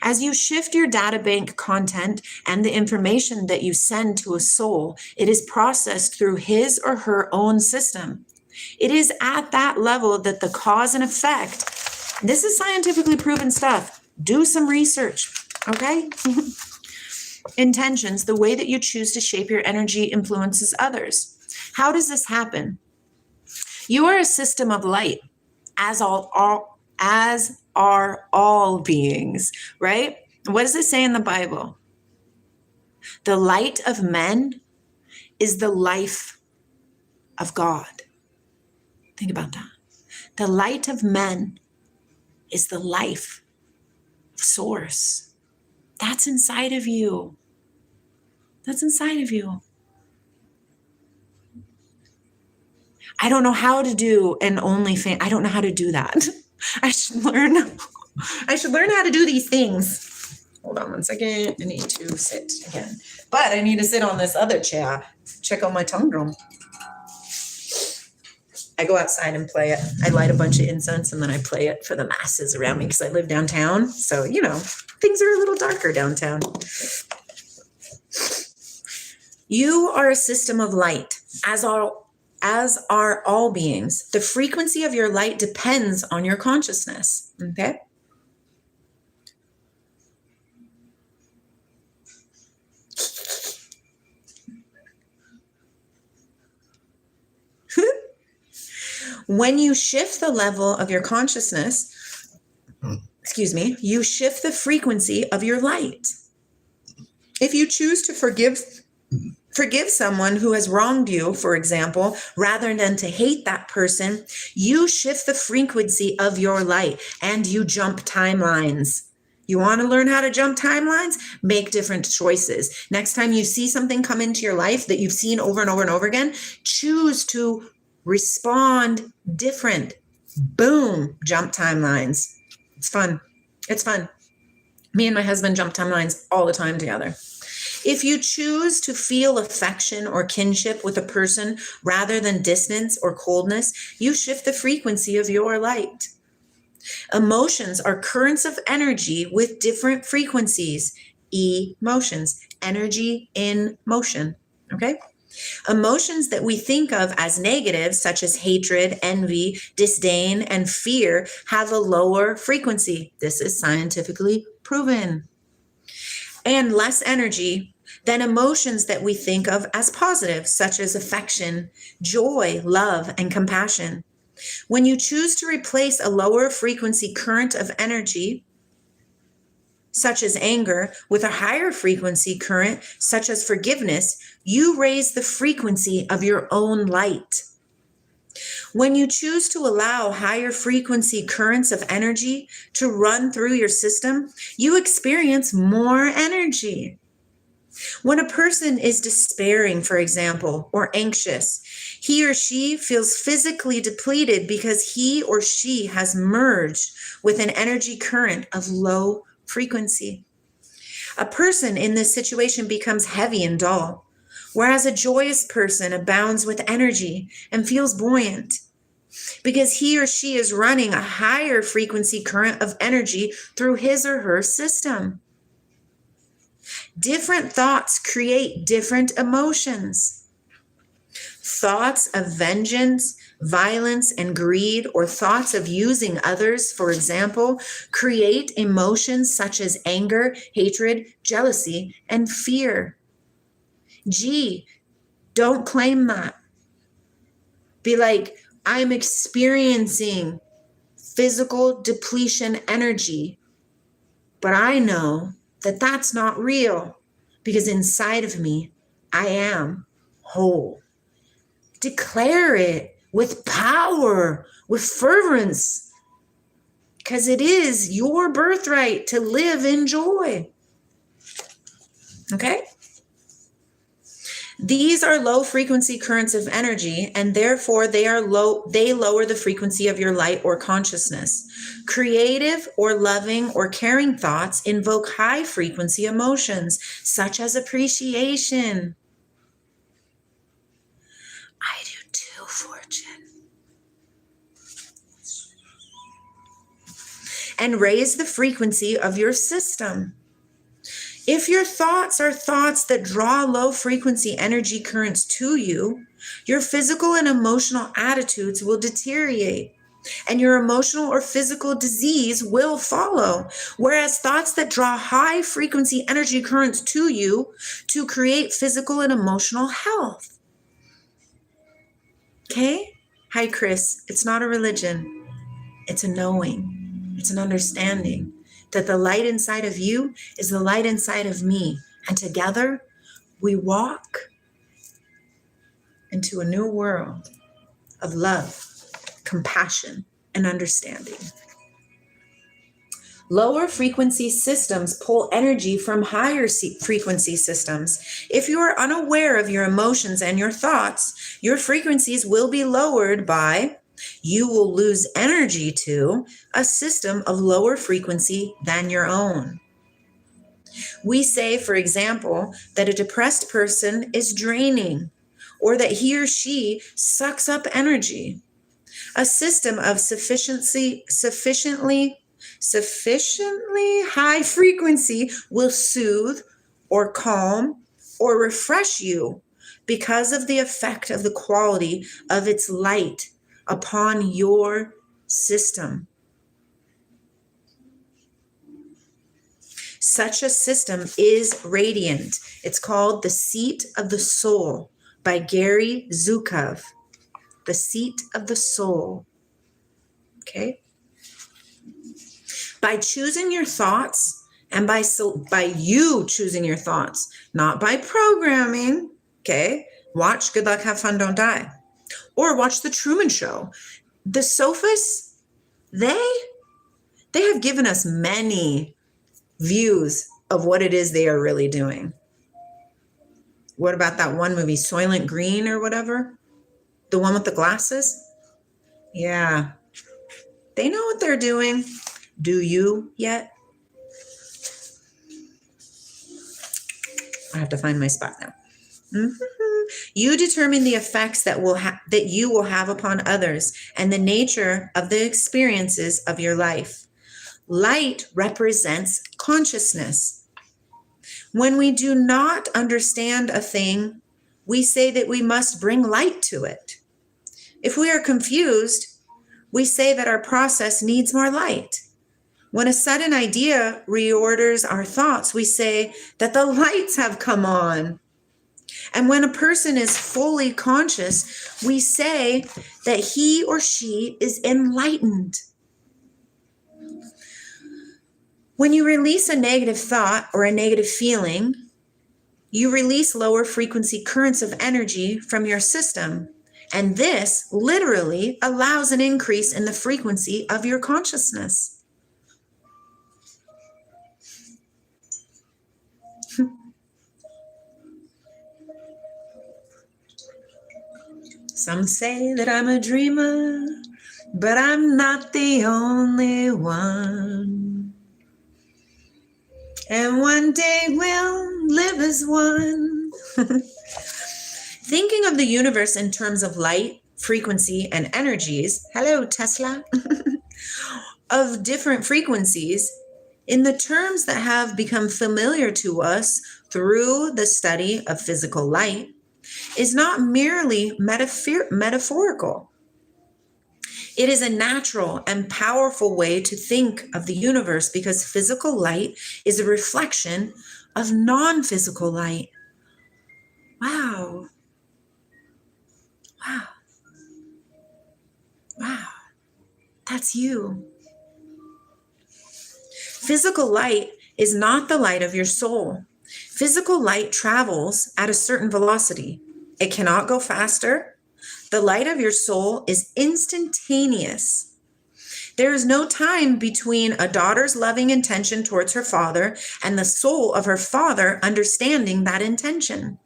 As you shift your data bank content and the information that you send to a soul, it is processed through his or her own system. It is at that level that the cause and effect, this is scientifically proven stuff. Do some research, okay? Intentions, the way that you choose to shape your energy influences others. How does this happen? You are a system of light, as are all beings, right? What does it say in the Bible? The light of men is the life of God. Think about that. The light of men is the life of Source. That's inside of you. That's inside of you. I don't know how to do an OnlyFans. I don't know how to do that. I should learn how to do these things. Hold on 1 second. I need to sit again. But I need to sit on this other chair. Check out my tongue drum. I go outside and play it. I light a bunch of incense and then I play it for the masses around me because I live downtown. So, things are a little darker downtown. You are a system of light, as are all beings. The frequency of your light depends on your consciousness, okay? When you shift the level of your consciousness, you shift the frequency of your light. If you choose to forgive someone who has wronged you, for example, rather than to hate that person, you shift the frequency of your light and you jump timelines. You want to learn how to jump timelines? Make different choices. Next time you see something come into your life that you've seen over and over and over again, choose to respond different. Boom, jump timelines. It's fun. It's fun. Me and my husband jump timelines all the time together. If you choose to feel affection or kinship with a person rather than distance or coldness, you shift the frequency of your light. Emotions are currents of energy with different frequencies. Emotions, energy in motion, okay? Emotions that we think of as negative, such as hatred, envy, disdain, and fear, have a lower frequency. This is scientifically proven. And less energy than emotions that we think of as positive, such as affection, joy, love, and compassion. When you choose to replace a lower frequency current of energy, such as anger, with a higher frequency current, such as forgiveness, you raise the frequency of your own light. When you choose to allow higher frequency currents of energy to run through your system, you experience more energy. When a person is despairing, for example, or anxious, he or she feels physically depleted because he or she has merged with an energy current of low frequency. A person in this situation becomes heavy and dull, whereas a joyous person abounds with energy and feels buoyant because he or she is running a higher frequency current of energy through his or her system. Different thoughts create different emotions. Thoughts of vengeance, violence, and greed, or thoughts of using others, for example, create emotions such as anger, hatred, jealousy, and fear. Gee, don't claim that. Be like, I'm experiencing physical depletion energy, but I know that that's not real because inside of me, I am whole. Declare it with power, with fervence, because it is your birthright to live in joy. Okay? These are low frequency currents of energy, and therefore they lower the frequency of your light or consciousness. Creative or loving or caring thoughts invoke high frequency emotions, such as appreciation. I do too, Fortune. And raise the frequency of your system. If your thoughts are thoughts that draw low frequency energy currents to you, your physical and emotional attitudes will deteriorate, and your emotional or physical disease will follow. Whereas thoughts that draw high frequency energy currents to you to create physical and emotional health. Okay? Hi, Chris. It's not a religion. It's a knowing. It's an understanding that the light inside of you is the light inside of me. And together we walk into a new world of love, compassion, and understanding. Lower frequency systems pull energy from higher frequency systems. If you are unaware of your emotions and your thoughts, your frequencies will be lowered by you will lose energy to a system of lower frequency than your own. We say, for example, that a depressed person is draining, or that he or she sucks up energy. A system of sufficiently high frequency will soothe or calm or refresh you because of the effect of the quality of its light upon your system. Such a system is radiant. It's called The Seat of the Soul by Gary Zukov. The Seat of the Soul. Okay? By choosing your thoughts, and by you choosing your thoughts, not by programming, okay? Watch Good Luck, Have Fun, Don't Die. Or watch The Truman Show. The sophists, they have given us many views of what it is they are really doing. What about that one movie, Soylent Green or whatever? The one with the glasses? Yeah. They know what they're doing. Do you yet? I have to find my spot now. Mm-hmm. You determine the effects that you will have upon others and the nature of the experiences of your life. Light represents consciousness. When we do not understand a thing, we say that we must bring light to it. If we are confused, we say that our process needs more light. When a sudden idea reorders our thoughts, we say that the lights have come on. And when a person is fully conscious, we say that he or she is enlightened. When you release a negative thought or a negative feeling, you release lower frequency currents of energy from your system. And this literally allows an increase in the frequency of your consciousness. Some say that I'm a dreamer, but I'm not the only one. And one day we'll live as one. Thinking of the universe in terms of light, frequency, and energies, hello, Tesla, of different frequencies, in the terms that have become familiar to us through the study of physical light, is not merely metaphorical. It is a natural and powerful way to think of the universe because physical light is a reflection of non-physical light. Wow. Wow. Wow. That's you. Physical light is not the light of your soul. Physical light travels at a certain velocity. It cannot go faster. The light of your soul is instantaneous. There is no time between a daughter's loving intention towards her father and the soul of her father understanding that intention.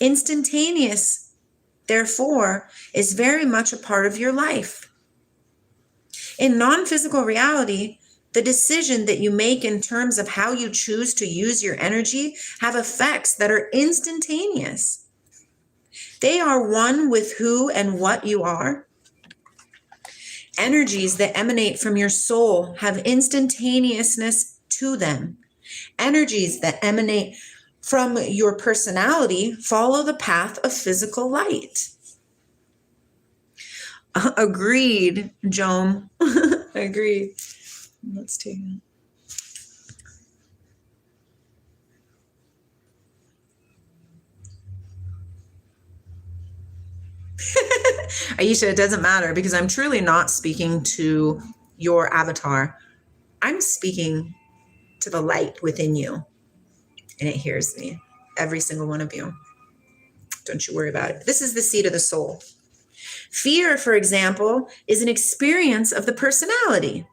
Instantaneous, therefore, is very much a part of your life. In non-physical reality, the decision that you make in terms of how you choose to use your energy have effects that are instantaneous. They are one with who and what you are. Energies that emanate from your soul have instantaneousness to them. Energies that emanate from your personality follow the path of physical light. Agreed, Joan. Agreed. Let's take it. Aisha, it doesn't matter because I'm truly not speaking to your avatar. I'm speaking to the light within you, and it hears me, every single one of you. Don't you worry about it. This is the seat of the soul. Fear, for example, is an experience of the personality.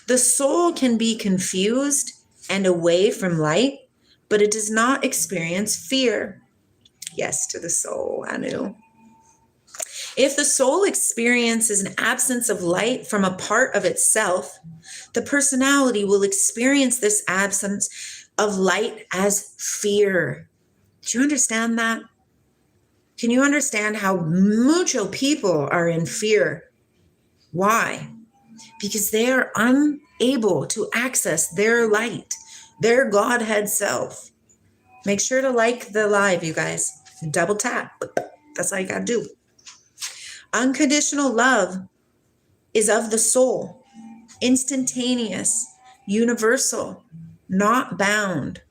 The soul can be confused and away from light, but it does not experience fear. Yes, to the soul, Anu. If the soul experiences an absence of light from a part of itself, the personality will experience this absence of light as fear. Do you understand that? Can you understand how mucho people are in fear? Why? Because they are unable to access their light, their Godhead self. Make sure to like the live, you guys. Double tap. That's all you got to do. Unconditional love is of the soul, instantaneous, universal, not bound.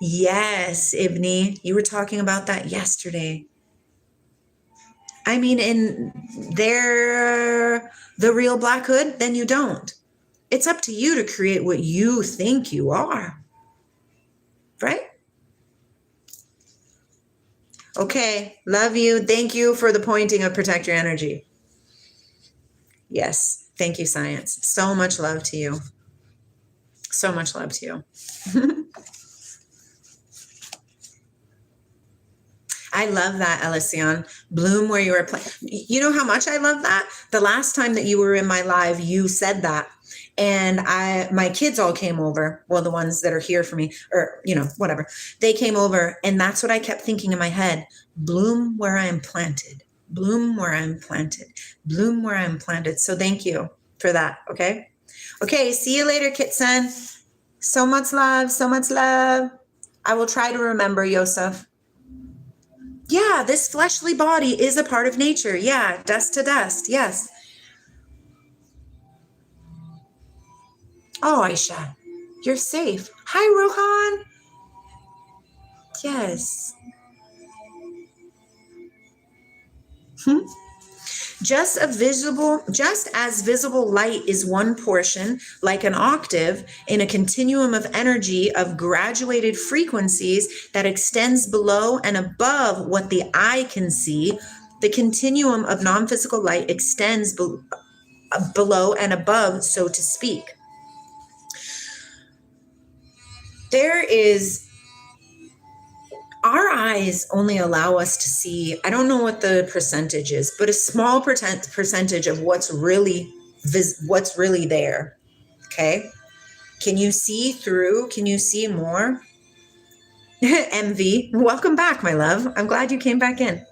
Yes, Ibni, you were talking about that yesterday. I mean, in they're the real Black Hood, then you don't. It's up to you to create what you think you are. Right? Okay, love you. Thank you for the pointing of protect your energy. Yes, thank you, science. So much love to you. So much love to you. I love that, Elysion. Bloom where you are playing. You know how much I love that? The last time that you were in my live, you said that. And my kids all came over. Well, the ones that are here for me, or, you know, whatever. They came over. And that's what I kept thinking in my head. Bloom where I am planted. Bloom where I am planted. Bloom where I am planted. So thank you for that. Okay. Okay. See you later, Kitson. So much love. So much love. I will try to remember, Yosef. Yeah, this fleshly body is a part of nature. Yeah, dust to dust. Yes. Oh, Aisha, you're safe. Hi, Rohan. Yes. Hmm. Just as visible light is one portion, like an octave, in a continuum of energy of graduated frequencies that extends below and above what the eye can see, the continuum of non-physical light extends below and above, so to speak. Our eyes only allow us to see, I don't know what the percentage is, but a small percentage of what's really there. Okay. Can you see through? Can you see more? MV, welcome back, my love. I'm glad you came back in.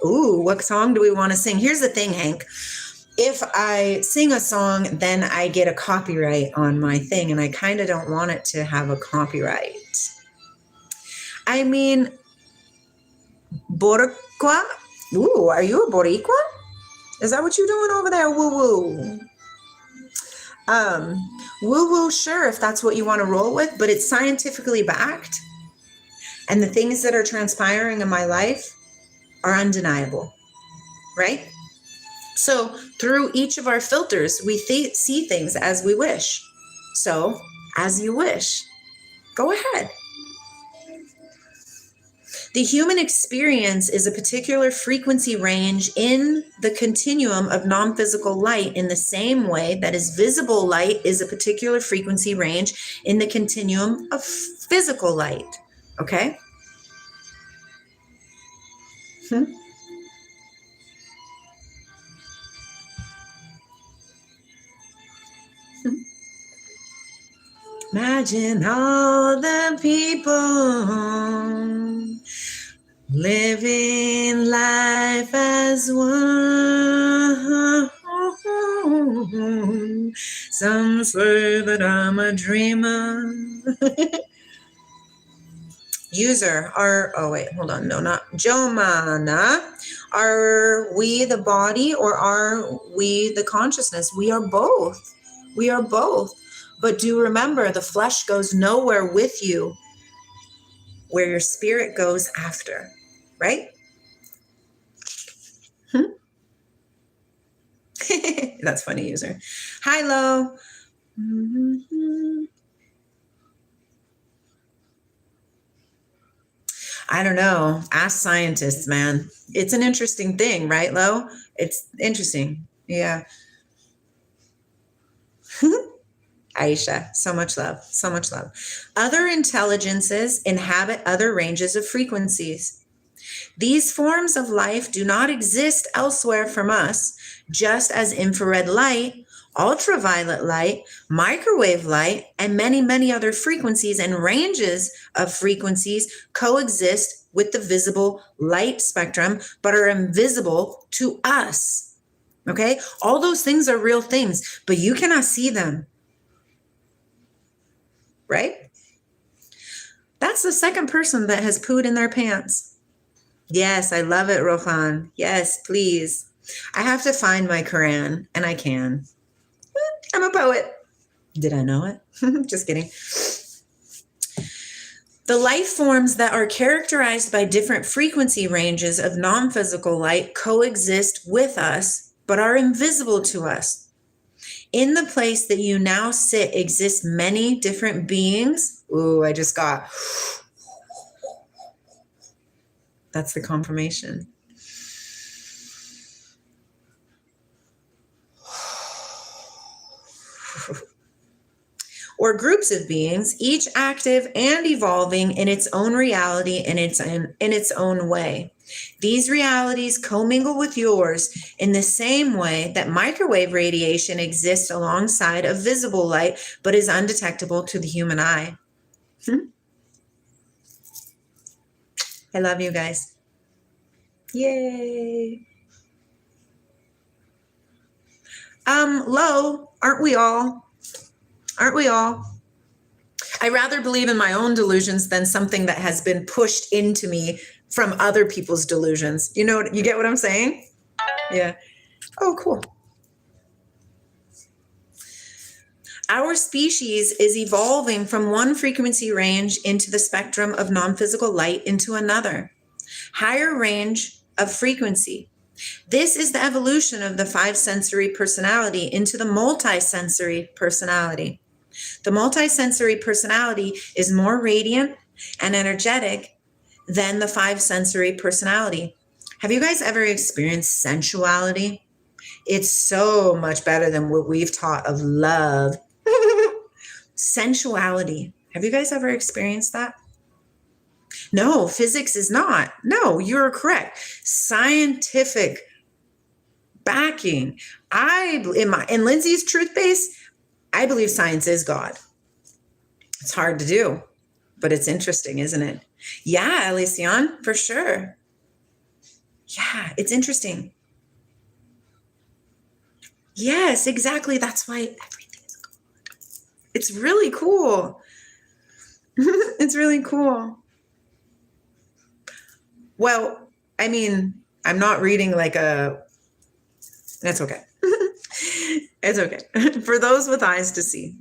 Ooh, what song do we want to sing? Here's the thing, Hank. If I sing a song, then I get a copyright on my thing, and I kind of don't want it to have a copyright. I mean, Boricua? Ooh, are you a Boricua? Is that what you're doing over there? Woo-woo. Woo-woo, sure, if that's what you want to roll with, but it's scientifically backed. And the things that are transpiring in my life are undeniable, right? So through each of our filters, we see things as we wish. So as you wish, go ahead. The human experience is a particular frequency range in the continuum of non-physical light, in the same way that is visible light is a particular frequency range in the continuum of physical light. Okay? Imagine all the people living life as one. Some say that I'm a dreamer. User, hold on. No, not Jomana. Are we the body or are we the consciousness? We are both. We are both. But do remember, the flesh goes nowhere with you, where your spirit goes after, right? That's funny, User. Hi, Lo. I don't know. Ask scientists, man. It's an interesting thing, right, Lo? It's interesting. Yeah. Aisha, so much love, so much love. Other intelligences inhabit other ranges of frequencies. These forms of life do not exist elsewhere from us, just as infrared light, ultraviolet light, microwave light, and many, many other frequencies and ranges of frequencies coexist with the visible light spectrum, but are invisible to us. Okay? All those things are real things, but you cannot see them. Right? That's the second person that has pooed in their pants. Yes, I love it, Rohan. Yes, please. I have to find my Quran, and I can. I'm a poet. Did I know it? Just kidding. The life forms that are characterized by different frequency ranges of non-physical light coexist with us, but are invisible to us. In the place that you now sit exist many different beings. Ooh, I just got. That's the confirmation. Or groups of beings, each active and evolving in its own reality in its own way. These realities commingle with yours in the same way that microwave radiation exists alongside of visible light, but is undetectable to the human eye. I love you guys. Yay. Lo, aren't we all? Aren't we all? I rather believe in my own delusions than something that has been pushed into me from other people's delusions. You know, you get what I'm saying? Yeah. Oh, cool. Our species is evolving from one frequency range into the spectrum of non-physical light into another. Higher range of frequency. This is the evolution of the 5-sensory personality into the multi-sensory personality. The multi-sensory personality is more radiant and energetic than the 5-sensory personality. Have you guys ever experienced sensuality? It's so much better than what we've taught of love. Sensuality. Have you guys ever experienced that? No, physics is not. No, you're correct. Scientific backing. In Lindsay's truth base, I believe science is God. It's hard to do, but it's interesting, isn't it? Yeah, Elysion, for sure. Yeah, it's interesting. Yes, exactly. That's why everything is God. It's really cool. It's really cool. Well, I mean, I'm not reading like that's okay. It's okay. For those with eyes to see.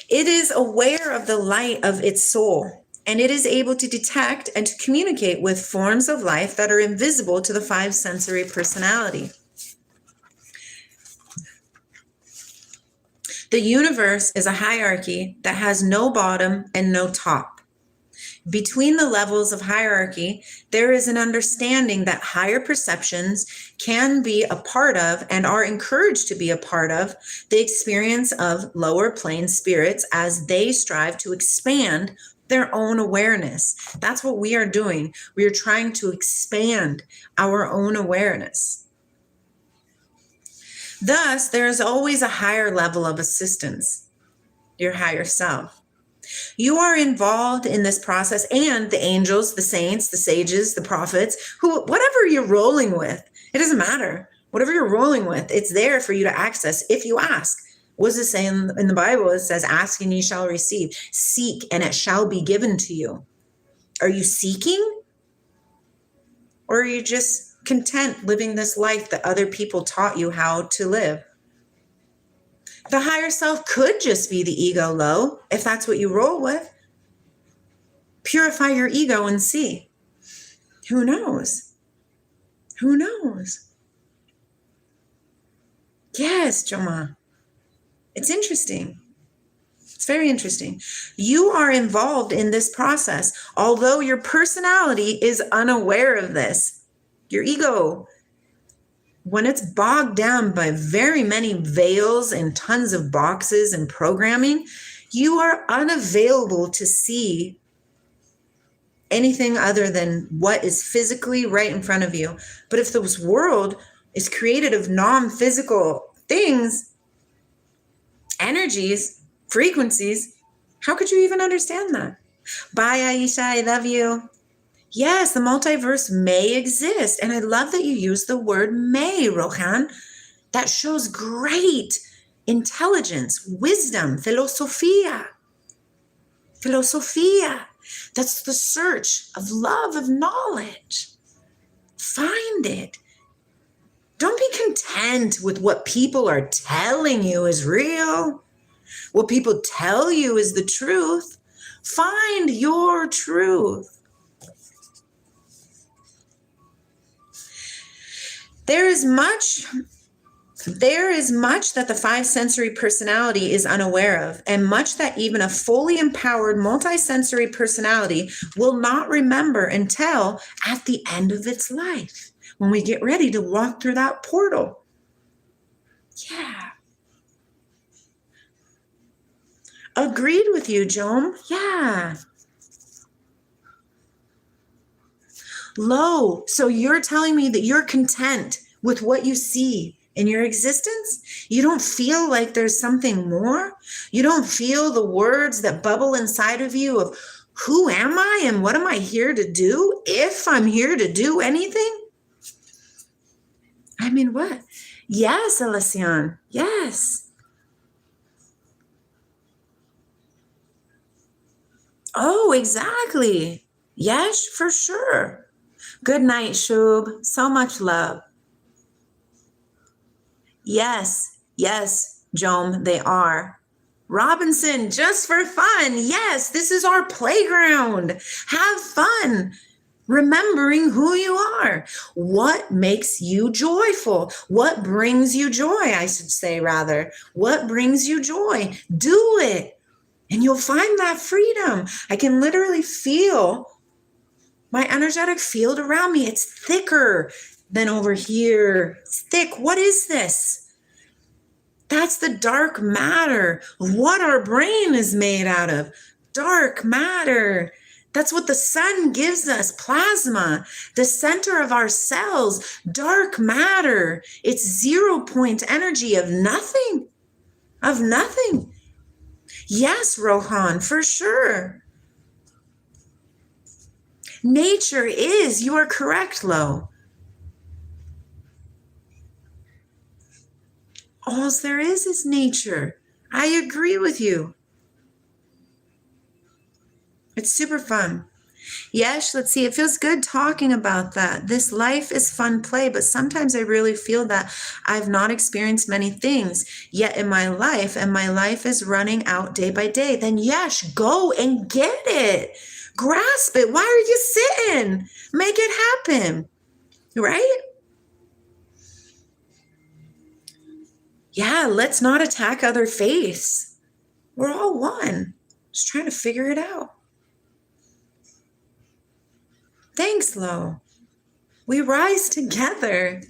It is aware of the light of its soul, and it is able to detect and to communicate with forms of life that are invisible to the 5-sensory personality. The universe is a hierarchy that has no bottom and no top. Between the levels of hierarchy, there is an understanding that higher perceptions can be a part of and are encouraged to be a part of the experience of lower plane spirits as they strive to expand their own awareness. That's what we are doing. We are trying to expand our own awareness. Thus, there is always a higher level of assistance, your higher self. You are involved in this process, and the angels, the saints, the sages, the prophets, whatever you're rolling with, it doesn't matter. Whatever you're rolling with, it's there for you to access if you ask. What does it say in the Bible? It says, ask and you shall receive. Seek and it shall be given to you. Are you seeking? Or are you just content living this life that other people taught you how to live? The higher self could just be the ego low, if that's what you roll with. Purify your ego and see. Who knows? Who knows? Yes, Joma. It's interesting. It's very interesting. You are involved in this process, although your personality is unaware of this. Your ego, when it's bogged down by very many veils and tons of boxes and programming, you are unavailable to see anything other than what is physically right in front of you. But if this world is created of non-physical things, energies, frequencies, how could you even understand that? Bye, Aisha. I love you. Yes, the multiverse may exist. And I love that you use the word may, Rohan. That shows great intelligence, wisdom, philosophia. Philosophia. That's the search of love, of knowledge. Find it. Don't be content with what people are telling you is real. What people tell you is the truth. Find your truth. There is much that the 5-sensory personality is unaware of, and much that even a fully empowered multi-sensory personality will not remember until at the end of its life, when we get ready to walk through that portal. Yeah. Agreed with you, Joan. Yeah. Low. So you're telling me that you're content with what you see in your existence? You don't feel like there's something more? You don't feel the words that bubble inside of you of who am I and what am I here to do? If I'm here to do anything? I mean, what? Yes, Elysion. Yes. Oh, exactly. Yes, for sure. Good night, Shub. So much love. Yes, yes, Jom, they are. Robinson, just for fun. Yes, this is our playground. Have fun remembering who you are. What makes you joyful? What brings you joy, I should say, rather. What brings you joy? Do it, and you'll find that freedom. I can literally feel my energetic field around me. It's thicker than over here. It's thick. What is this? That's the dark matter of what our brain is made out of. Dark matter. That's what the sun gives us, plasma, the center of our cells, dark matter. It's 0 point energy of nothing, of nothing. Yes, Rohan, for sure. Nature is, you are correct, Lo. All there is nature. I agree with you. It's super fun. Yes, let's see. It feels good talking about that. This life is fun play, but sometimes I really feel that I've not experienced many things yet in my life, and my life is running out day by day. Then yes, go and get it. Grasp it. Why are you sitting? Make it happen. Right? Yeah, let's not attack other faiths. We're all one. Just trying to figure it out. Thanks, Lo. We rise together.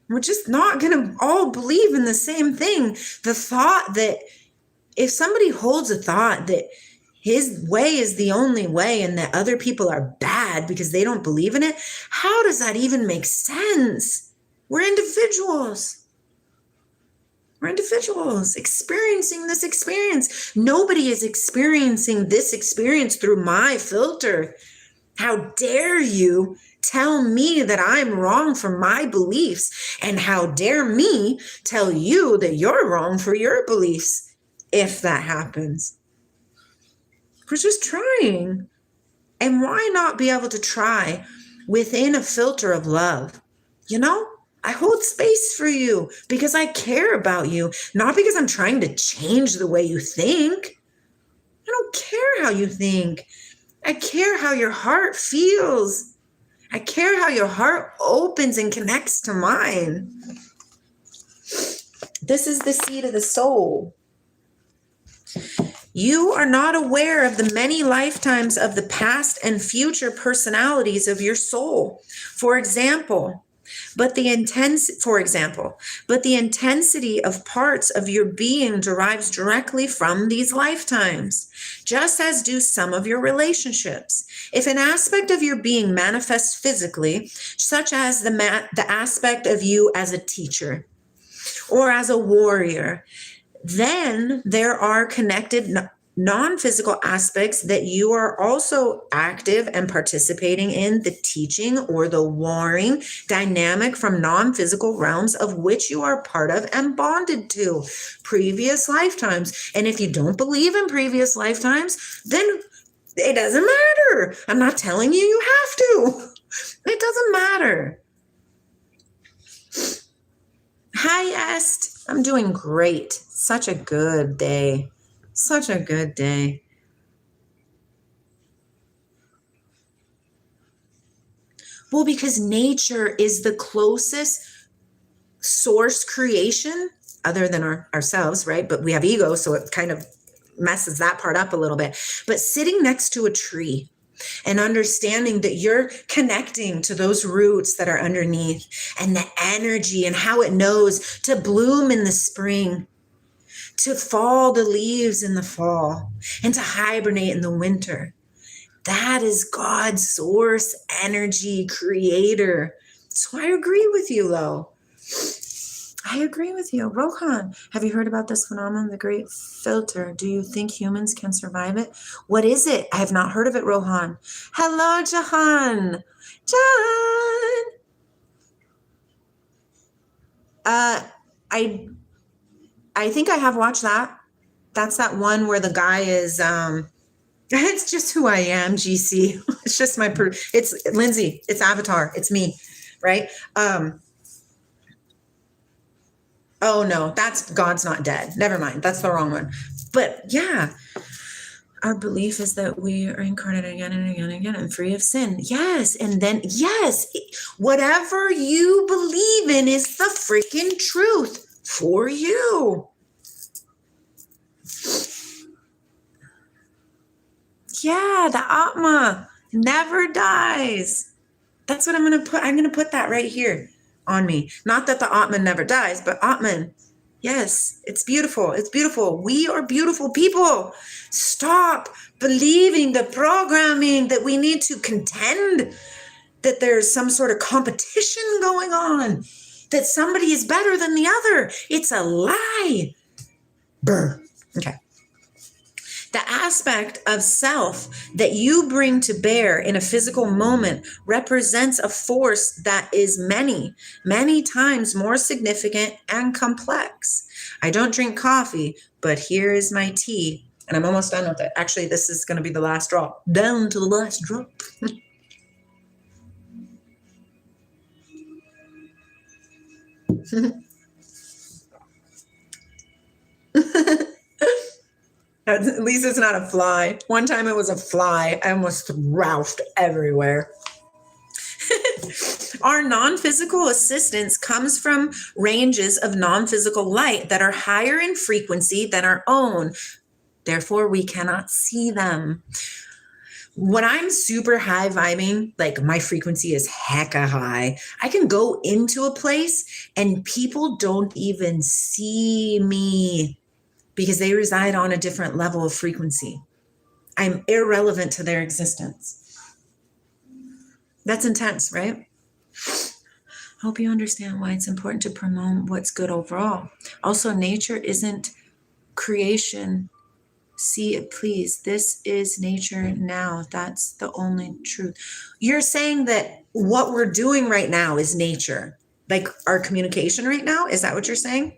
We're just not going to all believe in the same thing. The thought that if somebody holds a thought that his way is the only way and that other people are bad because they don't believe in it, how does that even make sense? We're individuals. We're individuals experiencing this experience. Nobody is experiencing this experience through my filter. How dare you tell me that I'm wrong for my beliefs? And how dare me tell you that you're wrong for your beliefs, if that happens? We're just trying. And why not be able to try within a filter of love? You know? I hold space for you because I care about you, not because I'm trying to change the way you think. I don't care how you think. I care how your heart feels. I care how your heart opens and connects to mine. This is the seed of the soul. You are not aware of the many lifetimes of the past and future personalities of your soul. For example, but the intensity of parts of your being derives directly from these lifetimes, just as do some of your relationships. If an aspect of your being manifests physically, such as the aspect of you as a teacher or as a warrior, then there are connected non-physical aspects that you are also active and participating in, the teaching or the warring dynamic from non-physical realms of which you are part of and bonded to previous lifetimes. And if you don't believe in previous lifetimes, then it doesn't matter. I'm not telling you you have to. It doesn't matter. Hi, Est. I'm doing great. Such a good day. Such a good day. Well, because nature is the closest source creation other than ourselves, right? But we have ego, so it kind of messes that part up a little bit. But sitting next to a tree and understanding that you're connecting to those roots that are underneath and the energy and how it knows to bloom in the spring, to fall the leaves in the fall, and to hibernate in the winter. That is God's source, energy, creator. So I agree with you, Lo. I agree with you. Rohan, have you heard about this phenomenon, the great filter? Do you think humans can survive it? What is it? I have not heard of it, Rohan. Hello, Jahan. Jahan. I think I have watched that That's that one where the guy is, it's just who I am, GC. It's just it's Lindsay, it's Avatar, it's me, right? Oh no, that's God's Not Dead. Never mind, that's the wrong one. But yeah, our belief is that we are incarnated again and again and again and free of sin. Yes, and then yes, whatever you believe in is the freaking truth for you. Yeah, the Atma never dies. That's what I'm going to put. I'm going to put that right here on me. Not that the Atman never dies, but Atman. Yes, it's beautiful. It's beautiful. We are beautiful people. Stop believing the programming that we need to contend, that there's some sort of competition going on, that somebody is better than the other. It's a lie. Brr. Okay. The aspect of self that you bring to bear in a physical moment represents a force that is many, many times more significant and complex. I don't drink coffee, but here is my tea. And I'm almost done with it. Actually, this is going to be the last drop. Down to the last drop. At least it's not a fly. One time it was a fly. I almost roused everywhere. Our non-physical assistance comes from ranges of non-physical light that are higher in frequency than our own. Therefore, we cannot see them. When I'm super high vibing, like my frequency is hecka high, I can go into a place and people don't even see me, because they reside on a different level of frequency. I'm irrelevant to their existence. That's intense, right? Hope you understand why it's important to promote what's good overall. Also, nature isn't creation. See it, please. This is nature now. That's the only truth. You're saying that what we're doing right now is nature, like our communication right now? Is that what you're saying?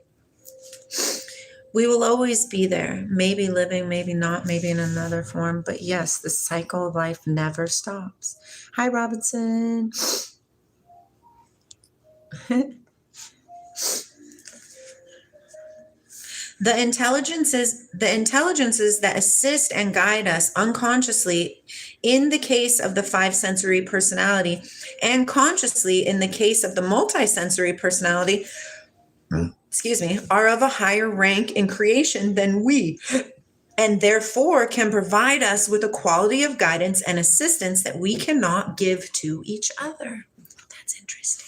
We will always be there, maybe living, maybe not, maybe in another form. But yes, the cycle of life never stops. Hi, Robinson. The intelligences that assist and guide us unconsciously in the case of the five sensory personality, and consciously in the case of the multisensory personality, are of a higher rank in creation than we, and therefore can provide us with a quality of guidance and assistance that we cannot give to each other. That's interesting.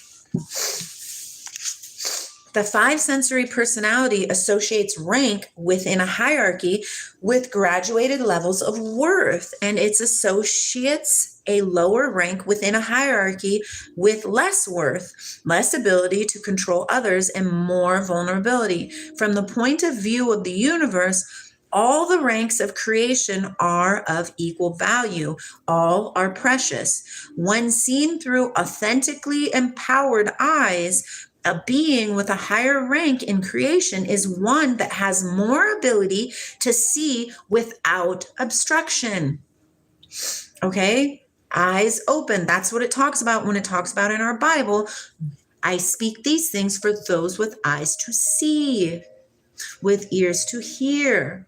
The five sensory personality associates rank within a hierarchy with graduated levels of worth, and its associates a lower rank within a hierarchy with less worth, less ability to control others, and more vulnerability. From the point of view of the universe, all the ranks of creation are of equal value. All are precious. When seen through authentically empowered eyes, a being with a higher rank in creation is one that has more ability to see without obstruction. Okay? Eyes open. That's what it talks about when it talks about in our Bible. I speak these things for those with eyes to see, with ears to hear.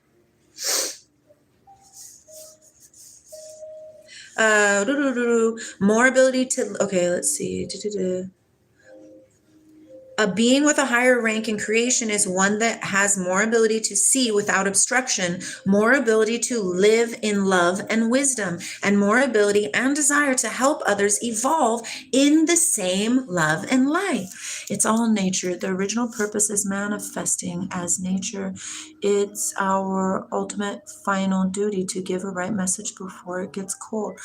More ability to, okay, let's see. A being with a higher rank in creation is one that has more ability to see without obstruction, more ability to live in love and wisdom, and more ability and desire to help others evolve in the same love and light. It's all nature. The original purpose is manifesting as nature. It's our ultimate final duty to give a right message before it gets cold.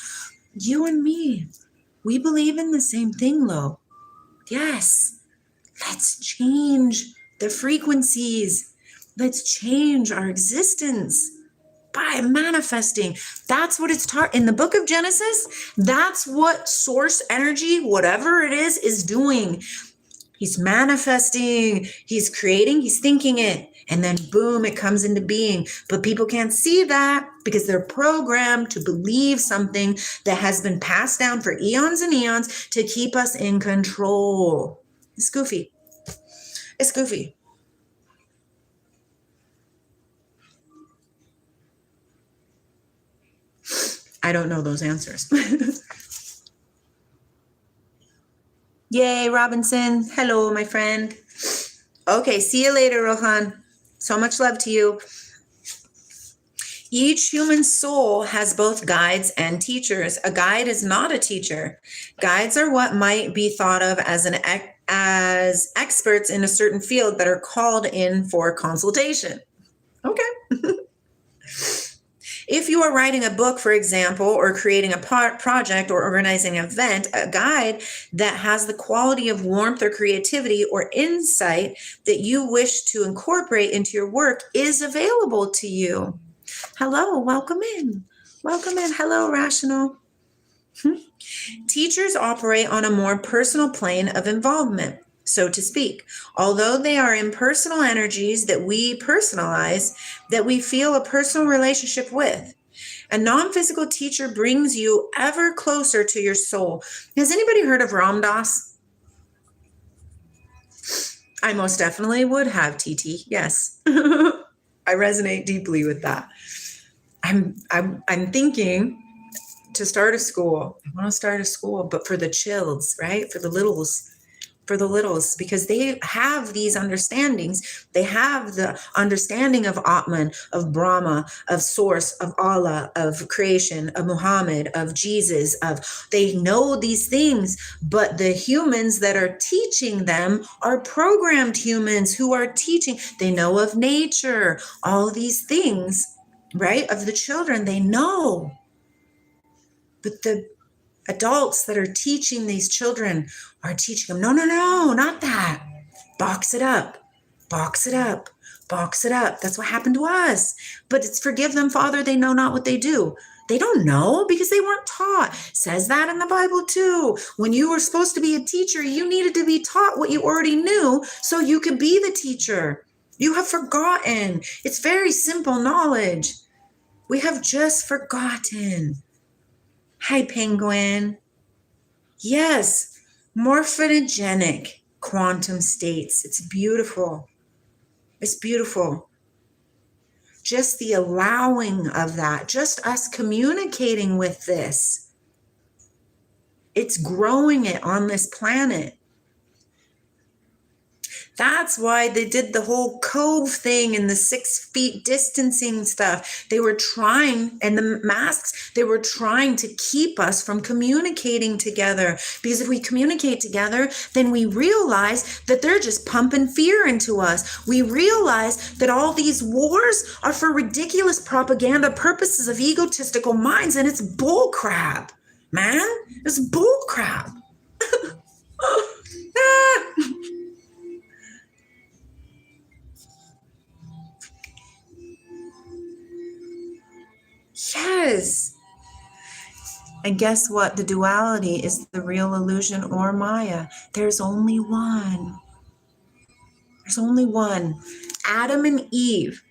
You and me, we believe in the same thing, Lo. Yes. Let's change the frequencies. Let's change our existence by manifesting. That's what it's taught in the book of Genesis. That's what source energy, whatever it is doing. He's manifesting, he's creating, he's thinking it, And then boom, it comes into being. But people can't see that because they're programmed to believe something that has been passed down for eons and eons to keep us in control. It's goofy. It's goofy. I don't know those answers. Yay, Robinson. Hello, my friend. Okay, see you later, Rohan. So much love to you. Each human soul has both guides and teachers. A guide is not a teacher. Guides are what might be thought of as experts in a certain field that are called in for consultation. Okay. If you are writing a book, for example, or creating a project or organizing an event, a guide that has the quality of warmth or creativity or insight that you wish to incorporate into your work is available to you. Hello, welcome in. Welcome in. Hello, Rational. Teachers operate on a more personal plane of involvement, so to speak. Although they are impersonal energies that we personalize, that we feel a personal relationship with. A non-physical teacher brings you ever closer to your soul. Has anybody heard of Ram Dass? I most definitely would have, TT. Yes. I resonate deeply with that. I'm thinking to start a school. I want to start a school, but for the childs, right? For the littles, because they have these understandings. They have the understanding of Atman, of Brahma, of Source, of Allah, of creation, of Muhammad, of Jesus, they know these things, but the humans that are teaching them are programmed humans who are teaching. They know of nature, all these things, right? Of the children, they know. But the adults that are teaching these children are teaching them, no, not that. Box it up, box it up, box it up. That's what happened to us. But it's forgive them, Father, they know not what they do. They don't know because they weren't taught. Says that in the Bible too. When you were supposed to be a teacher, you needed to be taught what you already knew so you could be the teacher. You have forgotten. It's very simple knowledge. We have just forgotten. Hi, Penguin. Yes, morphogenic quantum states. It's beautiful. It's beautiful. Just the allowing of that, just us communicating with this. It's growing it on this planet. That's why they did the whole cove thing and the 6 feet distancing stuff. They were trying, and the masks, they were trying to keep us from communicating together. Because if we communicate together, then we realize that they're just pumping fear into us. We realize that all these wars are for ridiculous propaganda purposes of egotistical minds, and it's bull crap, man. It's bull crap. Yes. And guess what? The duality is the real illusion or Maya. There's only one. There's only one. Adam and Eve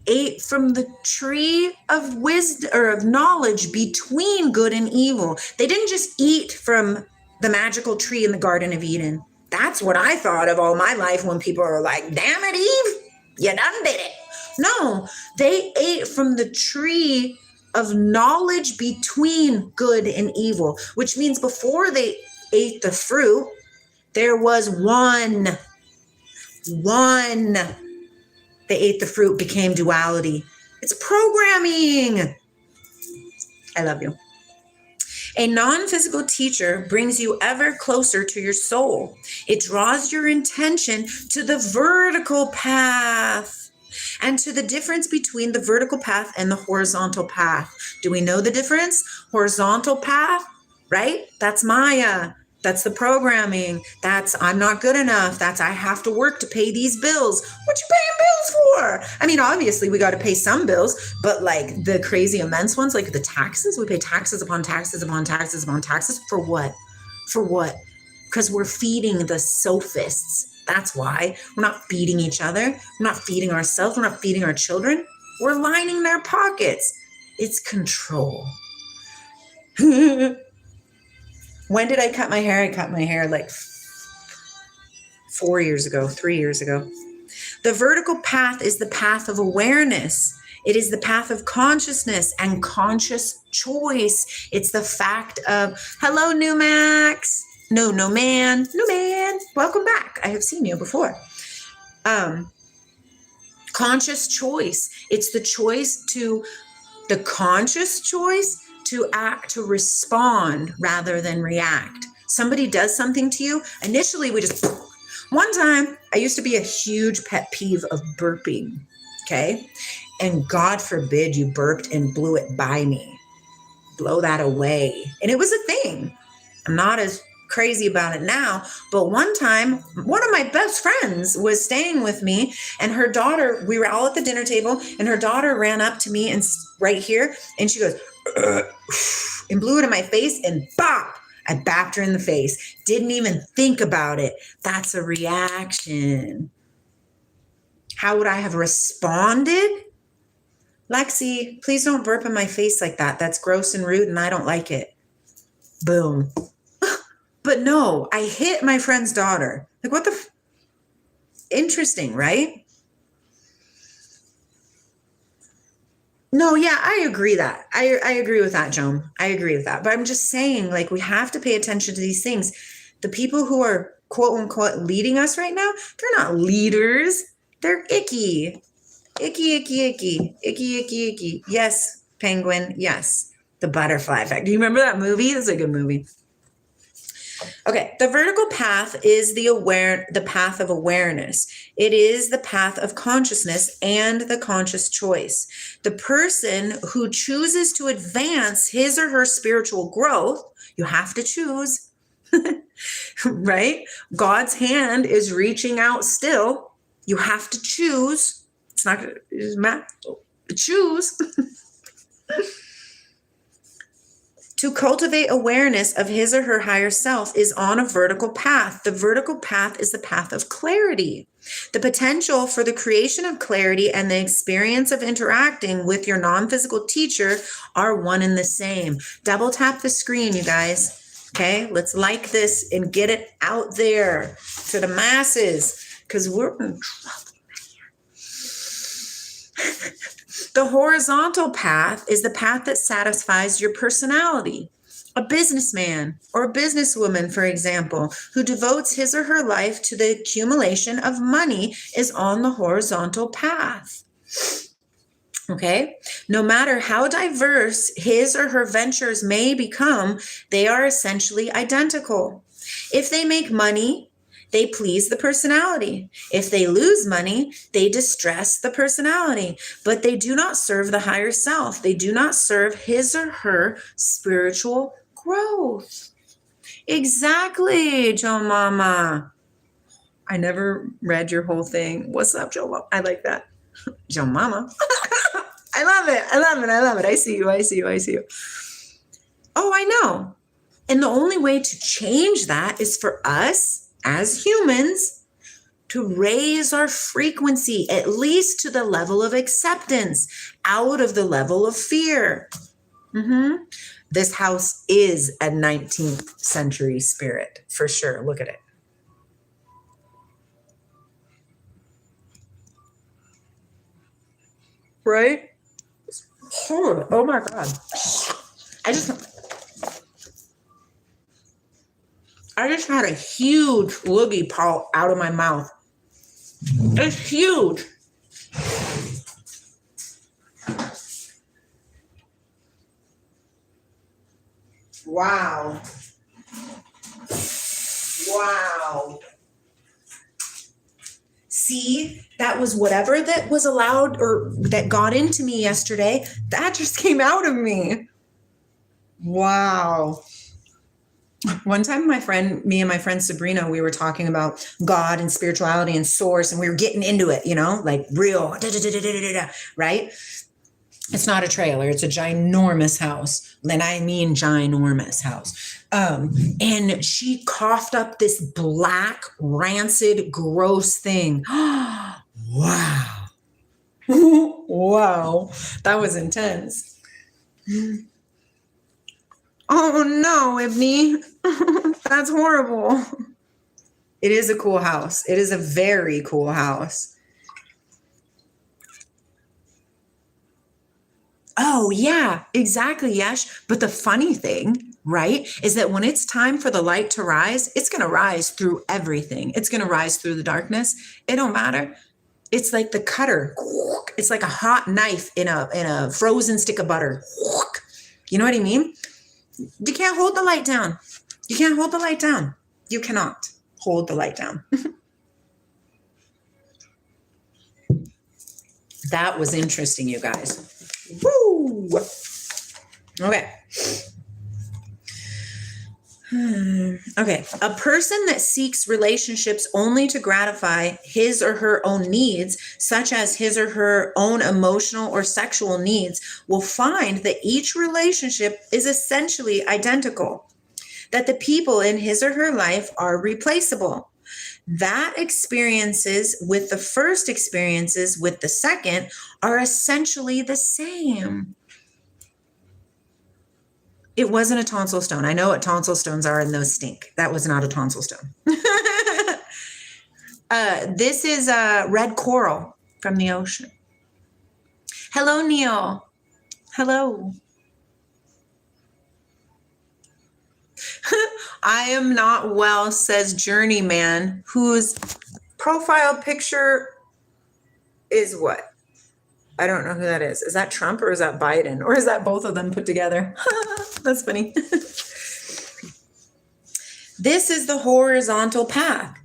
ate from the tree of wisdom or of knowledge between good and evil. They didn't just eat from the magical tree in the Garden of Eden. That's what I thought of all my life when people are like, damn it, Eve, you done did it. No, they ate from the tree of knowledge between good and evil, which means before they ate the fruit, there was one. They ate the fruit, became duality. It's programming. I love you. A non-physical teacher brings you ever closer to your soul. It draws your intention to the vertical path and to the difference between the vertical path and the horizontal path. Do we know the difference? Horizontal path, right? That's Maya. That's the programming. That's I'm not good enough. That's I have to work to pay these bills. What you paying bills for? I mean, obviously we got to pay some bills, but like the crazy immense ones, like the taxes, we pay taxes upon taxes upon taxes upon taxes. For what? For what? Because we're feeding the sophists. That's why. We're not feeding each other. We're not feeding ourselves. We're not feeding our children. We're lining their pockets. It's control. When did I cut my hair? I cut my hair like 4 years ago, 3 years ago. The vertical path is the path of awareness. It is the path of consciousness and conscious choice. It's the fact of, hello, New Max. No man. Welcome back. I have seen you before. Conscious choice. It's the conscious choice to act, to respond rather than react. Somebody does something to you. Initially, one time, I used to be a huge pet peeve of burping, okay? And God forbid you burped and blew it by me. Blow that away. And it was a thing. I'm not as crazy about it now, but one time, one of my best friends was staying with me, and her daughter, we were all at the dinner table, and her daughter ran up to me and right here, and she goes, and blew it in my face, and bop! I bapped her in the face. Didn't even think about it. That's a reaction. How would I have responded? Lexi, please don't burp in my face like that. That's gross and rude, and I don't like it. Boom. But no, I hit my friend's daughter. Like, what the? Interesting, right? No, yeah, I agree that. I agree with that, Joan. I agree with that. But I'm just saying, like, we have to pay attention to these things. The people who are, quote unquote, leading us right now, they're not leaders. They're icky. Icky. Yes, Penguin. Yes. The Butterfly Effect. Do you remember that movie? That's a good movie. Okay, the vertical path is the path of awareness. It is the path of consciousness and the conscious choice. The person who chooses to advance his or her spiritual growth, you have to choose, right? God's hand is reaching out still. You have to choose. It's not going to choose. To cultivate awareness of his or her higher self is on a vertical path. The vertical path is the path of clarity. The potential for the creation of clarity and the experience of interacting with your non-physical teacher are one and the same. Double tap the screen, you guys. Okay, let's like this and get it out there to the masses, because we're in trouble. The horizontal path is the path that satisfies your personality. A businessman or a businesswoman, for example, who devotes his or her life to the accumulation of money is on the horizontal path. Okay? No matter how diverse his or her ventures may become, they are essentially identical. If they make money, they please the personality. If they lose money, they distress the personality, but they do not serve the higher self. They do not serve his or her spiritual growth. Exactly, Joe Mama. I never read your whole thing. What's up, Joe Mama? I like that. Joe Mama. I love it. I see you. Oh, I know. And the only way to change that is for us as humans to raise our frequency, at least to the level of acceptance, out of the level of fear. This house is a 19th century spirit, for sure. Look at it. Right? Oh my God. I just had a huge loogie fall out of my mouth. It's huge. Wow. See, that was whatever that was allowed or that got into me yesterday. That just came out of me. Wow. One time me and my friend Sabrina, we were talking about God and spirituality and source, and we were getting into it, like real, right? It's not a trailer. It's a ginormous house. And I mean ginormous house. And she coughed up this black, rancid, gross thing. Wow. Wow. That was intense. Oh no, Ibni. That's horrible. It is a cool house. It is a very cool house. Oh, yeah, exactly, Yesh. But the funny thing, right, is that when it's time for the light to rise, it's going to rise through everything. It's going to rise through the darkness. It don't matter. It's like the cutter. It's like a hot knife in a frozen stick of butter. You know what I mean? You can't hold the light down. You can't hold the light down. You cannot hold the light down. That was interesting, you guys. Woo! Okay. Okay. A person that seeks relationships only to gratify his or her own needs, such as his or her own emotional or sexual needs, will find that each relationship is essentially identical, that the people in his or her life are replaceable. That experiences with the first experiences with the second are essentially the same. It wasn't a tonsil stone. I know what tonsil stones are and those stink. That was not a tonsil stone. This is red coral from the ocean. Hello, Neil. Hello. I am not well, says Journeyman, whose profile picture is what? I don't know who that is. Is that Trump or is that Biden? Or is that both of them put together? That's funny. This is the horizontal path.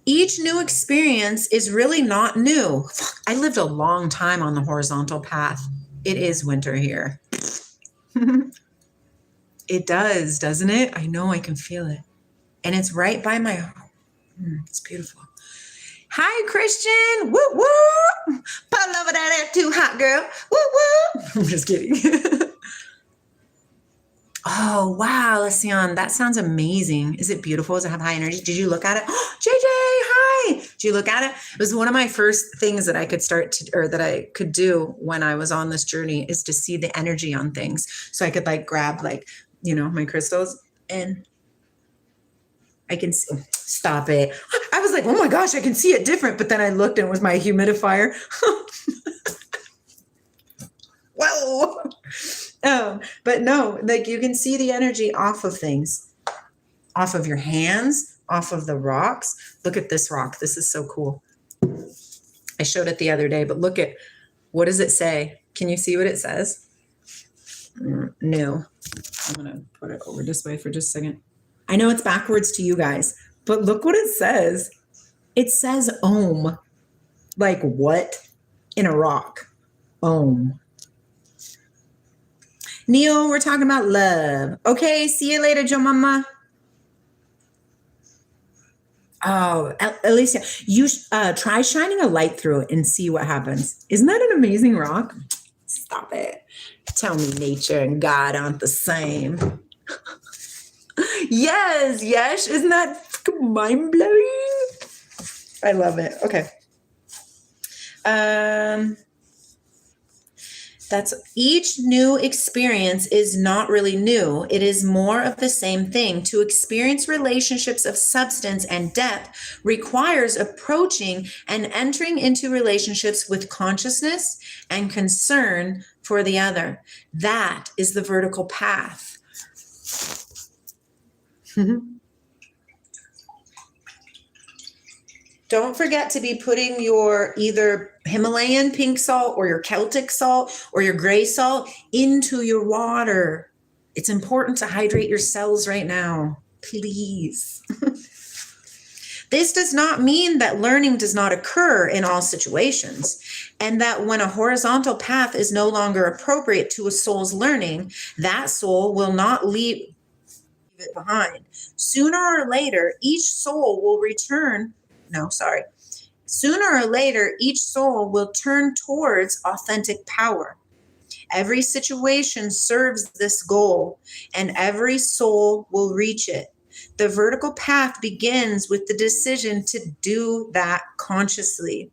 Each new experience is really not new. I lived a long time on the horizontal path. It is winter here. It does, doesn't it? I know, I can feel it. And it's right by my home. It's beautiful. Hi, Christian. Woo woo. Pull over that too hot, girl. Woo woo. I'm just kidding. Oh, wow, Lucian. That sounds amazing. Is it beautiful? Does it have high energy? Did you look at it? Oh, JJ, hi. Did you look at it? It was one of my first things that I could that I could do when I was on this journey, is to see the energy on things. So I could grab my crystals, and I can see, stop it. I was like, oh my gosh, I can see it different. But then I looked and it was my humidifier. Whoa. But no, you can see the energy off of things, off of your hands, off of the rocks. Look at this rock. This is so cool. I showed it the other day, but look at, what does it say? Can you see what it says? No. I'm going to put it over this way for just a second. I know it's backwards to you guys, but look what it says. It says Om. Like what? In a rock. Om. Neil, we're talking about love. Okay, see you later, Joe Mama. Oh, Alicia, you try shining a light through it and see what happens. Isn't that an amazing rock? Stop it. Tell me nature and God aren't the same. Yes. Isn't that mind-blowing? I love it. Okay. That's each new experience is not really new. It is more of the same thing. To experience relationships of substance and depth requires approaching and entering into relationships with consciousness and concern for the other. That is the vertical path. Don't forget to be putting your either Himalayan pink salt or your Celtic salt or your gray salt into your water. It's important to hydrate your cells right now. Please. This does not mean that learning does not occur in all situations, and that when a horizontal path is no longer appropriate to a soul's learning, that soul will not leave it behind. Sooner or later, each soul will return. Sooner or later, each soul will turn towards authentic power. Every situation serves this goal, and every soul will reach it. The vertical path begins with the decision to do that consciously.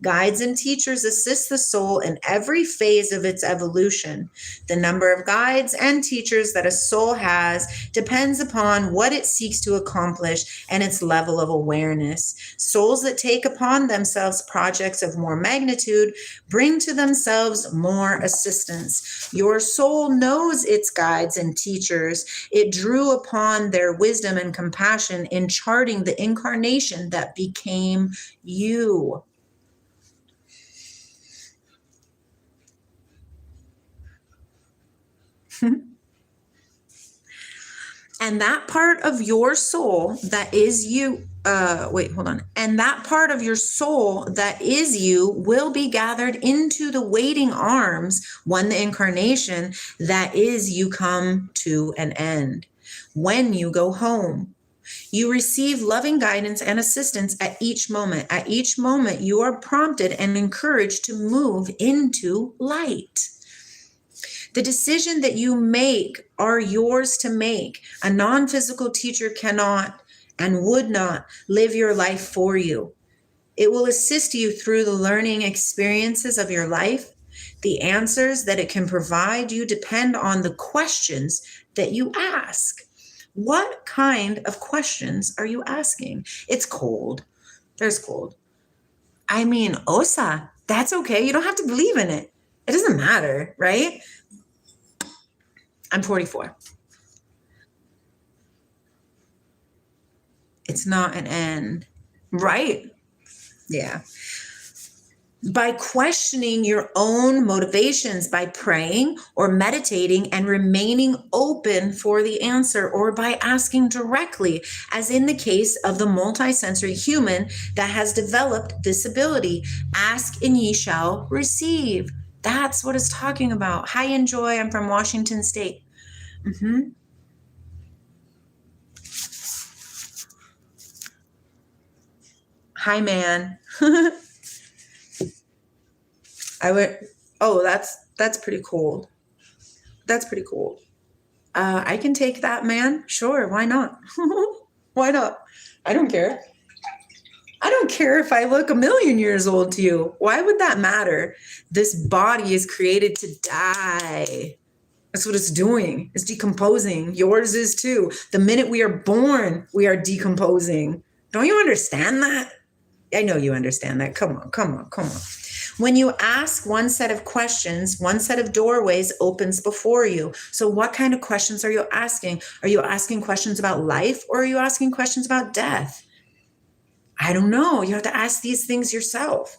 Guides and teachers assist the soul in every phase of its evolution. The number of guides and teachers that a soul has depends upon what it seeks to accomplish and its level of awareness. Souls that take upon themselves projects of more magnitude bring to themselves more assistance. Your soul knows its guides and teachers. It drew upon their wisdom and compassion in charting the incarnation that became you. And that part of your soul that is you, And that part of your soul that is you will be gathered into the waiting arms when the incarnation that is you come to an end. When you go home, you receive loving guidance and assistance at each moment. At each moment, you are prompted and encouraged to move into light. The decision that you make are yours to make. A non-physical teacher cannot and would not live your life for you. It will assist you through the learning experiences of your life. The answers that it can provide you depend on the questions that you ask. What kind of questions are you asking? It's cold. There's cold. I mean, Osa, that's okay. You don't have to believe in it. It doesn't matter, right? I'm 44. It's not an end, right? Yeah. By questioning your own motivations, by praying or meditating and remaining open for the answer, or by asking directly, as in the case of the multisensory human that has developed this ability. Ask and ye shall receive. That's what it's talking about. Hi, Enjoy. I'm from Washington State. Hi, man. That's pretty cool. That's pretty cool. I can take that, man. Sure, why not? Why not? I don't care. I don't care if I look 1,000,000 years old to you. Why would that matter? This body is created to die. That's what it's doing. It's decomposing. Yours is too. The minute we are born, we are decomposing. Don't you understand that? I know you understand that. Come on. When you ask one set of questions, one set of doorways opens before you. So what kind of questions are you asking? Are you asking questions about life, or are you asking questions about death? I don't know. You have to ask these things yourself.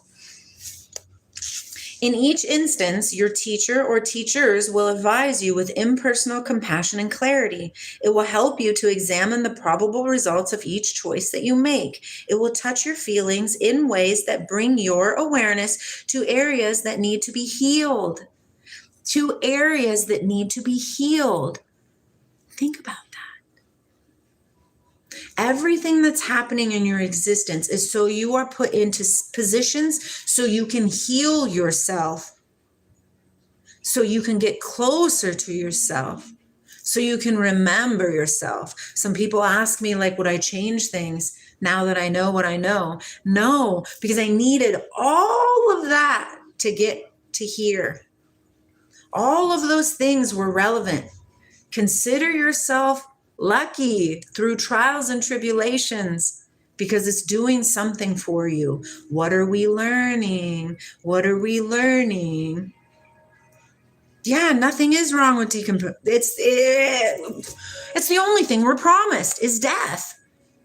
In each instance, your teacher or teachers will advise you with impersonal compassion and clarity. It will help you to examine the probable results of each choice that you make. It will touch your feelings in ways that bring your awareness to areas that need to be healed. To areas that need to be healed. Think about that. Everything that's happening in your existence is so you are put into positions so you can heal yourself, so you can get closer to yourself, so you can remember yourself. Some people ask me, like, would I change things now that I know what I know? No, because I needed all of that to get to here. All of those things were relevant. Consider yourself lucky through trials and tribulations, because it's doing something for you. What are we learning? Yeah, nothing is wrong with decomposing. It's the only thing we're promised is death.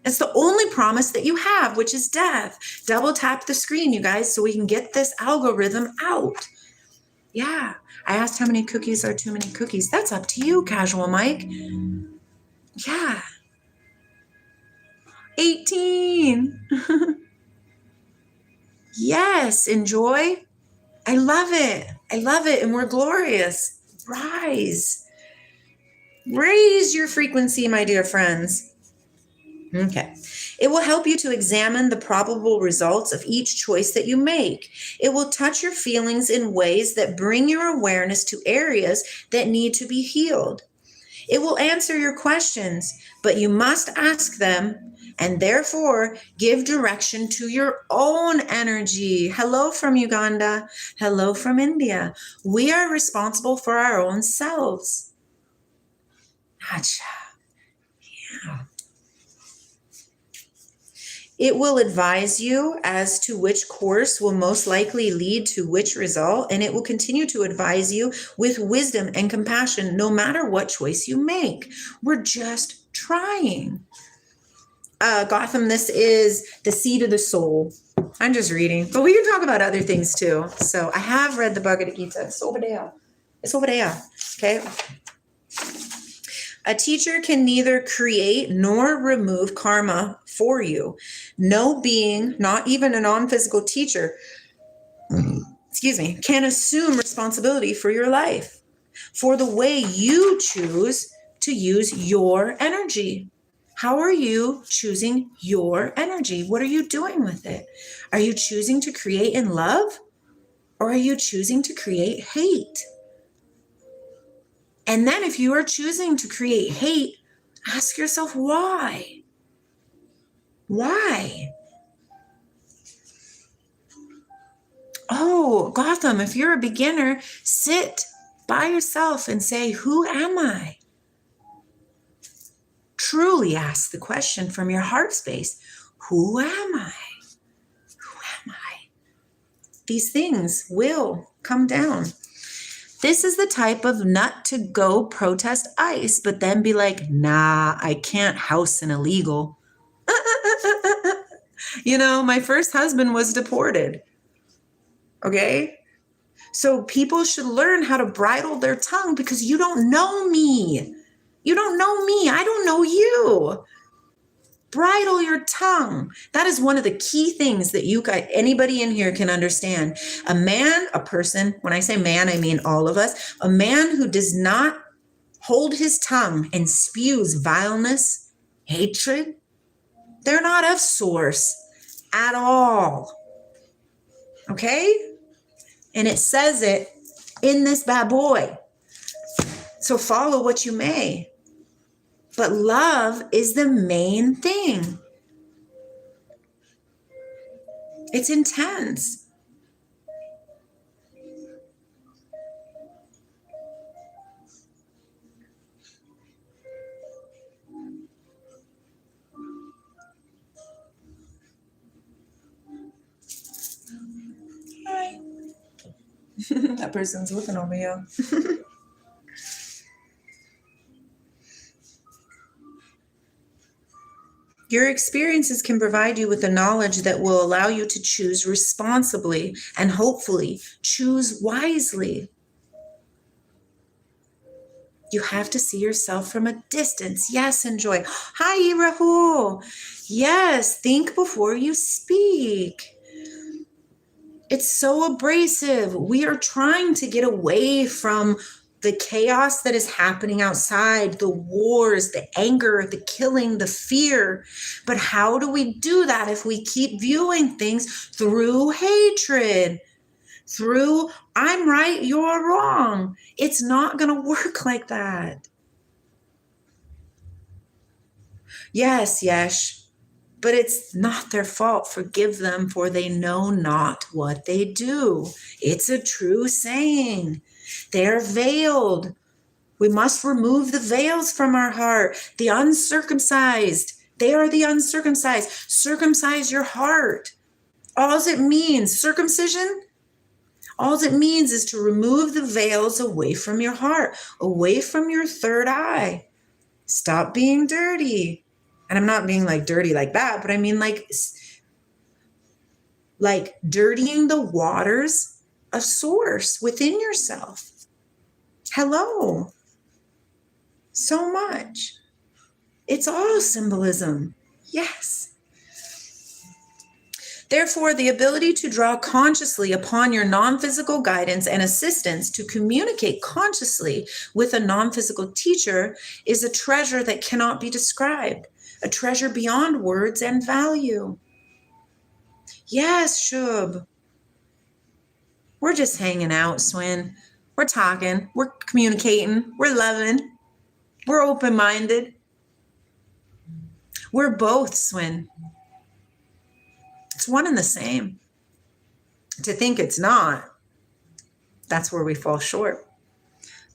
It's the only promise that you have, which is death. Double tap the screen, you guys, so we can get this algorithm out. Yeah, I asked how many cookies are too many cookies. That's up to you, Casual Mike. Yeah. 18. Yes, enjoy. I love it. And we're glorious. Raise your frequency, my dear friends. Okay. It will help you to examine the probable results of each choice that you make. It will touch your feelings in ways that bring your awareness to areas that need to be healed. It will answer your questions, but you must ask them and therefore give direction to your own energy. Hello from Uganda. Hello from India. We are responsible for our own selves. Gotcha. Yeah. It will advise you as to which course will most likely lead to which result, and it will continue to advise you with wisdom and compassion no matter what choice you make. We're just trying. Gotham, this is the seed of the soul. I'm just reading, but we can talk about other things too. So I have read the Bhagavad Gita. It's over there. It's over there. Okay. A teacher can neither create nor remove karma for you. No being, not even a non-physical teacher, can assume responsibility for your life, for the way you choose to use your energy. How are you choosing your energy? What are you doing with it? Are you choosing to create in love, or are you choosing to create hate? And then if you are choosing to create hate, ask yourself why. Why? Oh, Gotham, if you're a beginner, sit by yourself and say, who am I? Truly ask the question from your heart space. Who am I? Who am I? These things will come down. This is the type of nut to go protest ICE, but then be like, nah, I can't house an illegal. You know, my first husband was deported. Okay? So people should learn how to bridle their tongue because you don't know me. You don't know me. I don't know you. Bridle your tongue. That is one of the key things that you guys, anybody in here can understand. A man, a person, when I say man, I mean all of us. A man who does not hold his tongue and spews vileness, hatred, they're not of source at all. Okay? And it says it in this bad boy. So follow what you may. But love is the main thing. It's intense. Hi. That person's looking over you. Your experiences can provide you with the knowledge that will allow you to choose responsibly and hopefully choose wisely. You have to see yourself from a distance. Yes, enjoy. Hi, Rahul. Yes, think before you speak. It's so abrasive. We are trying to get away from the chaos that is happening outside, the wars, the anger, the killing, the fear. But how do we do that if we keep viewing things through hatred? Through, I'm right, you're wrong. It's not going to work like that. Yes, Yesh, but it's not their fault. Forgive them, for they know not what they do. It's a true saying. They're veiled. We must remove the veils from our heart. The uncircumcised, they are the uncircumcised. Circumcise your heart. All it means, circumcision, all it means is to remove the veils away from your heart, away from your third eye. Stop being dirty. And I'm not being like dirty like that, but I mean like dirtying the waters of source within yourself. Hello. So much. It's all symbolism. Yes. Therefore, the ability to draw consciously upon your non-physical guidance and assistance to communicate consciously with a non-physical teacher is a treasure that cannot be described. a treasure beyond words and value. Yes, Shub. We're just hanging out, Swin. We're talking. We're communicating. We're loving. We're open-minded. We're both, Swin. It's one and the same. To think it's not, that's where we fall short.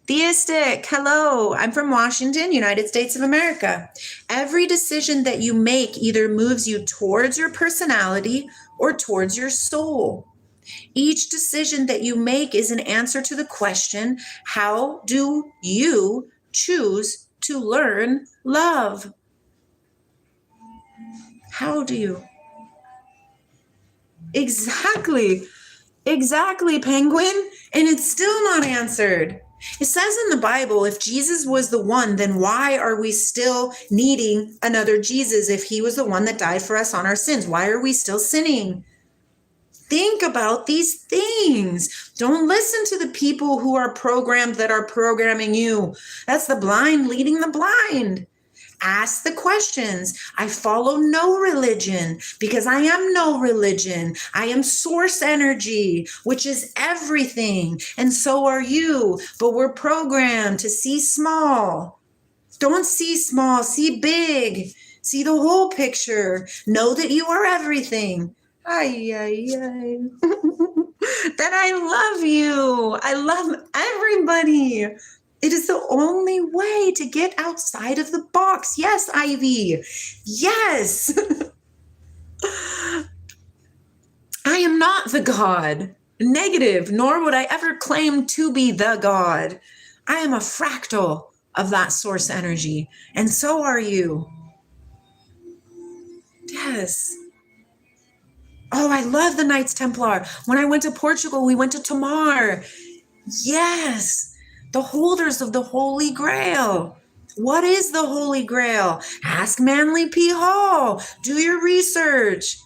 Theistic, hello. I'm from Washington, United States of America. Every decision that you make either moves you towards your personality or towards your soul. Each decision that you make is an answer to the question, how do you choose to learn love? How do you? Exactly, Penguin. And it's still not answered. It says in the Bible, if Jesus was the one, then why are we still needing another Jesus if he was the one that died for us on our sins? Why are we still sinning? Think about these things. Don't listen to the people who are programmed that are programming you. That's the blind leading the blind. Ask the questions. I follow no religion because I am no religion. I am source energy, which is everything. And so are you. But we're programmed to see small. Don't see small, see big. See the whole picture. Know that you are everything. Ay, ay, ay. That I love you. I love everybody. It is the only way to get outside of the box. Yes, Ivy. Yes. I am not the God. Negative, nor would I ever claim to be the God. I am a fractal of that source energy. And so are you. Yes. Oh, I love the Knights Templar. When I went to Portugal, we went to Tomar. Yes. The holders of the Holy Grail. What is the Holy Grail? Ask Manly P. Hall. Do your research.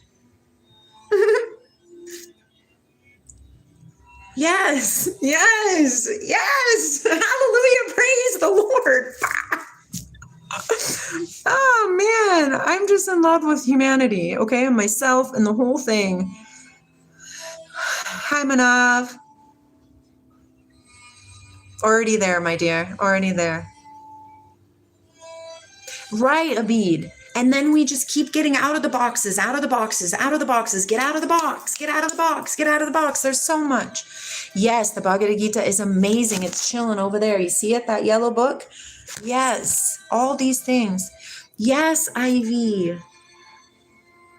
Yes, yes, yes. Hallelujah. Praise the Lord. Oh, man. I'm just in love with humanity, okay? And myself and the whole thing. Hi, Manav. Already there, my dear. Already there. Right, Abid. And then we just keep getting out of the boxes, out of the boxes, out of the boxes. Get out of the box. Get out of the box. Get out of the box. There's so much. Yes, the Bhagavad Gita is amazing. It's chilling over there. You see it, that yellow book? Yes, all these things. Yes, Ivy.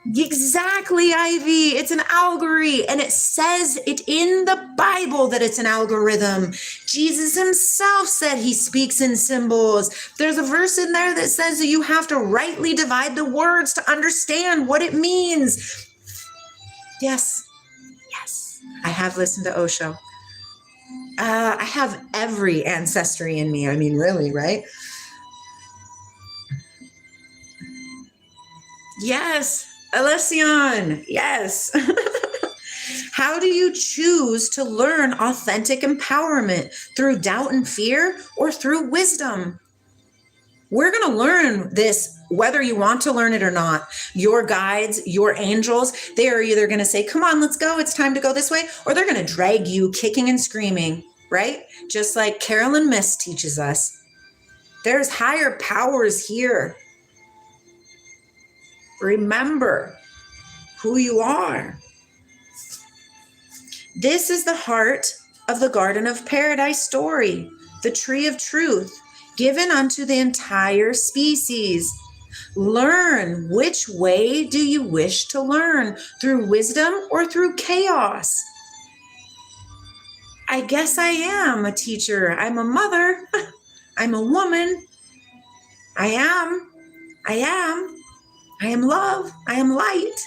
Exactly, Ivy. It's an algorithm, and it says it in the Bible that it's an algorithm. Jesus himself said he speaks in symbols. There's a verse in there that says that you have to rightly divide the words to understand what it means. Yes, yes. I have listened to Osho. I have every ancestry in me. I mean, really, right? Yes. Alession, yes. How do you choose to learn authentic empowerment? Through doubt and fear or through wisdom? We're going to learn this whether you want to learn it or not. Your guides, your angels, they are either going to say, come on, let's go. It's time to go this way. Or they're going to drag you kicking and screaming, right? Just like Carolyn Miss teaches us. There's higher powers here. Remember who you are. This is the heart of the Garden of Paradise story, the tree of truth, given unto the entire species. Learn. Which way do you wish to learn? Through wisdom or through chaos? I guess I am a teacher. I'm a mother. I'm a woman. I am love. I am light.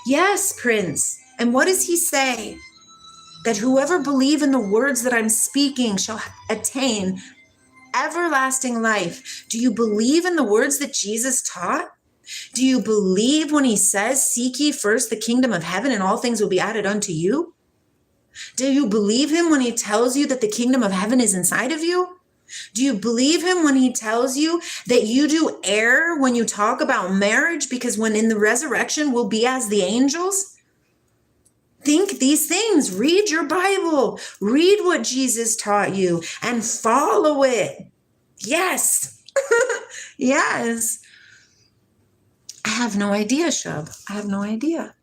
Yes, Prince. And what does he say? That whoever believe in the words that I'm speaking shall attain everlasting life. Do you believe in the words that Jesus taught? Do you believe when he says, seek ye first the kingdom of heaven and all things will be added unto you? Do you believe him when he tells you that the kingdom of heaven is inside of you? Do you believe him when he tells you that you do err when you talk about marriage, because when in the resurrection we'll be as the angels? Think these things. Read your Bible. Read what Jesus taught you and follow it. Yes. Yes. I have no idea, Shub. I have no idea.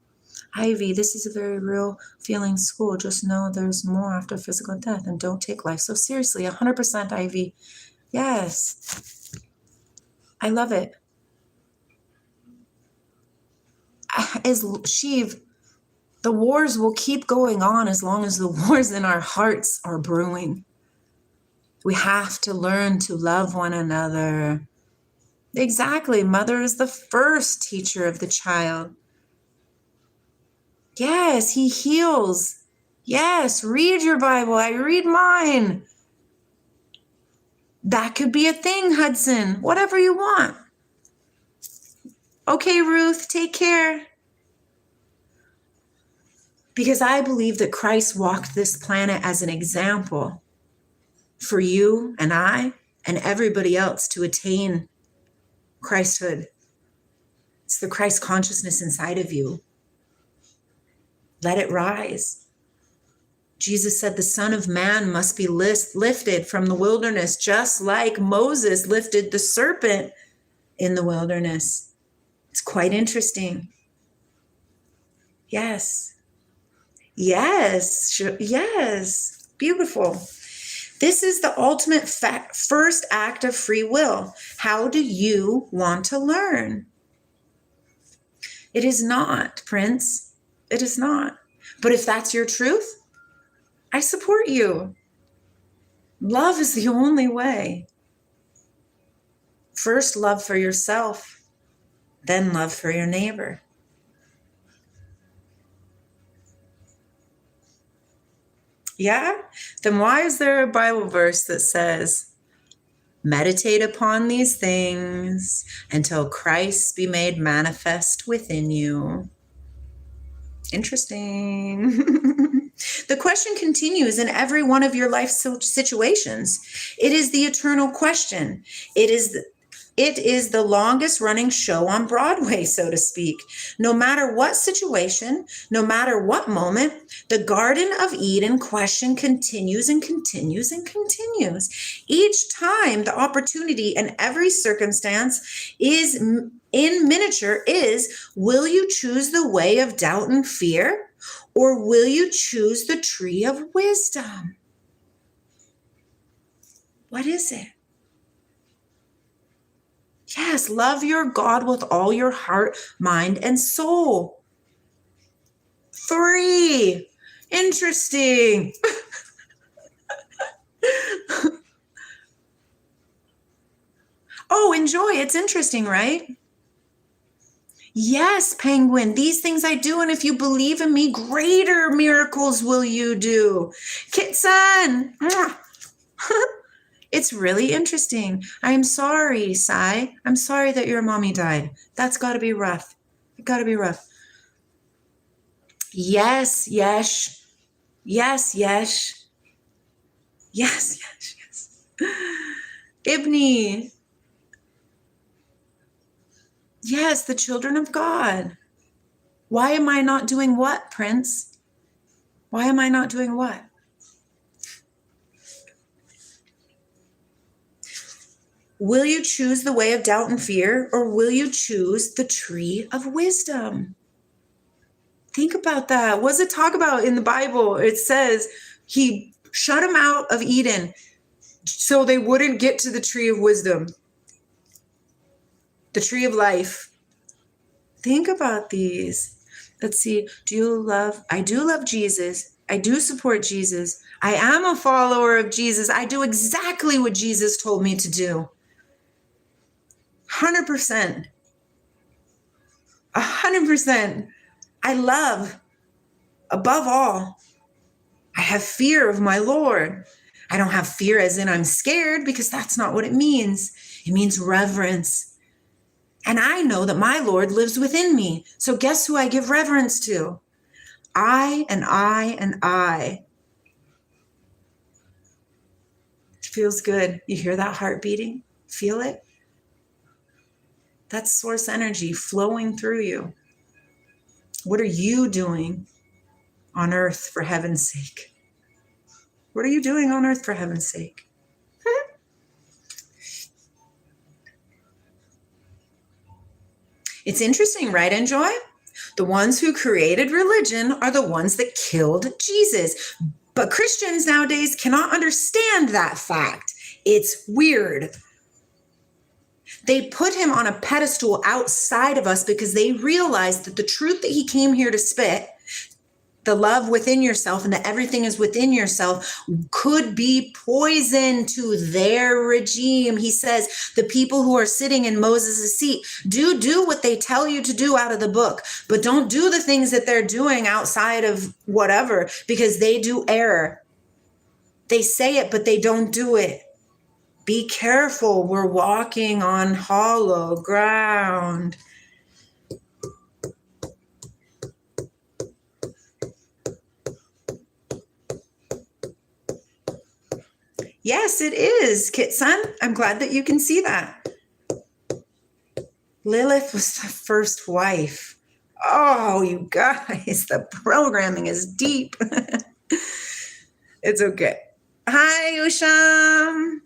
Ivy, this is a very real feeling school. Just know there's more after physical death, and don't take life so seriously. 100%, Ivy. Yes. I love it. As Shiv, the wars will keep going on as long as the wars in our hearts are brewing. We have to learn to love one another. Exactly. Mother is the first teacher of the child. Yes, he heals. Yes, read your Bible. I read mine. That could be a thing, Hudson. Whatever you want. Okay, Ruth, take care. Because I believe that Christ walked this planet as an example for you and I and everybody else to attain Christhood. It's the Christ consciousness inside of you. Let it rise. Jesus said the Son of Man must be lifted from the wilderness, just like Moses lifted the serpent in the wilderness. It's quite interesting. Yes. Yes. Yes. Beautiful. This is the ultimate first act of free will. How do you want to learn? It is not, Prince. It is not. But if that's your truth, I support you. Love is the only way. First, love for yourself, then love for your neighbor. Yeah? Then why is there a Bible verse that says, meditate upon these things until Christ be made manifest within you? Interesting. The question continues in every one of your life situations. It is the eternal question. It is the longest running show on Broadway, so to speak. No matter what situation, no matter what moment, the Garden of Eden question continues and continues and continues. Each time the opportunity and every circumstance is in miniature is, will you choose the way of doubt and fear, or will you choose the tree of wisdom? What is it? Yes, love your God with all your heart, mind, and soul. 3. Interesting. Oh, enjoy. It's interesting, right? Yes, Penguin, these things I do, and if you believe in me, greater miracles will you do. Kitson! It's really interesting. I'm sorry, Sai. I'm sorry that your mommy died. That's got to be rough. It got to be rough. Yes, yes. Yes, yes. Yes, yes, yes. Ibni. Yes, the children of God. Why am I not doing what, Prince? Why am I not doing what? Will you choose the way of doubt and fear, or will you choose the tree of wisdom? Think about that. What does it talk about in the Bible? It says he shut them out of Eden so they wouldn't get to the tree of wisdom, the tree of life. Think about these. Let's see. I do love Jesus. I do support Jesus. I am a follower of Jesus. I do exactly what Jesus told me to do. 100%. 100%. I love, above all, I have fear of my Lord. I don't have fear as in I'm scared, because that's not what it means. It means reverence. And I know that my Lord lives within me. So guess who I give reverence to? I and I and I. Feels good. You hear that heart beating? Feel it? That's source energy flowing through you. What are you doing on earth for heaven's sake? What are you doing on earth for heaven's sake? It's interesting, right, Enjoy? The ones who created religion are the ones that killed Jesus. But Christians nowadays cannot understand that fact. It's weird. They put him on a pedestal outside of us because they realized that the truth that he came here to spit, the love within yourself and that everything is within yourself, could be poison to their regime. He says, the people who are sitting in Moses' seat, do what they tell you to do out of the book, but don't do the things that they're doing outside of whatever, because they do error. They say it, but they don't do it. Be careful. We're walking on hollow ground. Yes, it is, Kit-san. I'm glad that you can see that. Lilith was the first wife. Oh, you guys, the programming is deep. It's okay. Hi, Usham.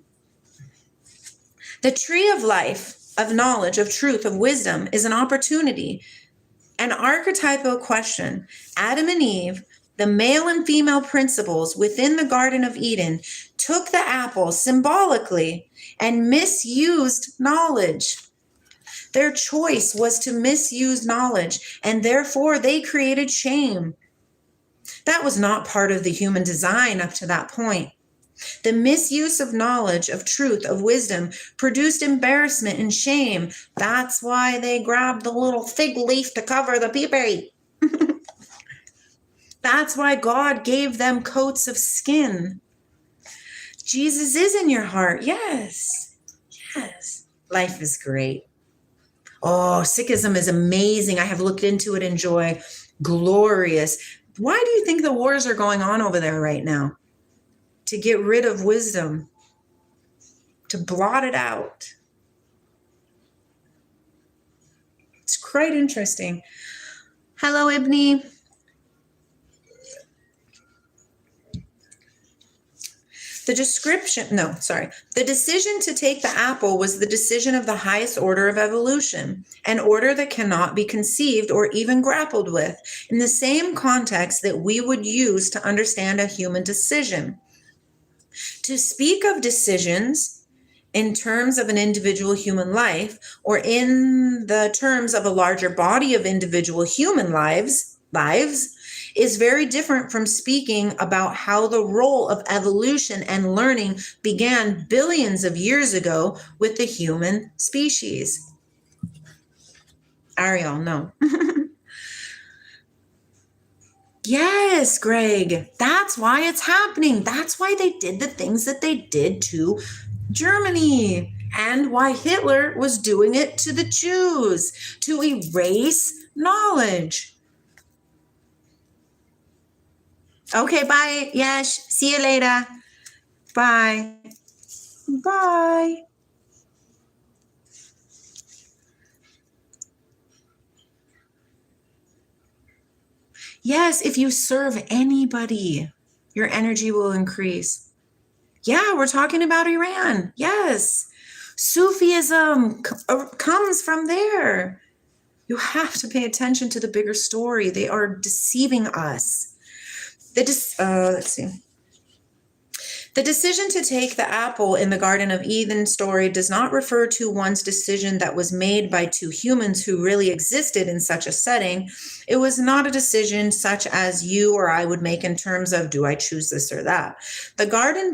The tree of life, of knowledge, of truth, of wisdom is an opportunity, an archetypal question. Adam and Eve, the male and female principles within the Garden of Eden, took the apple symbolically and misused knowledge. Their choice was to misuse knowledge, and therefore they created shame. That was not part of the human design up to that point. The misuse of knowledge, of truth, of wisdom produced embarrassment and shame. That's why they grabbed the little fig leaf to cover the pee-pee. That's why God gave them coats of skin. Jesus is in your heart. Yes. Yes. Life is great. Oh, Sikhism is amazing. I have looked into it. Enjoy. Glorious. Why do you think the wars are going on over there right now? To get rid of wisdom, to blot it out. It's quite interesting. Hello, Ibni. The decision to take the apple was the decision of the highest order of evolution, an order that cannot be conceived or even grappled with in the same context that we would use to understand a human decision. To speak of decisions in terms of an individual human life, or in the terms of a larger body of individual human lives, is very different from speaking about how the role of evolution and learning began billions of years ago with the human species. Ariel, no. Yes, Greg, that's why it's happening. That's why they did the things that they did to Germany, and why Hitler was doing it to the Jews, to erase knowledge. Okay, bye, Yash. See you later. Bye. Bye. Yes, if you serve anybody, your energy will increase. Yeah, we're talking about Iran. Yes. Sufism comes from there. You have to pay attention to the bigger story. They are deceiving us. Let's see. The decision to take the apple in the Garden of Eden story does not refer to one's decision that was made by two humans who really existed in such a setting. It was not a decision such as you or I would make in terms of, do I choose this or that? The Garden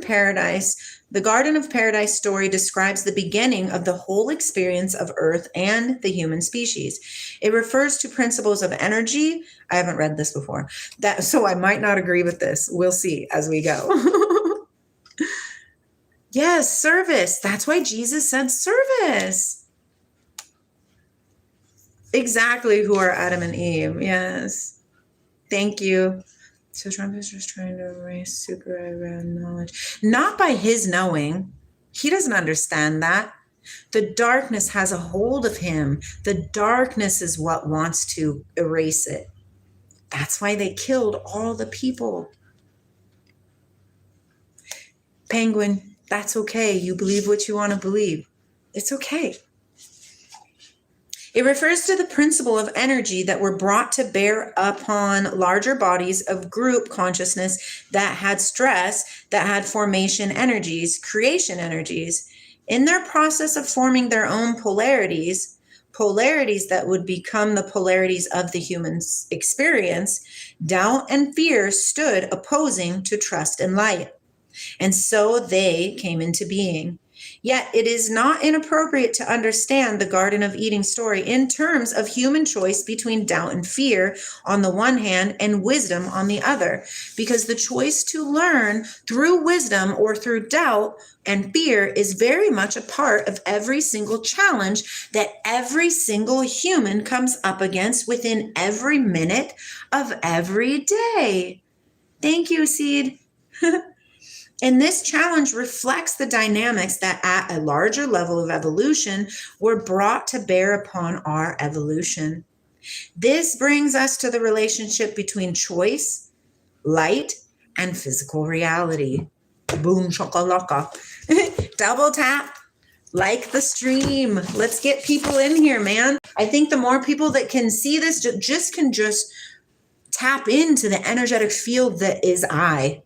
of Paradise story describes the beginning of the whole experience of Earth and the human species. It refers to principles of energy. I haven't read this before, so I might not agree with this. We'll see as we go. Yes, service. That's why Jesus said service. Exactly, who are Adam and Eve. Yes. Thank you. So Trump is just trying to erase super around knowledge. Not by his knowing. He doesn't understand that. The darkness has a hold of him. The darkness is what wants to erase it. That's why they killed all the people. Penguin, that's okay. You believe what you want to believe. It's okay. It refers to the principle of energy that were brought to bear upon larger bodies of group consciousness that had stress, that had formation energies, creation energies. In their process of forming their own polarities that would become the polarities of the human experience, doubt and fear stood opposing to trust and light. And so they came into being. Yet it is not inappropriate to understand the Garden of Eden story in terms of human choice between doubt and fear on the one hand and wisdom on the other, because the choice to learn through wisdom or through doubt and fear is very much a part of every single challenge that every single human comes up against within every minute of every day. Thank you, Seed. And this challenge reflects the dynamics that at a larger level of evolution were brought to bear upon our evolution. This brings us to the relationship between choice, light, and physical reality. Boom, shakalaka. Double tap, like the stream. Let's get people in here, man. I think the more people that can see this just can tap into the energetic field that is I.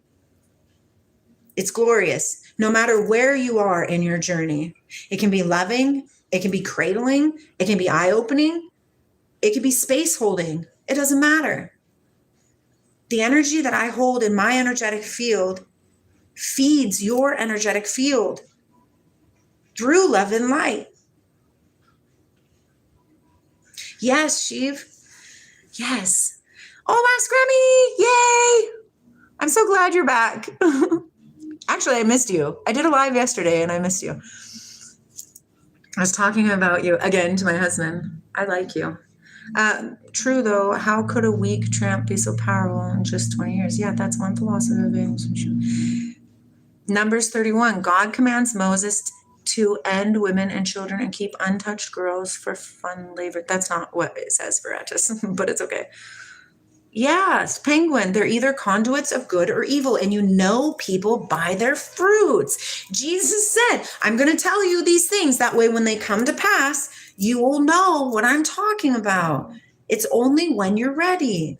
It's glorious, no matter where you are in your journey. It can be loving, it can be cradling, it can be eye-opening, it can be space holding. It doesn't matter. The energy that I hold in my energetic field feeds your energetic field through love and light. Yes, Shiv. Yes. Oh, my Scrummy! Yay! I'm so glad you're back. Actually, I missed you. I did a live yesterday and I missed you. I was talking about you again to my husband. I like you. True, though, how could a weak tramp be so powerful in just 20 years? Yeah, that's one philosophy of it. Numbers 31. God commands Moses to end women and children and keep untouched girls for fun labor. That's not what it says for Attis, but it's okay. Yes, Penguin, they're either conduits of good or evil, and you know people by their fruits. Jesus said, I'm going to tell you these things. That way, when they come to pass, you will know what I'm talking about. It's only when you're ready.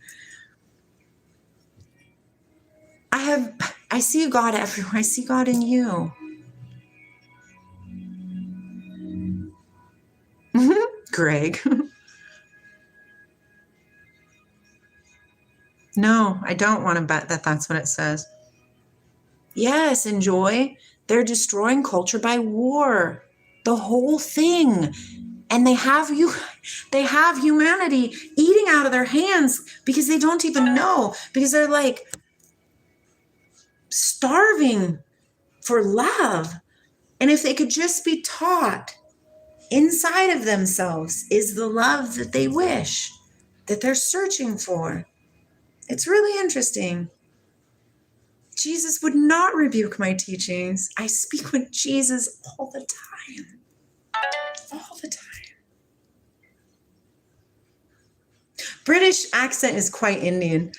I see God everywhere. I see God in you. Greg. No, I don't want to bet that that's what it says. Yes, enjoy. They're destroying culture by war. The whole thing. And they have humanity eating out of their hands because they don't even know, because they're like starving for love. And if they could just be taught inside of themselves is the love that they wish, that they're searching for. It's really interesting. Jesus would not rebuke my teachings. I speak with Jesus all the time. All the time. British accent is quite Indian.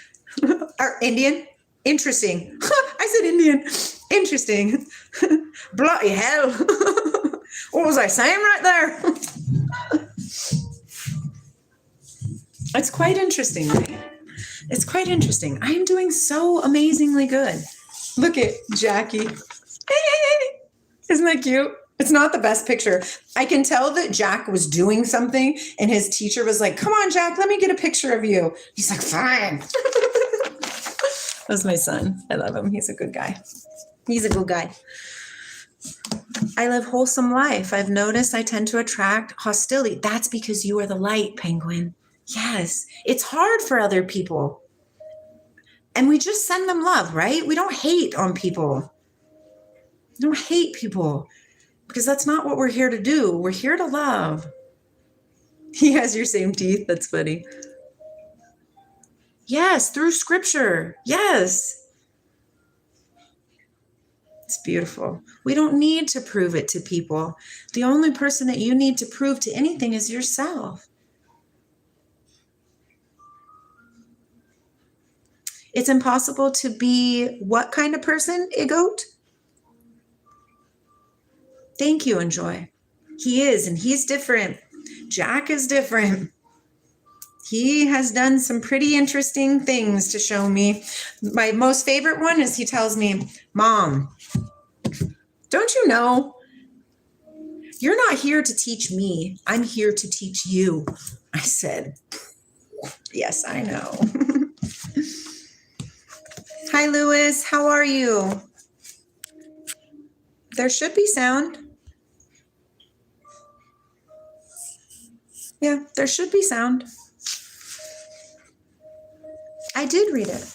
Or Indian? Interesting. I said Indian. Interesting. Bloody hell. What was I saying right there? It's quite interesting, right? It's quite interesting. I am doing so amazingly good. Look at Jackie. Isn't that cute? It's not the best picture. I can tell that Jack was doing something and his teacher was like, come on, Jack, let me get a picture of you. He's like, fine. That's my son. I love him. He's a good guy. He's a good guy. I live wholesome life. I've noticed I tend to attract hostility. That's because you are the light, Penguin. Yes, it's hard for other people. And we just send them love, right? We don't hate on people. We don't hate people because that's not what we're here to do. We're here to love. He has your same teeth. That's funny. Yes, through scripture. Yes. It's beautiful. We don't need to prove it to people. The only person that you need to prove to anything is yourself. It's impossible to be what kind of person, Igoat? Thank you, Enjoy. He is, and he's different. Jack is different. He has done some pretty interesting things to show me. My most favorite one is he tells me, Mom, don't you know, you're not here to teach me. I'm here to teach you. I said, yes, I know. Hi, Lewis. How are you? There should be sound. Yeah, there should be sound. I did read it.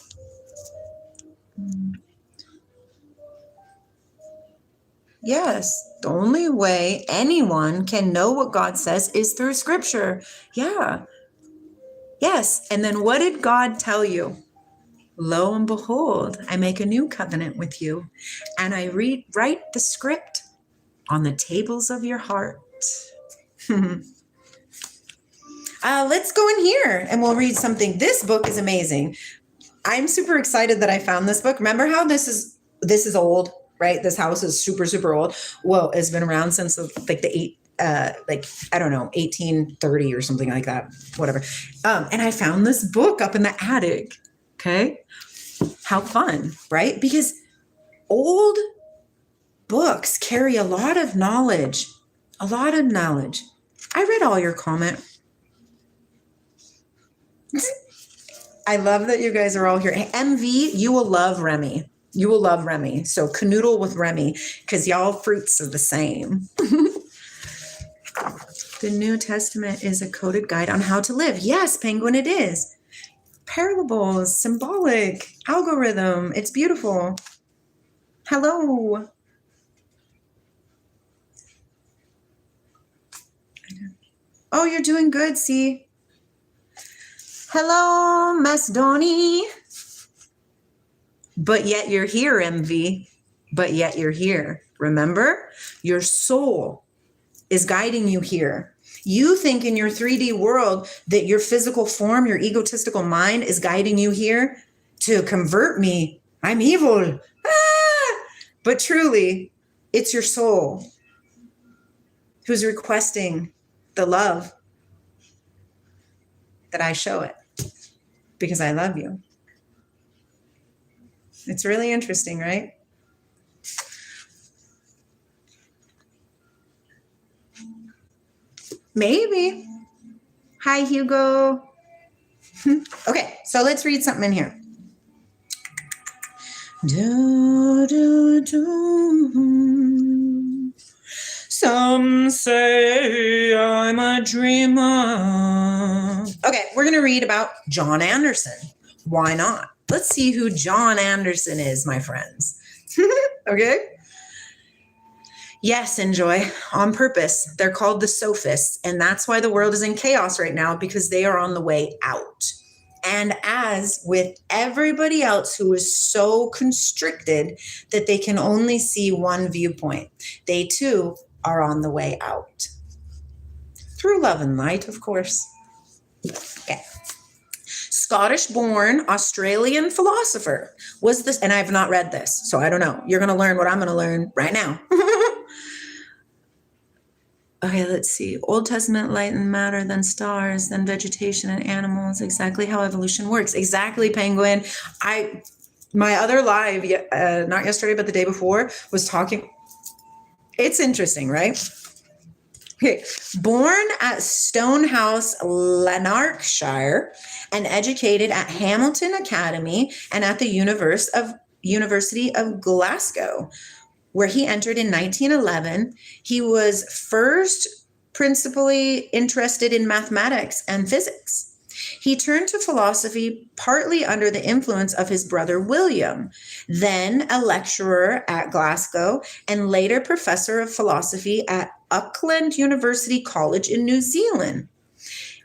Yes, the only way anyone can know what God says is through scripture. Yeah. Yes. And then what did God tell you? Lo and behold, I make a new covenant with you, and I write the script on the tables of your heart. Let's go in here and we'll read something. This book is amazing. I'm super excited that I found this book. Remember how this is old, right? This house is super, super old. Well, it's been around since like the 1830 or something like that, whatever. And I found this book up in the attic. Okay. How fun, right? Because old books carry a lot of knowledge, I read all your comment. I love that you guys are all here. Hey, MV, you will love Remy. You will love Remy. So canoodle with Remy because y'all fruits are the same. The New Testament is a coded guide on how to live. Yes, Penguin, it is. Parables, symbolic, algorithm. It's beautiful. Hello. Oh, you're doing good, see? Hello, Masdoni. But yet you're here, MV. But yet you're here. Remember? Your soul is guiding you here. You think in your 3D world that your physical form, your egotistical mind is guiding you here to convert me. I'm evil. Ah! But truly, it's your soul who's requesting the love that I show it because I love you. It's really interesting, right? Maybe. Hi, Hugo. Okay, so let's read something in here. Do, do, do. Some say I'm a dreamer. Okay, we're going to read about John Anderson. Why not? Let's see who John Anderson is, my friends. Okay? Yes, Enjoy, on purpose. They're called the sophists, and that's why the world is in chaos right now, because they are on the way out. And as with everybody else who is so constricted that they can only see one viewpoint, they too are on the way out. Through love and light, of course. Okay. Scottish-born Australian philosopher was this, and I have not read this, so I don't know. You're going to learn what I'm going to learn right now. Okay, let's see. Old Testament, light and matter, then stars, then vegetation and animals. Exactly how evolution works. Exactly, Penguin. My other live, not yesterday, but the day before, was talking. It's interesting, right? Okay. Born at Stonehouse, Lanarkshire, and educated at Hamilton Academy and at the University of Glasgow, where he entered in 1911. He was first principally interested in mathematics and physics. He turned to philosophy partly under the influence of his brother William, then a lecturer at Glasgow and later professor of philosophy at Auckland University College in New Zealand.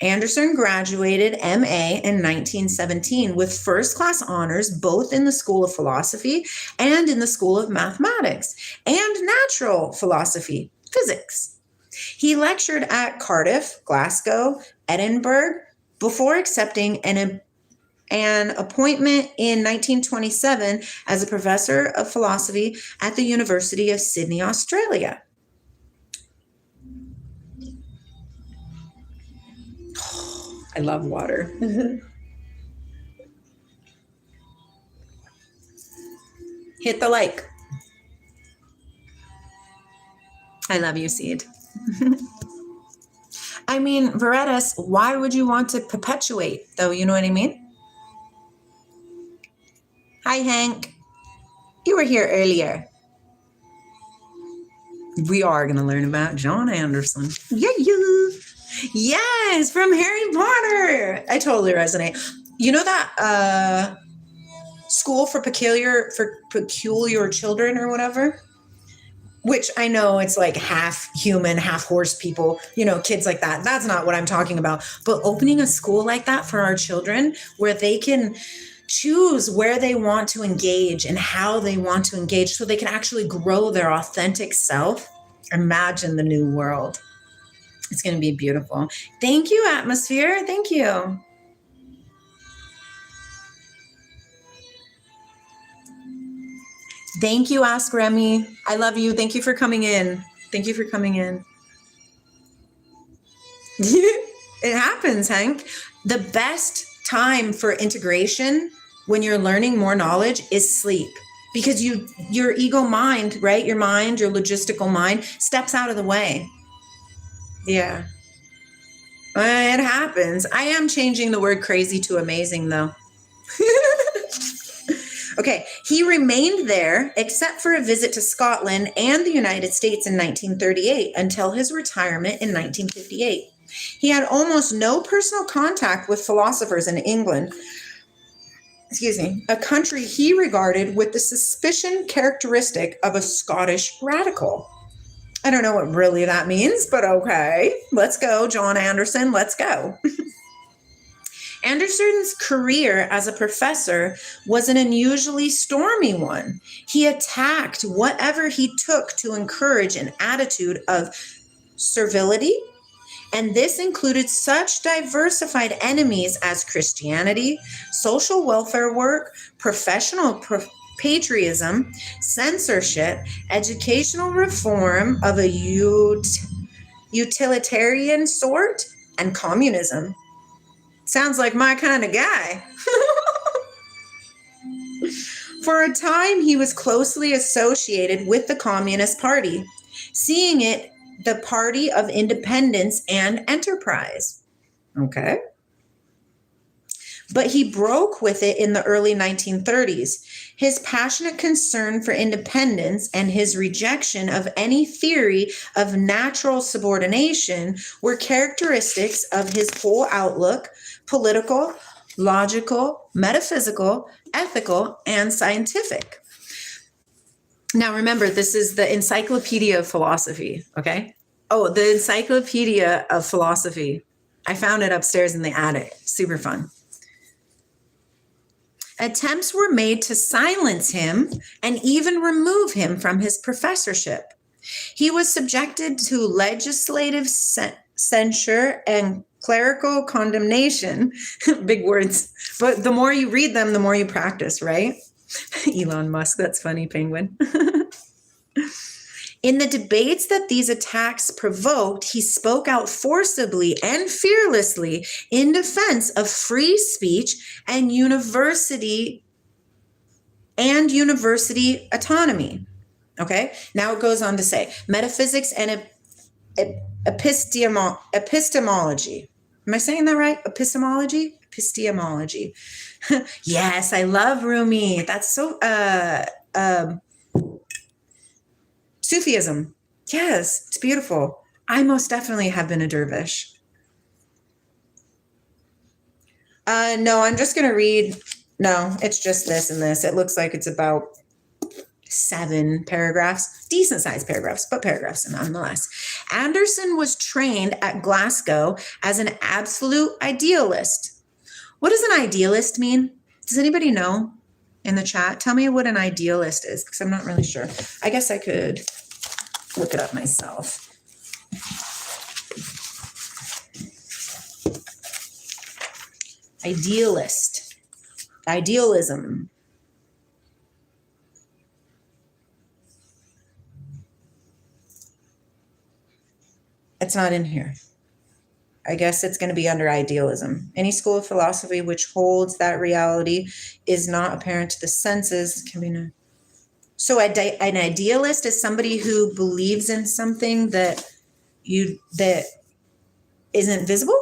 Anderson graduated MA in 1917 with first-class honors both in the School of Philosophy and in the School of Mathematics and Natural Philosophy, Physics. He lectured at Cardiff, Glasgow, Edinburgh before accepting an appointment in 1927 as a professor of philosophy at the University of Sydney, Australia. I love water. Hit the like. I love you, Seed. I mean, Veretus, why would you want to perpetuate, though? You know what I mean? Hi, Hank. You were here earlier. We are going to learn about John Anderson. Yeah. Yes, from Harry Potter. I totally resonate. You know that school for peculiar children or whatever? Which I know it's like half human, half horse people, you know, kids like that. That's not what I'm talking about. But opening a school like that for our children where they can choose where they want to engage and how they want to engage so they can actually grow their authentic self. Imagine the new world. It's going to be beautiful. Thank you, Atmosphere. Thank you. Thank you, Ask Remy. I love you. Thank you for coming in. Thank you for coming in. It happens, Hank. The best time for integration when you're learning more knowledge is sleep, because your ego mind, right? Your mind, your logistical mind steps out of the way. Yeah. It happens. I am changing the word crazy to amazing, though. Okay, he remained there except for a visit to Scotland and the United States in 1938 until his retirement in 1958. He had almost no personal contact with philosophers in England, a country he regarded with the suspicion characteristic of a Scottish radical. I don't know what really that means, but okay. Let's go, John Anderson. Let's go. Anderson's career as a professor was an unusually stormy one. He attacked whatever he took to encourage an attitude of servility, and this included such diversified enemies as Christianity, social welfare work, professional patriotism, censorship, educational reform of a utilitarian sort, and communism. Sounds like my kind of guy. For a time, he was closely associated with the Communist Party, seeing it the party of independence and enterprise. Okay. But he broke with it in the early 1930s. His passionate concern for independence and his rejection of any theory of natural subordination were characteristics of his whole outlook: political, logical, metaphysical, ethical, and scientific. Now, remember, this is the Encyclopedia of Philosophy, okay? Oh, the Encyclopedia of Philosophy. I found it upstairs in the attic. Super fun. Attempts were made to silence him and even remove him from his professorship. He was subjected to legislative censure and clerical condemnation. Big words. But the more you read them, the more you practice, right? Elon Musk, that's funny, Penguin. In the debates that these attacks provoked, he spoke out forcibly and fearlessly in defense of free speech and university autonomy. Okay, now it goes on to say metaphysics and epistemology. Am I saying that right? Epistemology? Epistemology. Yes, I love Rumi. That's so Sufism. Yes, it's beautiful. I most definitely have been a dervish. No, I'm just going to read. No, it's just this and this. It looks like it's about 7 paragraphs, decent sized paragraphs, but paragraphs nonetheless. Anderson was trained at Glasgow as an absolute idealist. What does an idealist mean? Does anybody know in the chat? Tell me what an idealist is, because I'm not really sure. I guess I could look it up myself. Idealist. Idealism. It's not in here. I guess it's going to be under idealism. Any school of philosophy which holds that reality is not apparent to the senses can be known. So an idealist is somebody who believes in something that isn't visible?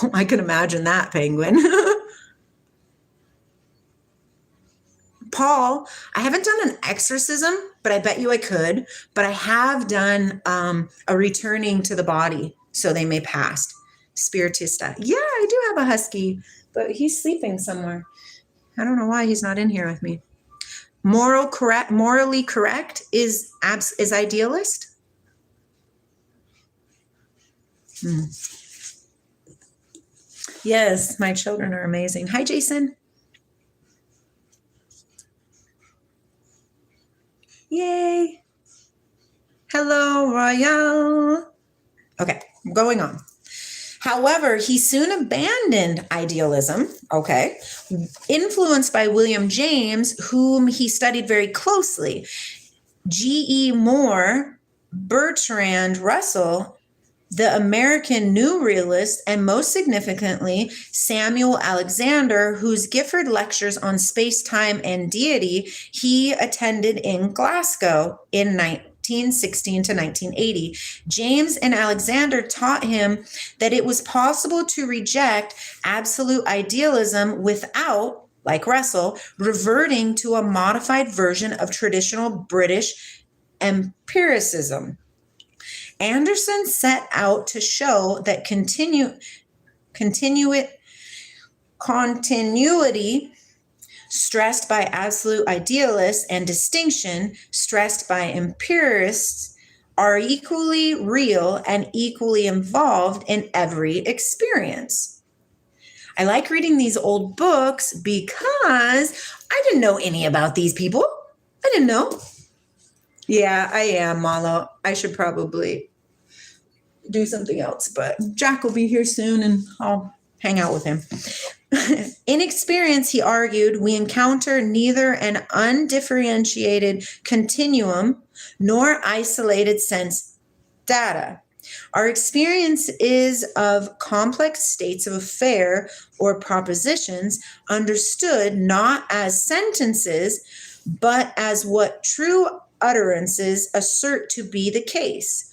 Oh, I can imagine that, Penguin. Paul, I haven't done an exorcism, but I bet you I could. But I have done a returning to the body so they may pass. Spiritista. Yeah, I do have a husky, but he's sleeping somewhere. I don't know why he's not in here with me. Morally correct is idealist. Yes, my children are amazing. Hi, Jason. Yay. Hello, Royale. Okay, going on. However, he soon abandoned idealism, influenced by William James, whom he studied very closely. G.E. Moore, Bertrand Russell, the American New Realist, and most significantly, Samuel Alexander, whose Gifford lectures on space-time and deity he attended in Glasgow in 1916 to 1980. James and Alexander taught him that it was possible to reject absolute idealism without, like Russell, reverting to a modified version of traditional British empiricism. Anderson set out to show that continuity stressed by absolute idealists and distinction stressed by empirists are equally real and equally involved in every experience. I like reading these old books because I didn't know any about these people. I didn't know. Yeah, I am, Malo. I should probably do something else, but Jack will be here soon and I'll hang out with him. In experience, he argued, we encounter neither an undifferentiated continuum nor isolated sense data. Our experience is of complex states of affair or propositions understood not as sentences, but as what true utterances assert to be the case.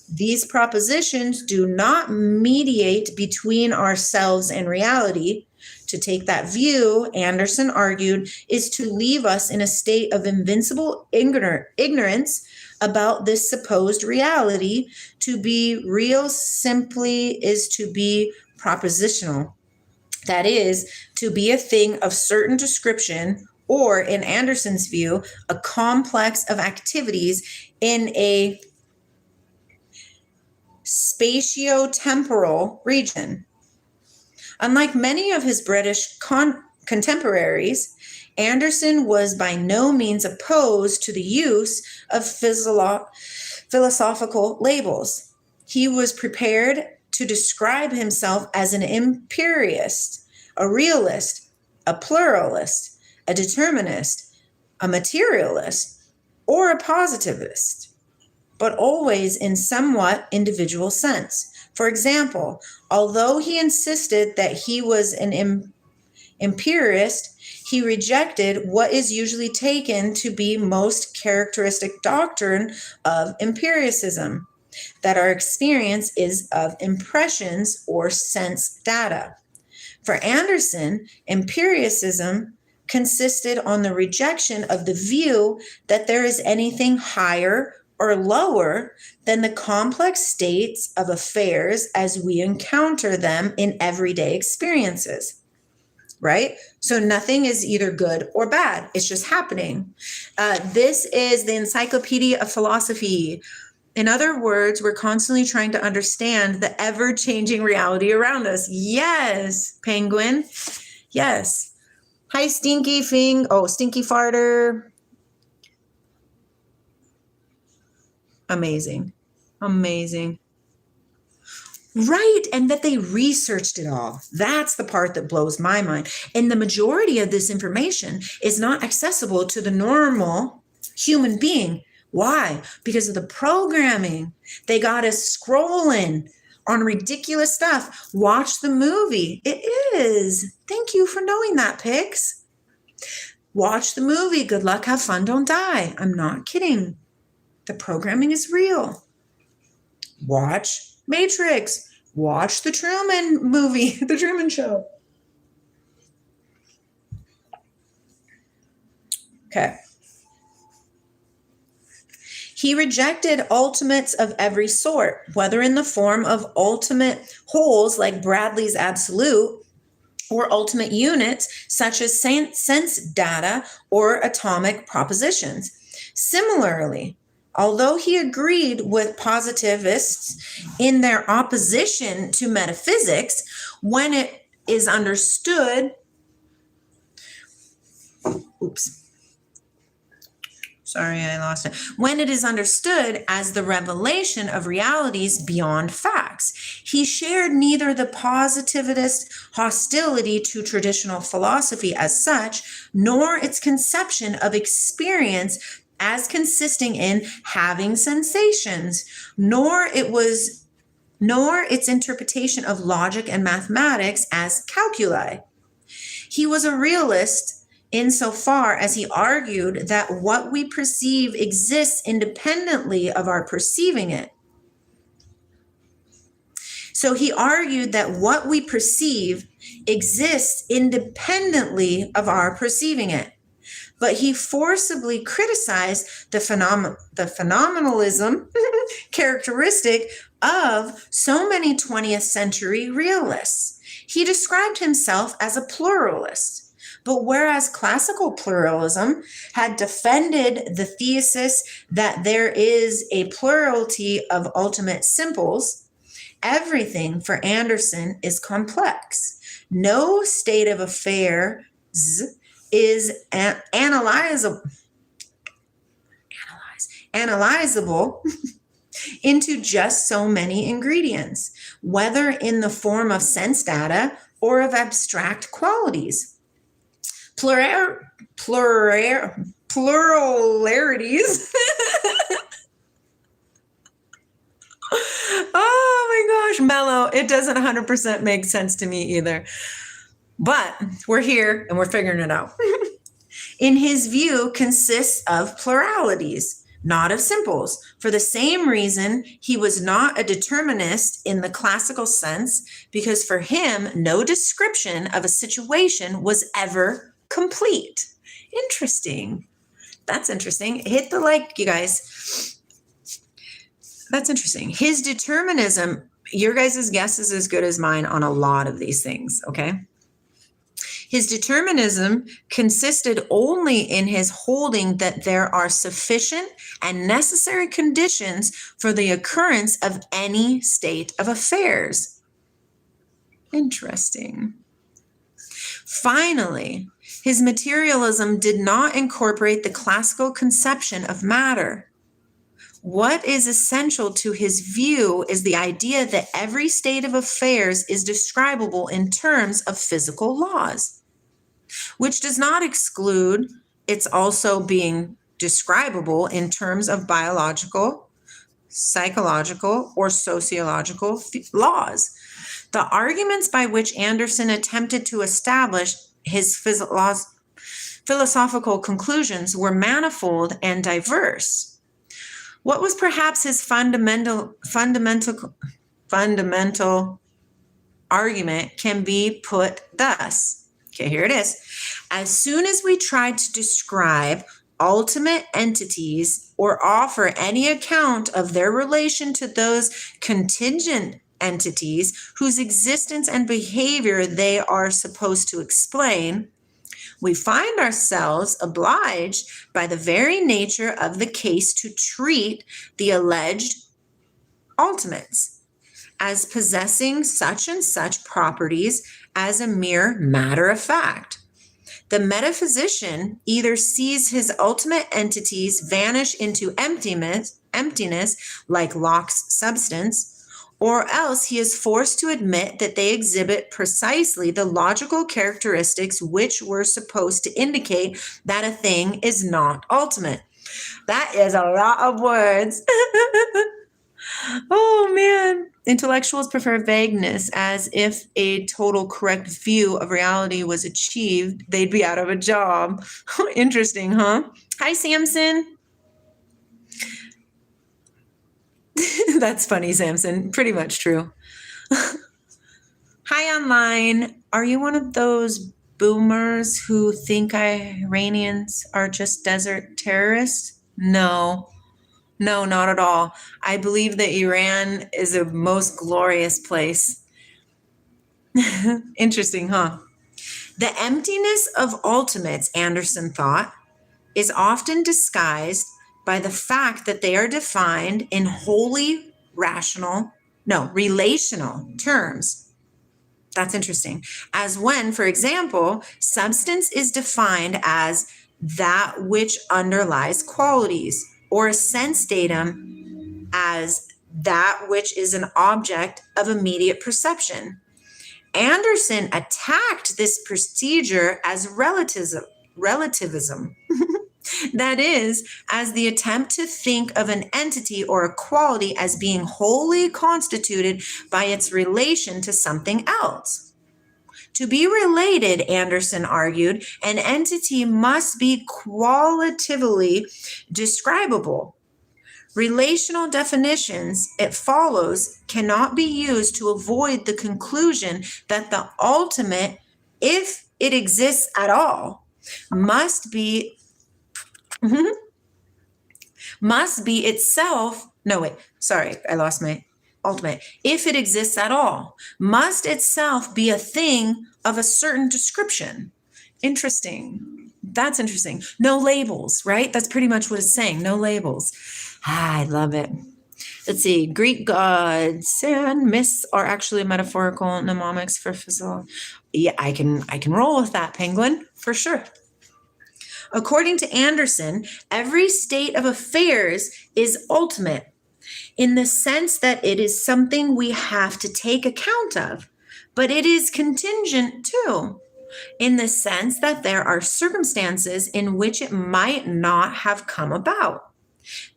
These propositions do not mediate between ourselves and reality. To take that view, Anderson argued, is to leave us in a state of invincible ignorance about this supposed reality. To be real simply is to be propositional. That is, to be a thing of certain description, or in Anderson's view, a complex of activities in a spatio-temporal region. Unlike many of his British contemporaries, Anderson was by no means opposed to the use of philosophical labels. He was prepared to describe himself as an empiricist, a realist, a pluralist, a determinist, a materialist, or a positivist, but always in somewhat individual sense. For example, although he insisted that he was an empiricist, he rejected what is usually taken to be most characteristic doctrine of empiricism, that our experience is of impressions or sense data. For Anderson, empiricism consisted on the rejection of the view that there is anything higher or lower than the complex states of affairs as we encounter them in everyday experiences. right? So nothing is either good or bad. It's just happening. This is the Encyclopedia of Philosophy. In other words, we're constantly trying to understand the ever-changing reality around us. Yes, Penguin. Yes. Hi, Stinky Fing. Oh, Stinky Farter. Amazing. Amazing. Right. And that they researched it all. That's the part that blows my mind. And the majority of this information is not accessible to the normal human being. Why? Because of the programming. They got us scrolling on ridiculous stuff. Watch the movie. It is. Thank you for knowing that, Pix. Watch the movie. Good luck. Have fun. Don't die. I'm not kidding. The programming is real. Watch Matrix. Watch the Truman movie, the Truman Show. Okay. He rejected ultimates of every sort, whether in the form of ultimate wholes like Bradley's absolute, or ultimate units such as sense data or atomic propositions. Similarly, although he agreed with positivists in their opposition to metaphysics, when it is understood, when it is understood as the revelation of realities beyond facts, he shared neither the positivist hostility to traditional philosophy as such, nor its conception of experience as consisting in having sensations, nor its interpretation of logic and mathematics as calculi. He was a realist insofar as he argued that what we perceive exists independently of our perceiving it. So he argued that what we perceive exists independently of our perceiving it. But he forcibly criticized the phenomenalism characteristic of so many 20th century realists. He described himself as a pluralist. But whereas classical pluralism had defended the thesis that there is a plurality of ultimate simples, everything for Anderson is complex. No state of affairs is analyzable into just so many ingredients, whether in the form of sense data or of abstract qualities. Pluralities. Oh my gosh, Mello, it doesn't 100% make sense to me either. But we're here and we're figuring it out. In his view, consists of pluralities, not of simples. For the same reason, he was not a determinist in the classical sense, because for him, no description of a situation was ever complete. Interesting. That's interesting. Hit the like, you guys. That's interesting. His determinism, your guys' guess is as good as mine on a lot of these things, okay? His determinism consisted only in his holding that there are sufficient and necessary conditions for the occurrence of any state of affairs. Interesting. Finally, his materialism did not incorporate the classical conception of matter. What is essential to his view is the idea that every state of affairs is describable in terms of physical laws, which does not exclude its also being describable in terms of biological, psychological, or sociological laws. The arguments by which Anderson attempted to establish his philosophical conclusions were manifold and diverse. What was perhaps his fundamental argument can be put thus. Okay, here it is. As soon as we try to describe ultimate entities or offer any account of their relation to those contingent entities whose existence and behavior they are supposed to explain, we find ourselves obliged by the very nature of the case to treat the alleged ultimates as possessing such and such properties as a mere matter of fact. The metaphysician either sees his ultimate entities vanish into emptiness like Locke's substance, or else he is forced to admit that they exhibit precisely the logical characteristics which were supposed to indicate that a thing is not ultimate. That is a lot of words. Oh man. Intellectuals prefer vagueness, as if a total correct view of reality was achieved, they'd be out of a job. Interesting, huh? Hi, Samson. That's funny, Samson. Pretty much true. Hi, online. Are you one of those boomers who think Iranians are just desert terrorists? No, not at all. I believe that Iran is a most glorious place. Interesting, huh? The emptiness of ultimates, Anderson thought, is often disguised by the fact that they are defined in wholly relational terms. That's interesting. As when, for example, substance is defined as that which underlies qualities, or a sense datum as that which is an object of immediate perception. Anderson attacked this procedure as relativism. That is, as the attempt to think of an entity or a quality as being wholly constituted by its relation to something else. To be related, Anderson argued, an entity must be qualitatively describable. Relational definitions, it follows, cannot be used to avoid the conclusion that the ultimate, if it exists at all, must be itself, I lost my ultimate. If it exists at all, must itself be a thing of a certain description. Interesting. That's interesting. No labels, right? That's pretty much what it's saying. No labels. I love it. Let's see. Greek gods and myths are actually metaphorical mnemonics for physical. Yeah, I can roll with that, Penguin, for sure. According to Anderson, every state of affairs is ultimate in the sense that it is something we have to take account of, but it is contingent too, in the sense that there are circumstances in which it might not have come about.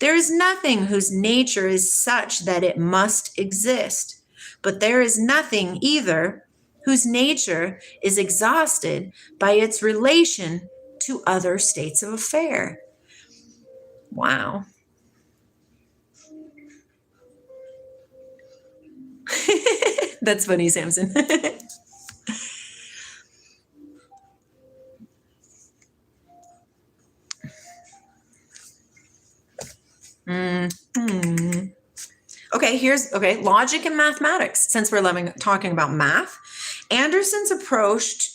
There is nothing whose nature is such that it must exist, but there is nothing either whose nature is exhausted by its relation to other states of affair. Wow. That's funny, Samson. Okay, logic and mathematics. Since we're talking about math, Anderson's approach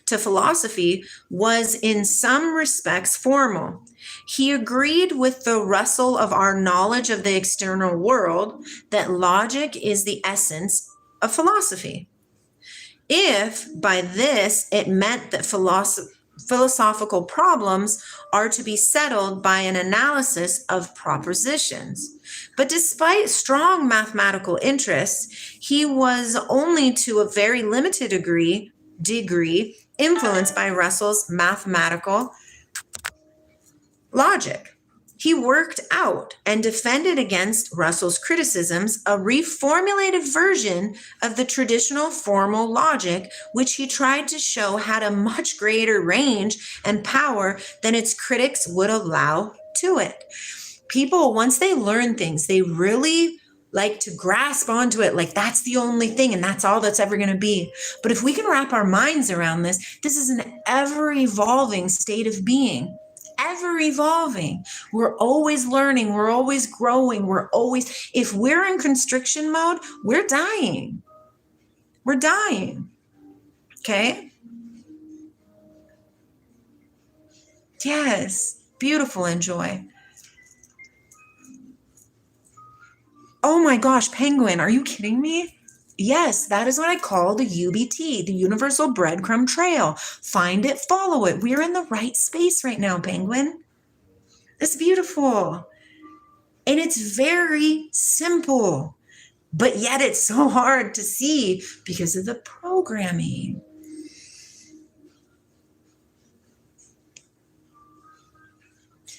to philosophy was in some respects formal. He agreed with the Russell of our knowledge of the external world that logic is the essence of philosophy. If by this it meant that philosophical problems are to be settled by an analysis of propositions. But despite strong mathematical interests, he was only to a very limited degree influenced by Russell's mathematical logic. He worked out and defended against Russell's criticisms a reformulated version of the traditional formal logic, which he tried to show had a much greater range and power than its critics would allow to it. People, once they learn things, they really like to grasp onto it like that's the only thing and that's all that's ever going to be. But if we can wrap our minds around this, this is an ever-evolving state of being. ever evolving. We're always learning. We're always growing. If we're in constriction mode, we're dying. We're dying. Okay? Yes. Beautiful. Enjoy. Oh my gosh, Penguin, are you kidding me? Yes, that is what I call the UBT, the Universal Breadcrumb Trail. Find it, follow it. We're in the right space right now, Penguin. It's beautiful. And it's very simple, but yet it's so hard to see because of the programming.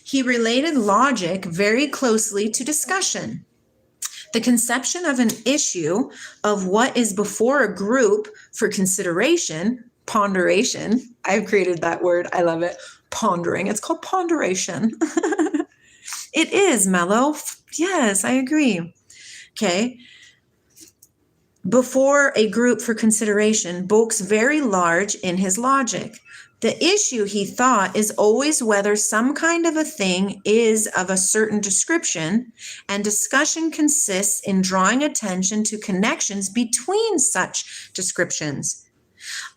He related logic very closely to discussion. The conception of an issue of what is before a group for consideration, ponderation. I've created that word. I love it. Pondering. It's called ponderation. It is, Mellow. Yes, I agree. Okay. Before a group for consideration, bulks very large in his logic. The issue, he thought, is always whether some kind of a thing is of a certain description, and discussion consists in drawing attention to connections between such descriptions.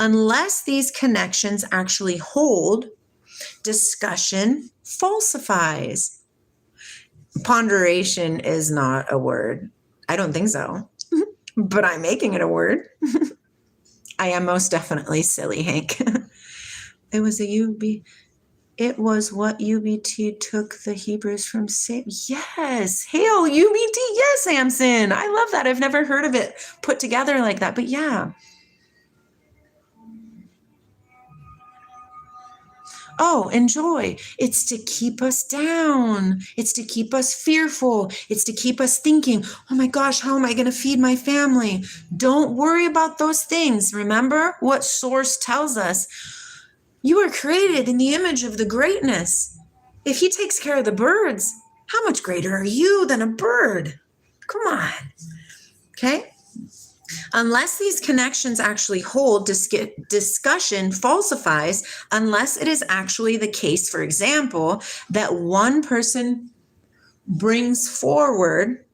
Unless these connections actually hold, discussion falsifies. Ponderation is not a word. I don't think so, but I'm making it a word. I am most definitely silly, Hank. It was it was what UBT took the Hebrews from Yes. Hail UBT. Yes, Samson. I love that. I've never heard of it put together like that, but yeah. Oh, enjoy. It's to keep us down. It's to keep us fearful. It's to keep us thinking, oh my gosh, how am I going to feed my family? Don't worry about those things. Remember what Source tells us. You are created in the image of the greatness. If he takes care of the birds, how much greater are you than a bird? Come on. Okay? Unless these connections actually hold, discussion falsifies, unless it is actually the case, for example, that one person brings forward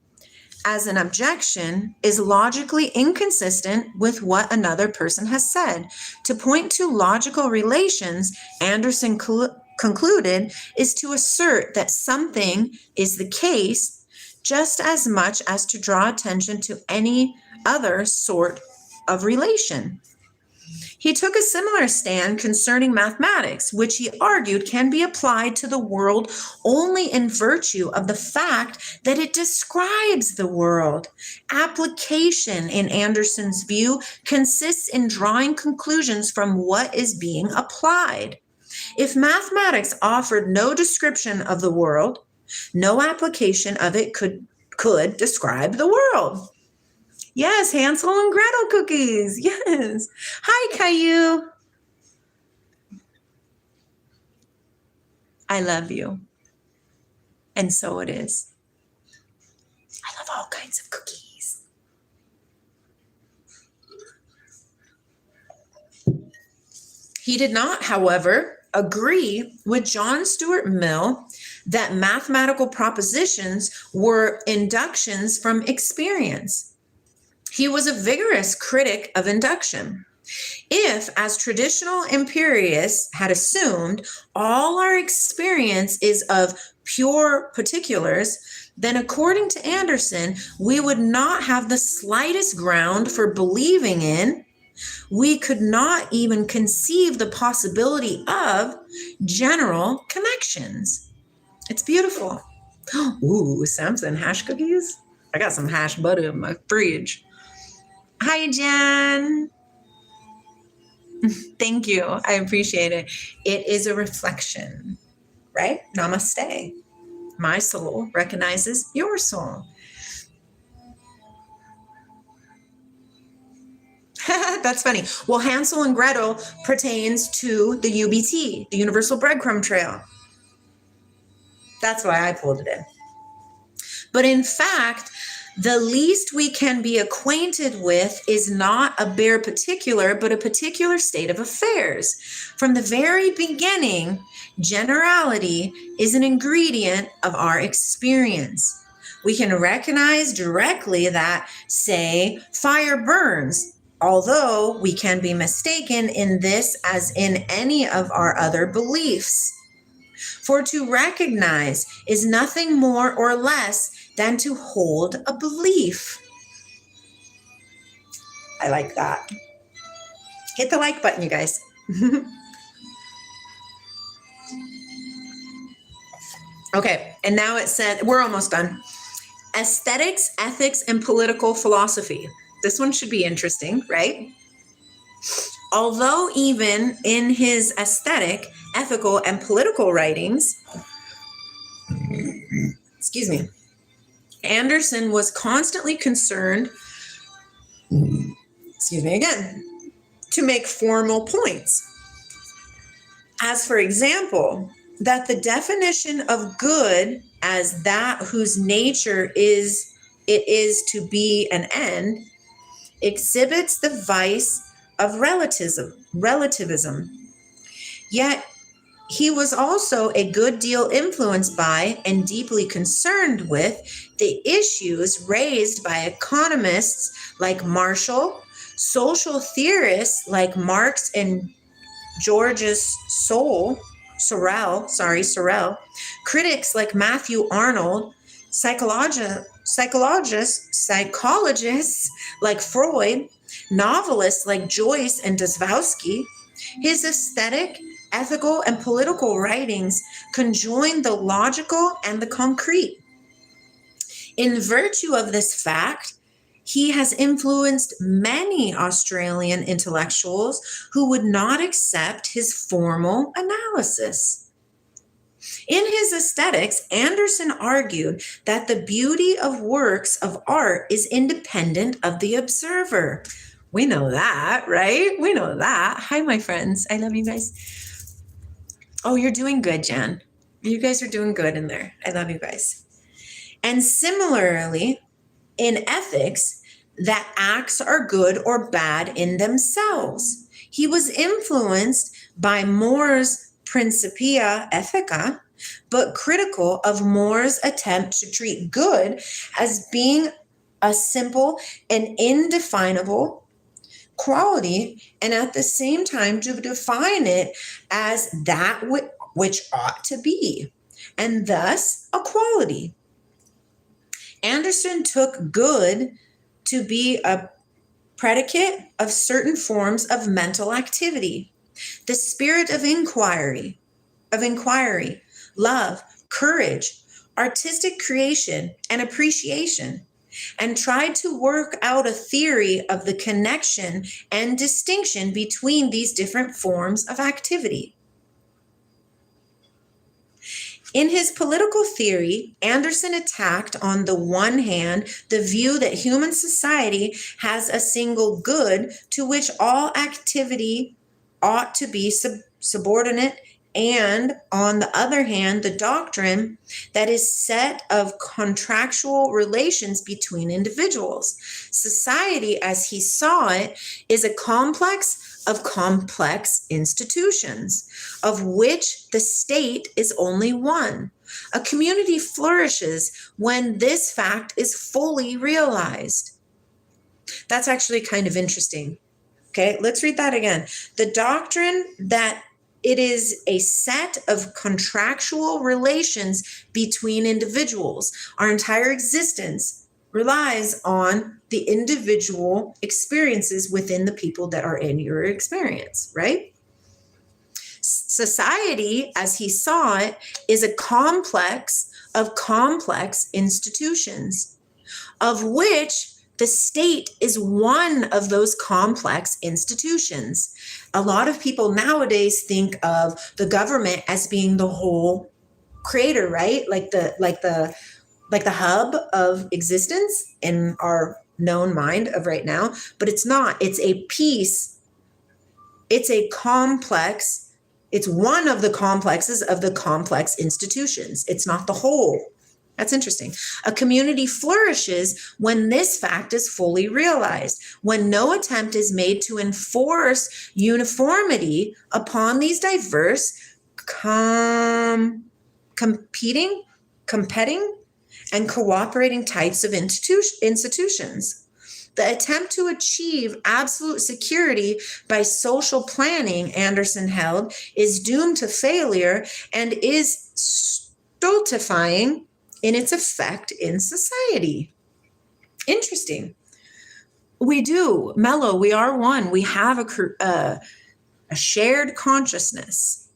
as an objection is logically inconsistent with what another person has said. To point to logical relations, Anderson concluded, is to assert that something is the case just as much as to draw attention to any other sort of relation. He took a similar stand concerning mathematics, which he argued can be applied to the world only in virtue of the fact that it describes the world. Application, in Anderson's view, consists in drawing conclusions from what is being applied. If mathematics offered no description of the world, no application of it could describe the world. Yes, Hansel and Gretel cookies. Yes. Hi, Caillou. I love you. And so it is. I love all kinds of cookies. He did not, however, agree with John Stuart Mill that mathematical propositions were inductions from experience. He was a vigorous critic of induction. If, as traditional empiricists had assumed, all our experience is of pure particulars, then according to Anderson, we would not have the slightest ground for believing in, we could not even conceive the possibility of general connections. It's beautiful. Ooh, Samson, hash cookies? I got some hash butter in my fridge. Hi, Jen. Thank you. I appreciate it. It is a reflection, right? Namaste. My soul recognizes your soul. That's funny. Well, Hansel and Gretel pertains to the UBT, the Universal Breadcrumb Trail. That's why I pulled it in. But in fact, The least we can be acquainted with is not a bare particular, but a particular state of affairs. From the very beginning, generality is an ingredient of our experience. We can recognize directly that, say, fire burns, although we can be mistaken in this as in any of our other beliefs. For to recognize is nothing more or less than to hold a belief. I like that. Hit the like button, you guys. Okay, and now it said, we're almost done. Aesthetics, ethics, and political philosophy. This one should be interesting, right? Although even in his aesthetic, ethical, and political writings, excuse me, Anderson was constantly concerned, excuse me again, to make formal points. As for example, that the definition of good as that whose nature is to be an end exhibits the vice of relativism. Yet he was also a good deal influenced by and deeply concerned with the issues raised by economists like Marshall, social theorists like Marx and Georges Sorel, critics like Matthew Arnold, psychologists like Freud, novelists like Joyce and Dostoevsky. His aesthetic, ethical, and political writings conjoin the logical and the concrete. In virtue of this fact, he has influenced many Australian intellectuals who would not accept his formal analysis. In his aesthetics, Anderson argued that the beauty of works of art is independent of the observer. We know that, right? We know that. Hi, my friends. I love you guys. Oh, you're doing good, Jan. You guys are doing good in there. I love you guys. And similarly, in ethics, that acts are good or bad in themselves. He was influenced by More's Principia Ethica, but critical of More's attempt to treat good as being a simple and indefinable quality, and at the same time to define it as that which ought to be, and thus a quality. Anderson took good to be a predicate of certain forms of mental activity, the spirit of inquiry, love, courage, artistic creation, and appreciation, and tried to work out a theory of the connection and distinction between these different forms of activity. In his political theory, Anderson attacked on the one hand the view that human society has a single good to which all activity ought to be subordinate, and on the other hand, the doctrine that is set of contractual relations between individuals. Society, as he saw it, is a complex of complex institutions, of which the state is only one. A community flourishes when this fact is fully realized. That's actually kind of interesting. Okay, let's read that again. The doctrine that it is a set of contractual relations between individuals. Our entire existence relies on the individual experiences within the people that are in your experience, right? Society, as he saw it, is a complex of complex institutions, of which the state is one of those complex institutions. A lot of people nowadays think of the government as being the whole creator, right? Like the hub of existence in our known mind of right now, but it's not. It's a piece. It's a complex. It's one of the complexes of the complex institutions. It's not the whole. That's interesting. A community flourishes when this fact is fully realized, when no attempt is made to enforce uniformity upon these diverse, competing, and cooperating types of institutions. The attempt to achieve absolute security by social planning, Anderson held, is doomed to failure and is stultifying in its effect in society. Interesting. We do, Mello, we are one. We have a shared consciousness.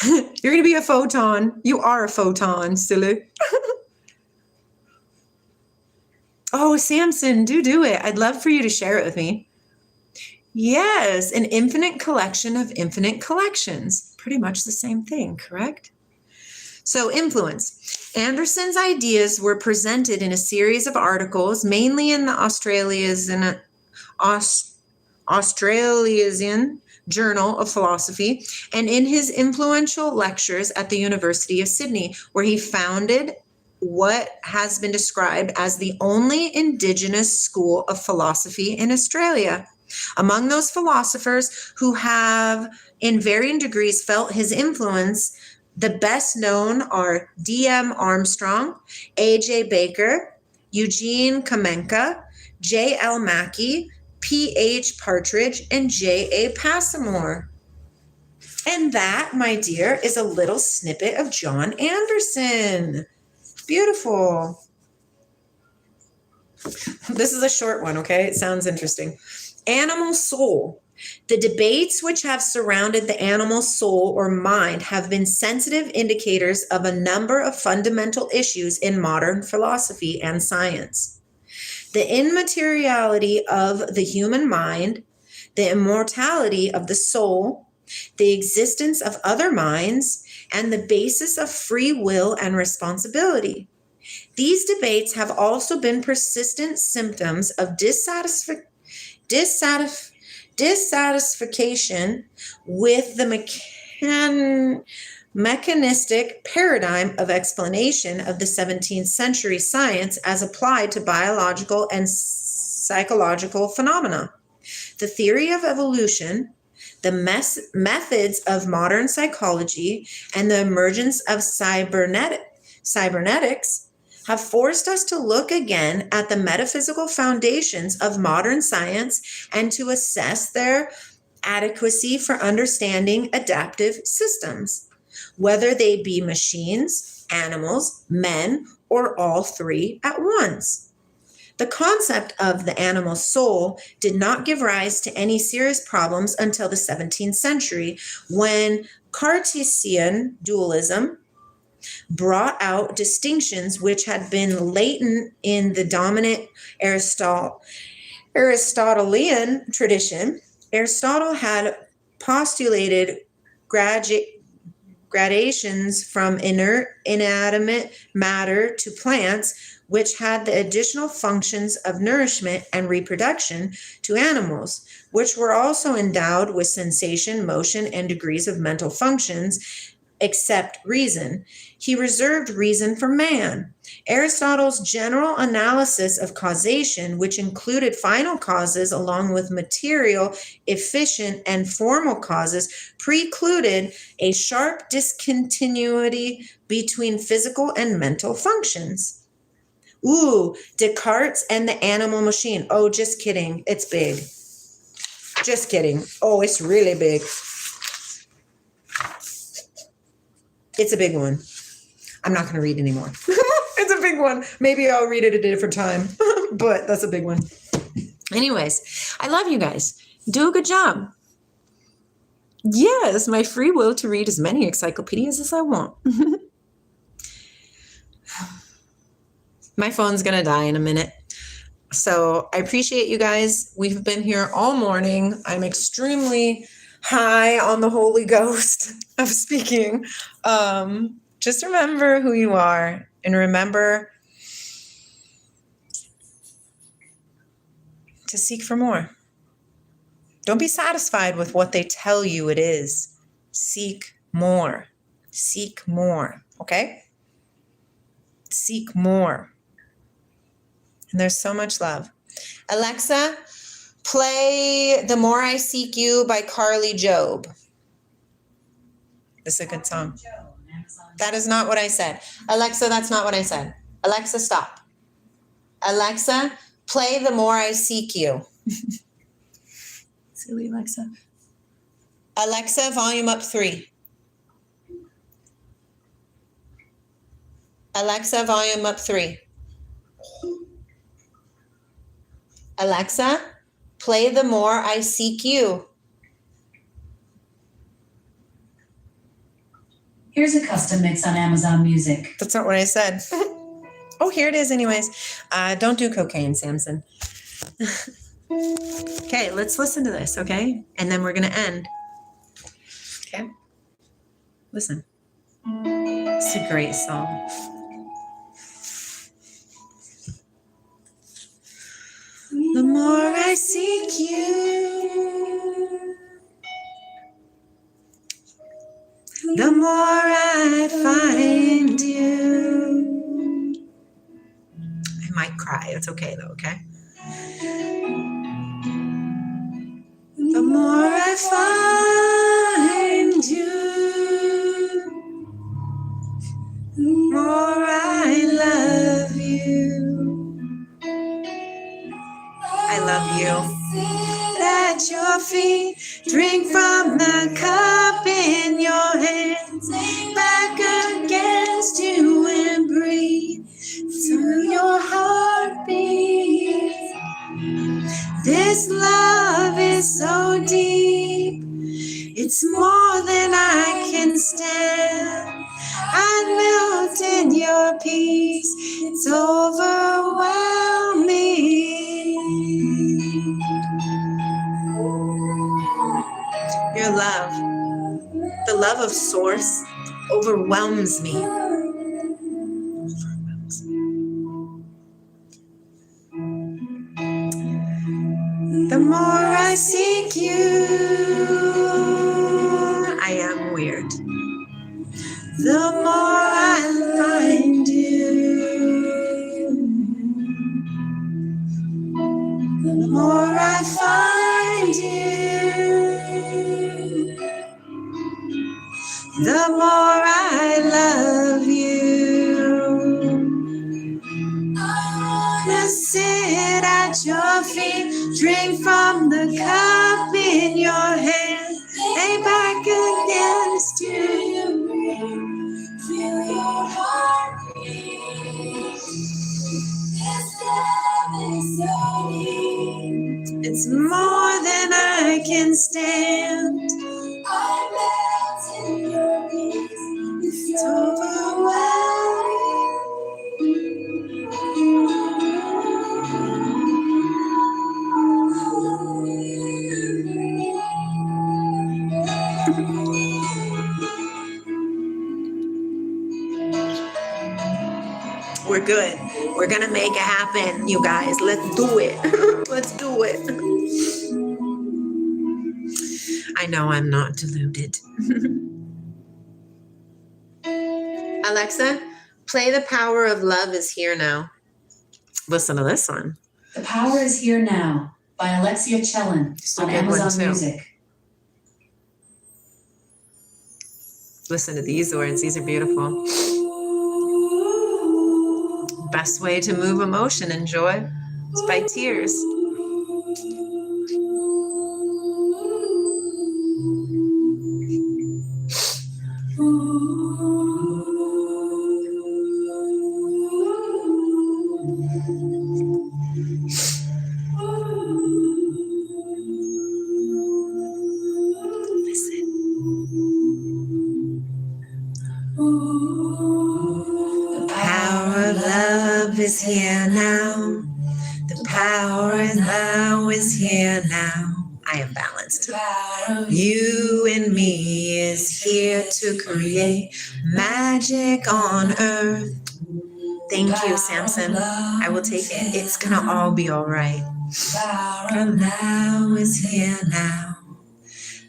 You're going to be a photon. You are a photon, silly. Oh, Samson, do it. I'd love for you to share it with me. Yes, an infinite collection of infinite collections. Pretty much the same thing, correct? So, influence. Anderson's ideas were presented in a series of articles, mainly in the Australasian Journal of Philosophy, and in his influential lectures at the University of Sydney, where he founded what has been described as the only Indigenous school of philosophy in Australia. Among those philosophers who have, in varying degrees, felt his influence, the best known are D.M. Armstrong, A.J. Baker, Eugene Kamenka, J.L. Mackey, P.H. Partridge, and J.A. Passamore. And that, my dear, is a little snippet of John Anderson. Beautiful. This is a short one, okay? It sounds interesting. Animal soul. The debates which have surrounded the animal soul or mind have been sensitive indicators of a number of fundamental issues in modern philosophy and science. The immateriality of the human mind, the immortality of the soul, the existence of other minds, and the basis of free will and responsibility. These debates have also been persistent symptoms of dissatisfaction with the mechanistic paradigm of explanation of the 17th century science as applied to biological and psychological phenomena. The theory of evolution, the methods of modern psychology, and the emergence of cybernetics have forced us to look again at the metaphysical foundations of modern science and to assess their adequacy for understanding adaptive systems, whether they be machines, animals, men, or all three at once. The concept of the animal soul did not give rise to any serious problems until the 17th century, when Cartesian dualism brought out distinctions which had been latent in the dominant Aristotelian tradition. Aristotle had postulated gradations from inanimate matter to plants, which had the additional functions of nourishment and reproduction, to animals, which were also endowed with sensation, motion, and degrees of mental functions, except reason. He reserved reason for man. Aristotle's general analysis of causation, which included final causes along with material, efficient, and formal causes, precluded a sharp discontinuity between physical and mental functions. Ooh, Descartes and the animal machine. Oh, just kidding. It's big. Just kidding. Oh, it's really big. It's a big one. I'm not going to read anymore. It's a big one. Maybe I'll read it at a different time, but that's a big one. Anyways, I love you guys. Do a good job. Yes, my free will to read as many encyclopedias as I want. My phone's going to die in a minute. So I appreciate you guys. We've been here all morning. I'm extremely high on the Holy Ghost of speaking. Just remember who you are, and remember to seek for more. Don't be satisfied with what they tell you it is. Seek more. Seek more. Okay? Seek more. And there's so much love. Alexa, play The More I Seek You by Carly Jobe. This is a good song. That is not what I said. Alexa, that's not what I said. Alexa, stop. Alexa, play The More I Seek You. Silly Alexa. Alexa, volume up 3. Alexa, volume up 3. Alexa, play The More I Seek You. Here's a custom mix on Amazon Music. That's not what I said. Oh, here it is anyways. Don't do cocaine, Samson. Okay, let's listen to this, okay? And then we're going to end. Okay? Listen. It's a great song. The more I seek you, the more I find you. I might cry. It's okay though, okay? The more I find you, the more I love you. I love you. At your feet, drink from the cup in your hands, lean back against you and breathe through your heartbeat. This love is so deep, it's more than I can stand. I melt in your peace, it's overwhelming. Your love, the love of Source, overwhelms me. The more I seek you, I am weird. The more I find you, the more I find you, the more I love you. I wanna sit at your feet, drink from the cup in your hand, lay back against you, feel your heartbeat. This love is so deep, it's more than I can stand. I melt in your peace, it's overwhelming. We're good. We're gonna make it happen, you guys. Let's do it. Let's do it. I know I'm not deluded. Alexa, play The Power of Love is Here Now. Listen to this one. The Power is Here Now by Alexia Chellin on Amazon Music. Listen to these words. These are beautiful. Best way to move emotion and joy is by tears. Is here now. The power of love is here now. I am balanced. You and me is here to create magic on earth. Thank you, Samson. I will take it. It's gonna all be all right. The power of now is here now.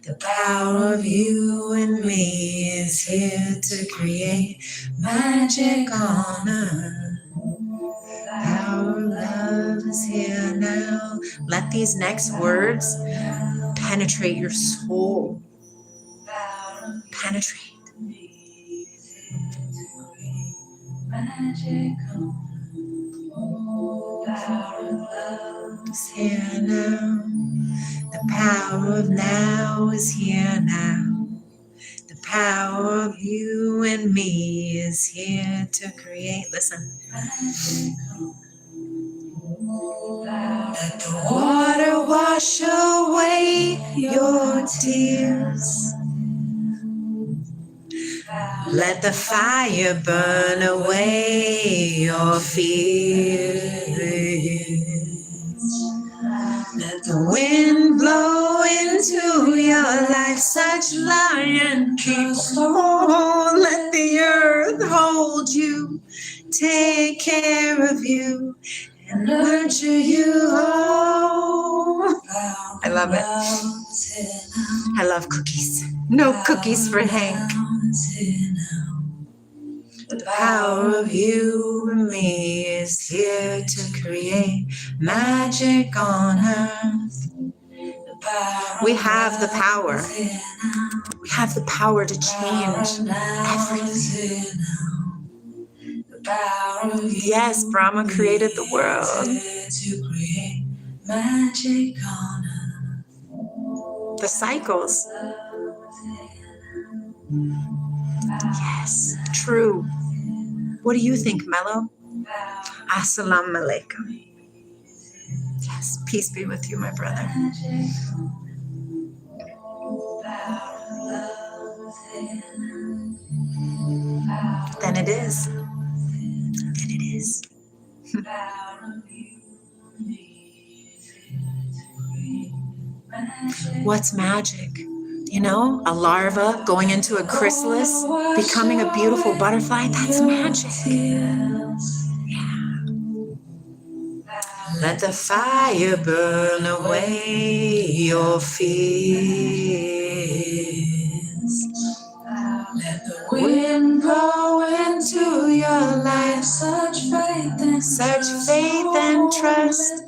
The power of you and me is here to create magic on earth. Power of love is here now. Let these next words penetrate your soul. Penetrate. Magic is here now. The power of now is here now. The power of you and me is here to create. Listen. Let the water wash away your tears. Let the fire burn away your fears. Let the wind blow into your life such lion peace. Oh, let the earth hold you, take care of you, and nurture you. Oh, I love it. I love cookies. No cookies for Hank. The power of you and me is here to create magic on earth. We have the power. We have the power to change everything. Yes, Brahma created the world. The cycles. Yes, true. What do you think, Mello? Assalamu alaikum. Yes, peace be with you, my brother. Then it is. Then it is. What's magic? You know, a larva going into a chrysalis, becoming a beautiful butterfly, that's magic. Yeah. Let the fire burn away your fears. Let the wind blow into your life such faith and trust.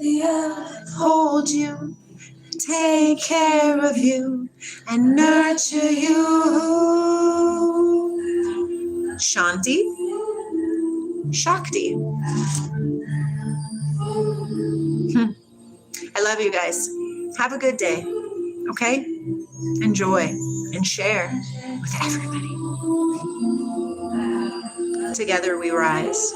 Hold you, take care of you, and nurture you. Shanti, shakti. I love you guys. Have a good day, okay? Enjoy and share with everybody. Together we rise.